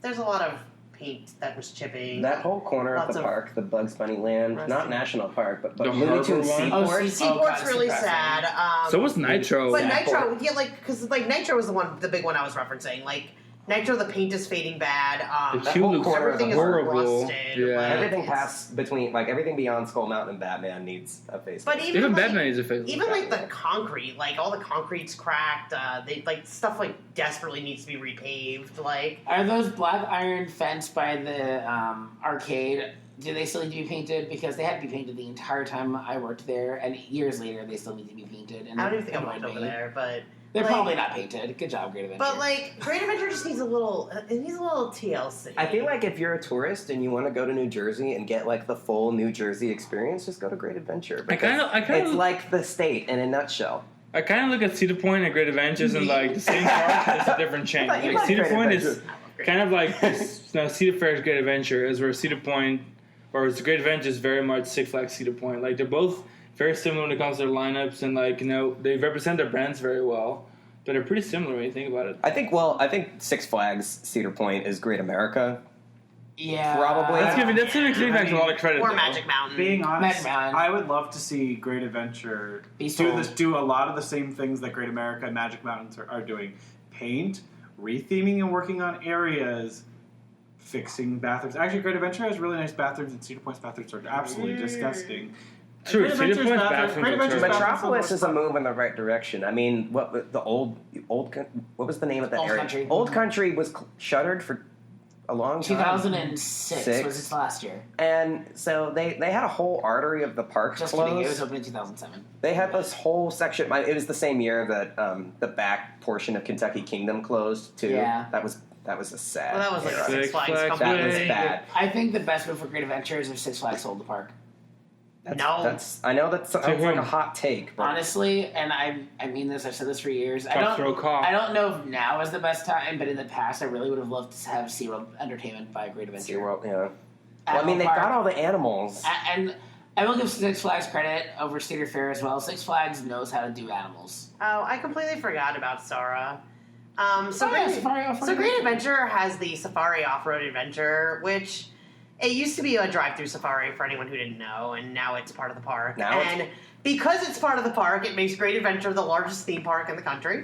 There's a lot of paint that was chipping. That whole corner of Lots the of park, the Bugs Bunny Land, not rusty. National Park, but The Looney harbor Tunes one? Seaport. Seaport's it's really depressing. sad. So was Nitro. But Yeah. Nitro, yeah, like because like Nitro was the big one I was referencing. Like Nitro, the paint is fading bad. The that queue whole looks corner of the everything is horrible. rusted. Yeah. like, Everything it's- past between, like everything beyond Skull Mountain and Batman needs a facelift. But even Even like, Batman needs a face. even like the concrete, like all the concrete's cracked. They like stuff like desperately needs to be repaved. Like Are those black iron fence by the arcade? Do they still need to be painted? Because they had to be painted the entire time I worked there, and years later they still need to be painted. And I don't even think I annoyed went over me. there, but They're like- probably not painted. Good job, Great Adventure. but like Great Adventure just needs a little. It needs a little TLC. I feel like if you're a tourist and you want to go to New Jersey and get like the full New Jersey experience, just go to Great Adventure. I kinda- It's like the state in a nutshell. I kind of look at Cedar Point and Great Adventures and like the same park, but it's a different chain. I thought you Like liked Cedar Great Point Adventure. is kind of like Cedar Fair's Great Adventure is where Cedar Point, or it's Great Adventure is very much Six Flags Cedar Point. Like they're both very similar when it comes to their lineups and like they represent their brands very well, but they're pretty similar when you think about it. I think Six Flags Cedar Point is Great America. yeah, Probably. That's giving Six Flags a lot of credit. or though. Magic Mountain. Being honest, Madman. I would love to see Great Adventure Be do sold. do a lot of the same things that Great America and Magic Mountains are doing. Paint, retheming and working on areas, fixing bathrooms. Actually, Great Adventure has really nice bathrooms, and Cedar Point's bathrooms are absolutely disgusting. True, Great Cedar Adventure's Point's bathroom- bathrooms Great are Adventure's terrible. bathroom- Metropolis is a move in the right direction. I mean, what the old what was the name of that Old area? Country. Old Country was shuttered for a long time. 2006 was its last year. And so they had a whole artery of the park Just closed. kidding, it was open in 2007. They had this whole section. It was the same year that the back portion of Kentucky Kingdom closed too. Yeah. That was a sad. Well, that was like era. Six Six Flags Flags company. That was Way. bad. I think the best move for Great Adventure is if Six Flags sold the park. I know that sounds like whom? a hot take, but Honestly, and I mean this, I've said this for years. Cutthroat cop. I don't know if now is the best time, but in the past, I really would have loved to have SeaWorld Entertainment by Great Adventure. SeaWorld, yeah. Well, I Animal mean, they've Park. got all the animals. And I will give Six Flags credit over Cedar Fair as well. Six Flags knows how to do animals. Oh, I completely forgot about Sora. So Oh, yeah, Great, Safari Off-Road so Great Adventure. Adventure has the Safari Off-Road Adventure, which it used to be a drive-through safari for anyone who didn't know, and now it's part of the park. Now it's- and because it's part of the park, it makes Great Adventure the largest theme park in the country,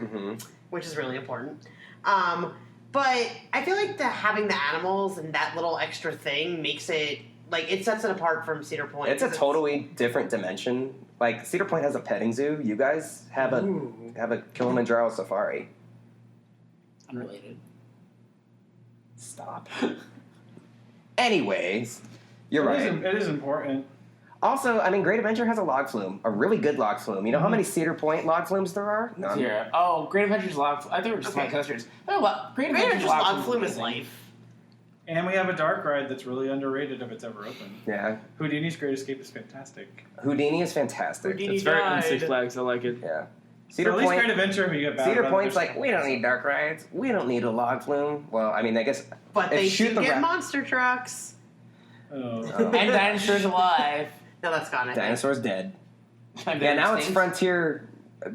which is really important. But I feel like having the animals and that little extra thing makes it like it sets it apart from Cedar Point. It's a 'cause totally different dimension. Like Cedar Point has a petting zoo. You guys have a Kilimanjaro safari. Unrelated. Stop. Anyways, you're right. It is important. Also, I mean, Great Adventure has a log flume, a really good log flume. You know how many Cedar Point log flumes there are? None. Zero. Oh, Great Adventure's log. I thought they were just Okay. like coasters. Oh, well, Great Great Adventure's Adventure's log flume is is amazing. life. And we have a dark ride that's really underrated if it's ever open. Yeah. Houdini's Great Escape is fantastic. Houdini is fantastic. Houdini It's very on died. Six Flags. I like it. Yeah. So Cedar at least Point. Great Adventure, you get bad Cedar weather, Point's there's- like, we don't need dark rides. We don't need a log flume. Well, I mean, I guess. But if they Shoot do the get Ra- monster trucks. Oh. Oh. And Dinosaurs Alive. No, that's gone. I think. Dinosaur's dead. I'm Yeah, very now it's distinct. Frontier,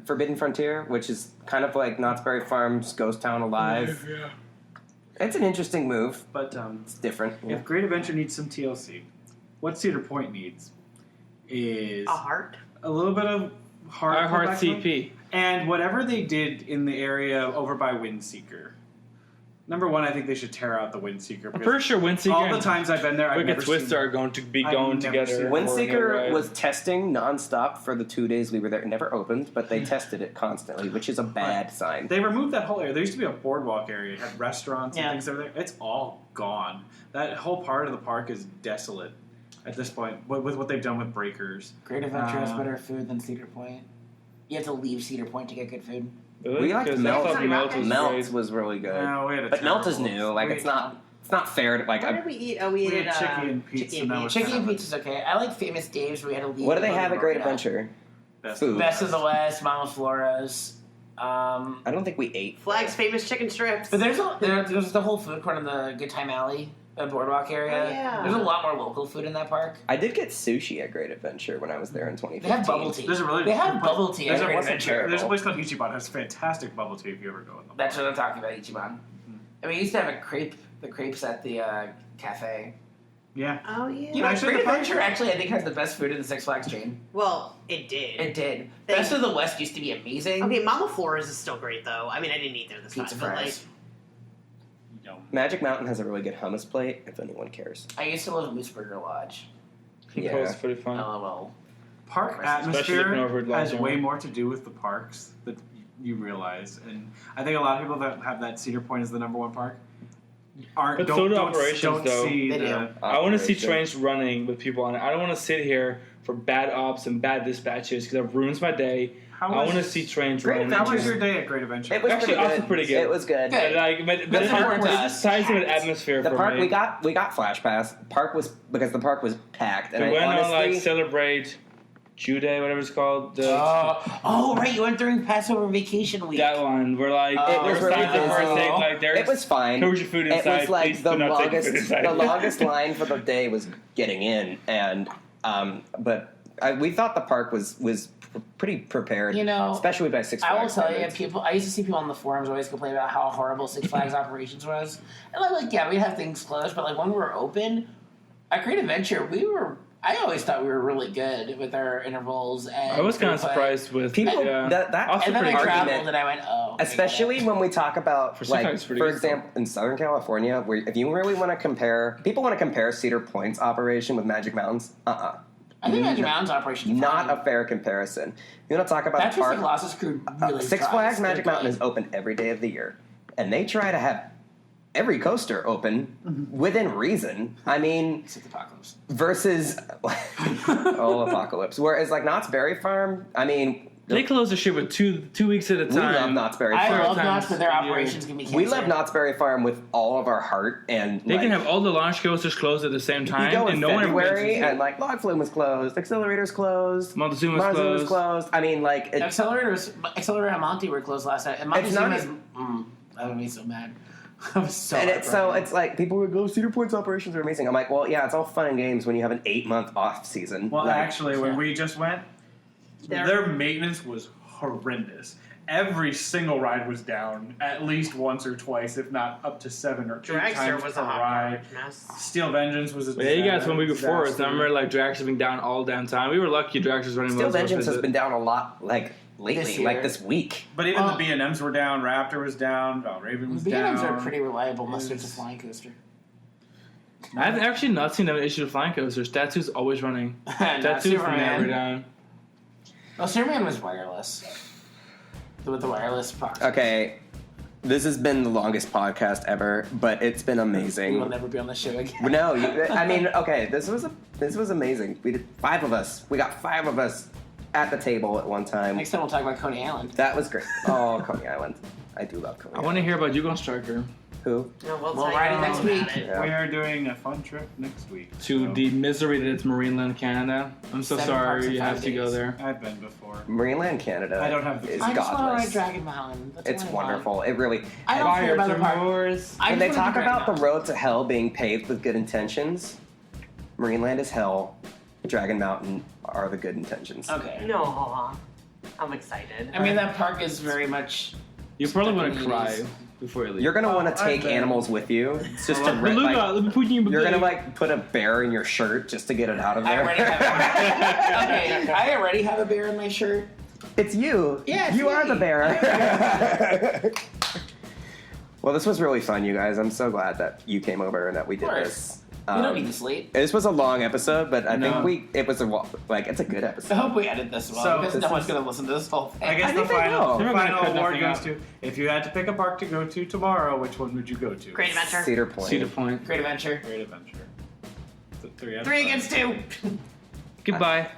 Forbidden Frontier, which is kind of like Knott's Berry Farm's Ghost Town Alive. Yeah. It's an interesting move. But It's different. Yeah. if Great Adventure needs some TLC, what Cedar Point needs is A heart. a little bit of heart. I heart pullback CP. and whatever they did in the area over by Windseeker. Number one, I think they should tear out the Windseeker. I'm because pretty sure Windseeker all the times I've been there, I've Wicked never Twister seen are going to be I've going never together. seen Windseeker was testing nonstop for the 2 days we were there. It never opened, but they tested it constantly, which is a bad sign. They removed that whole area. There used to be a boardwalk area. It had restaurants and Yeah. things over there. It's all gone. That whole part of the park is desolate at this point with what they've done with Breakers. Great Adventure has better food than Cedar Point. You have to leave Cedar Point to get good food. Really? We liked 'Cause I Melt. thought Melt was Melt great. was really good. No, we had a But Melt is terrible- new. Like, it's not fair to, like, Where did we eat? Oh, we We ate had at chicken and pizza, Chicken that and was pizza. Chicken and pizza's okay. I like Famous Dave's. We had to leave. what do they to have go at Great to Adventure? Best Food. Best of the West, Mama Flora's. I don't think we ate. Flag's famous chicken strips. But there's the whole food court in the Good Time Alley, the boardwalk area. Oh, yeah. There's a lot more local food in that park. I did get sushi at Great Adventure when I was there in 2015. They have bubble tea. There's a really They have bubble tea There's at a, Great wasn't Adventure. terrible. there's a place called Ichiban that has fantastic bubble tea if you ever go in the That's what I'm talking about, Ichiban. And we used to have the crepes at the cafe. Yeah. Oh yeah. You know, Actually, Great the park- Adventure actually, I think, has the best food in the Six Flags chain. Well, it did. It did. They- Best of the West used to be amazing. Okay, Mama Flora's is still great though. I mean, I didn't eat there this Pizza time, but like, fries. Magic Mountain has a really good hummus plate, if anyone cares. I used to love Moose Burger Lodge. Yeah. That was pretty fun. LOL. Park Especially looking over atmosphere at has Lodge way Yard. more to do with the parks that you realize, and I think a lot of people that have that Cedar Point as the number one park aren't But don't, so do don't, operations, don't though. see They the. do. I want to see Operation. trains running with people on it. I don't want to sit here for bad ops and bad dispatches because that ruins my day. How I was- want to see trains Great running. How was Adventure. your day at Great Adventure? It was Actually, pretty also good. pretty good. It was good. But, like, but That's it important to just us. ties in with atmosphere The for park me. we got Flash Pass. Park was because the park was packed, and We I went honestly on like celebrate Jew Day, whatever it's called. The, Oh, right, you went during Passover vacation week. that one. We're like, It there was were really signs up for busy. us saying like, there's it was fine. Where's your food It inside? was like Please the do not take your food longest inside. the longest line for the day was getting in, and but we thought the park was pretty prepared. You know, especially by Six I will Flags tell you, standards. I used to see people on the forums always complain about how horrible Six Flags operations was. And I'm like, yeah, we'd have things closed, but like when we were open, at Great Adventure, I always thought we were really good with our intervals. And I was kind of throughput. surprised with People yeah. that Also And then I pretty traveled argument- and I went, oh. I Especially get it. when we talk about, For like, sometimes pretty for good example, in Southern California, where if you really want to compare, people want to compare Cedar Point's operation with Magic Mountain's. I think Magic Mountain's operation is Not fine. a fair comparison. You want to talk about That's the just park? the Colossus crew really Six tries. Flags They're Magic Mountain good. is open every day of the year, and they try to have every coaster open within reason. I mean, Except Apocalypse. versus Apocalypse. Whereas like Knott's Berry Farm, I mean, They close the shit with two weeks at a we time. love Knott's Berry I Farm. love times Knott's, but their a year. operations can be cancer. We love Knott's Berry Farm with all of our heart, and They like, can have all the launch coasters closed at the same you time, go in and no one ever February, mentions and like Log Flume was closed, Accelerator's closed, Montezuma's Montezuma's closed. closed. I mean, like it, Accelerator and Monty were closed last night. And It's not Montezuma's... that would be so mad. I was so and it's so heartbroken. it's like people would go, Cedar Point's operations are amazing. I'm like, well, yeah, it's all fun and games when you have an 8-month off season. Well, Like, actually, when we just went, There- their maintenance was horrendous. Every single ride was down at least once or twice, if not up to 7 or 8 Dragster times was per a hot ride. garbage mess. Steel Vengeance was a Yeah, you guys one week before. disaster. So I remember like Drax being down all damn time. We were lucky Drax was running. Steel most of our Vengeance has visit. been down a lot, like lately, This year. like this week. But even Well- the B&Ms were down, Raptor was down, Raven was The down. B&Ms are pretty reliable unless it's a flying coaster. I've actually not seen them issue flying coasters. Tatsu's always running. Not Tatsu's never Superman. down. Well, Superman was wireless. With the wireless box. Okay, this has been the longest podcast ever, but it's been We will amazing. never be on the show again. No, I mean, okay, this was amazing. We did 5 of us. We got 5 of us at the table at one time. Next time we'll talk about Coney Island. That was great. Oh, Coney Island. I do love Coney I Island. want to hear about Yukon Striker Who? No, we'll We'll tell ride you it next all about week. it. Yeah. We are doing a fun trip next week. to so- the misery that is Marineland, Canada. I'm so 7 parks sorry in you 5 have to go days. there. I've been before. Marineland, Canada. I don't have the- is I just want to ride godless. Dragon Mountain. That's It's all I want. wonderful. It really. I don't care about the park. yours. I When just they wanna talk do Dragon about the Mountain. road to hell being paved with good intentions, Marineland is hell. Dragon Mountain are the good intentions. Okay. No, I'm excited. I mean, that park is very much. You're probably going to Stuck in the cry 80s. before you leave. You're gonna want to I've take been- animals with you. It's just to Beluga, like, let me put you in you're gonna Beluga. like put a bear in your shirt just to get it out of I there. already have. Okay, I already have a bear in my shirt. It's you. Yeah, it's you are me. the bear. Well, this was really fun, you guys. I'm so glad that you came over and that we did course. this. We don't need to sleep. This was a long episode, but I No. think it's a good I episode. hope we edit this well So, because this no one's is- going to listen to this whole thing. I guess I the think they final, will. the They're gonna final cut award nothing goes out. to, if you had to pick a park to go to tomorrow, which one would you go to? Great Adventure. Cedar Point. Cedar Point. Great adventure. Great Adventure. 3 out of 3 5. against 2. Goodbye.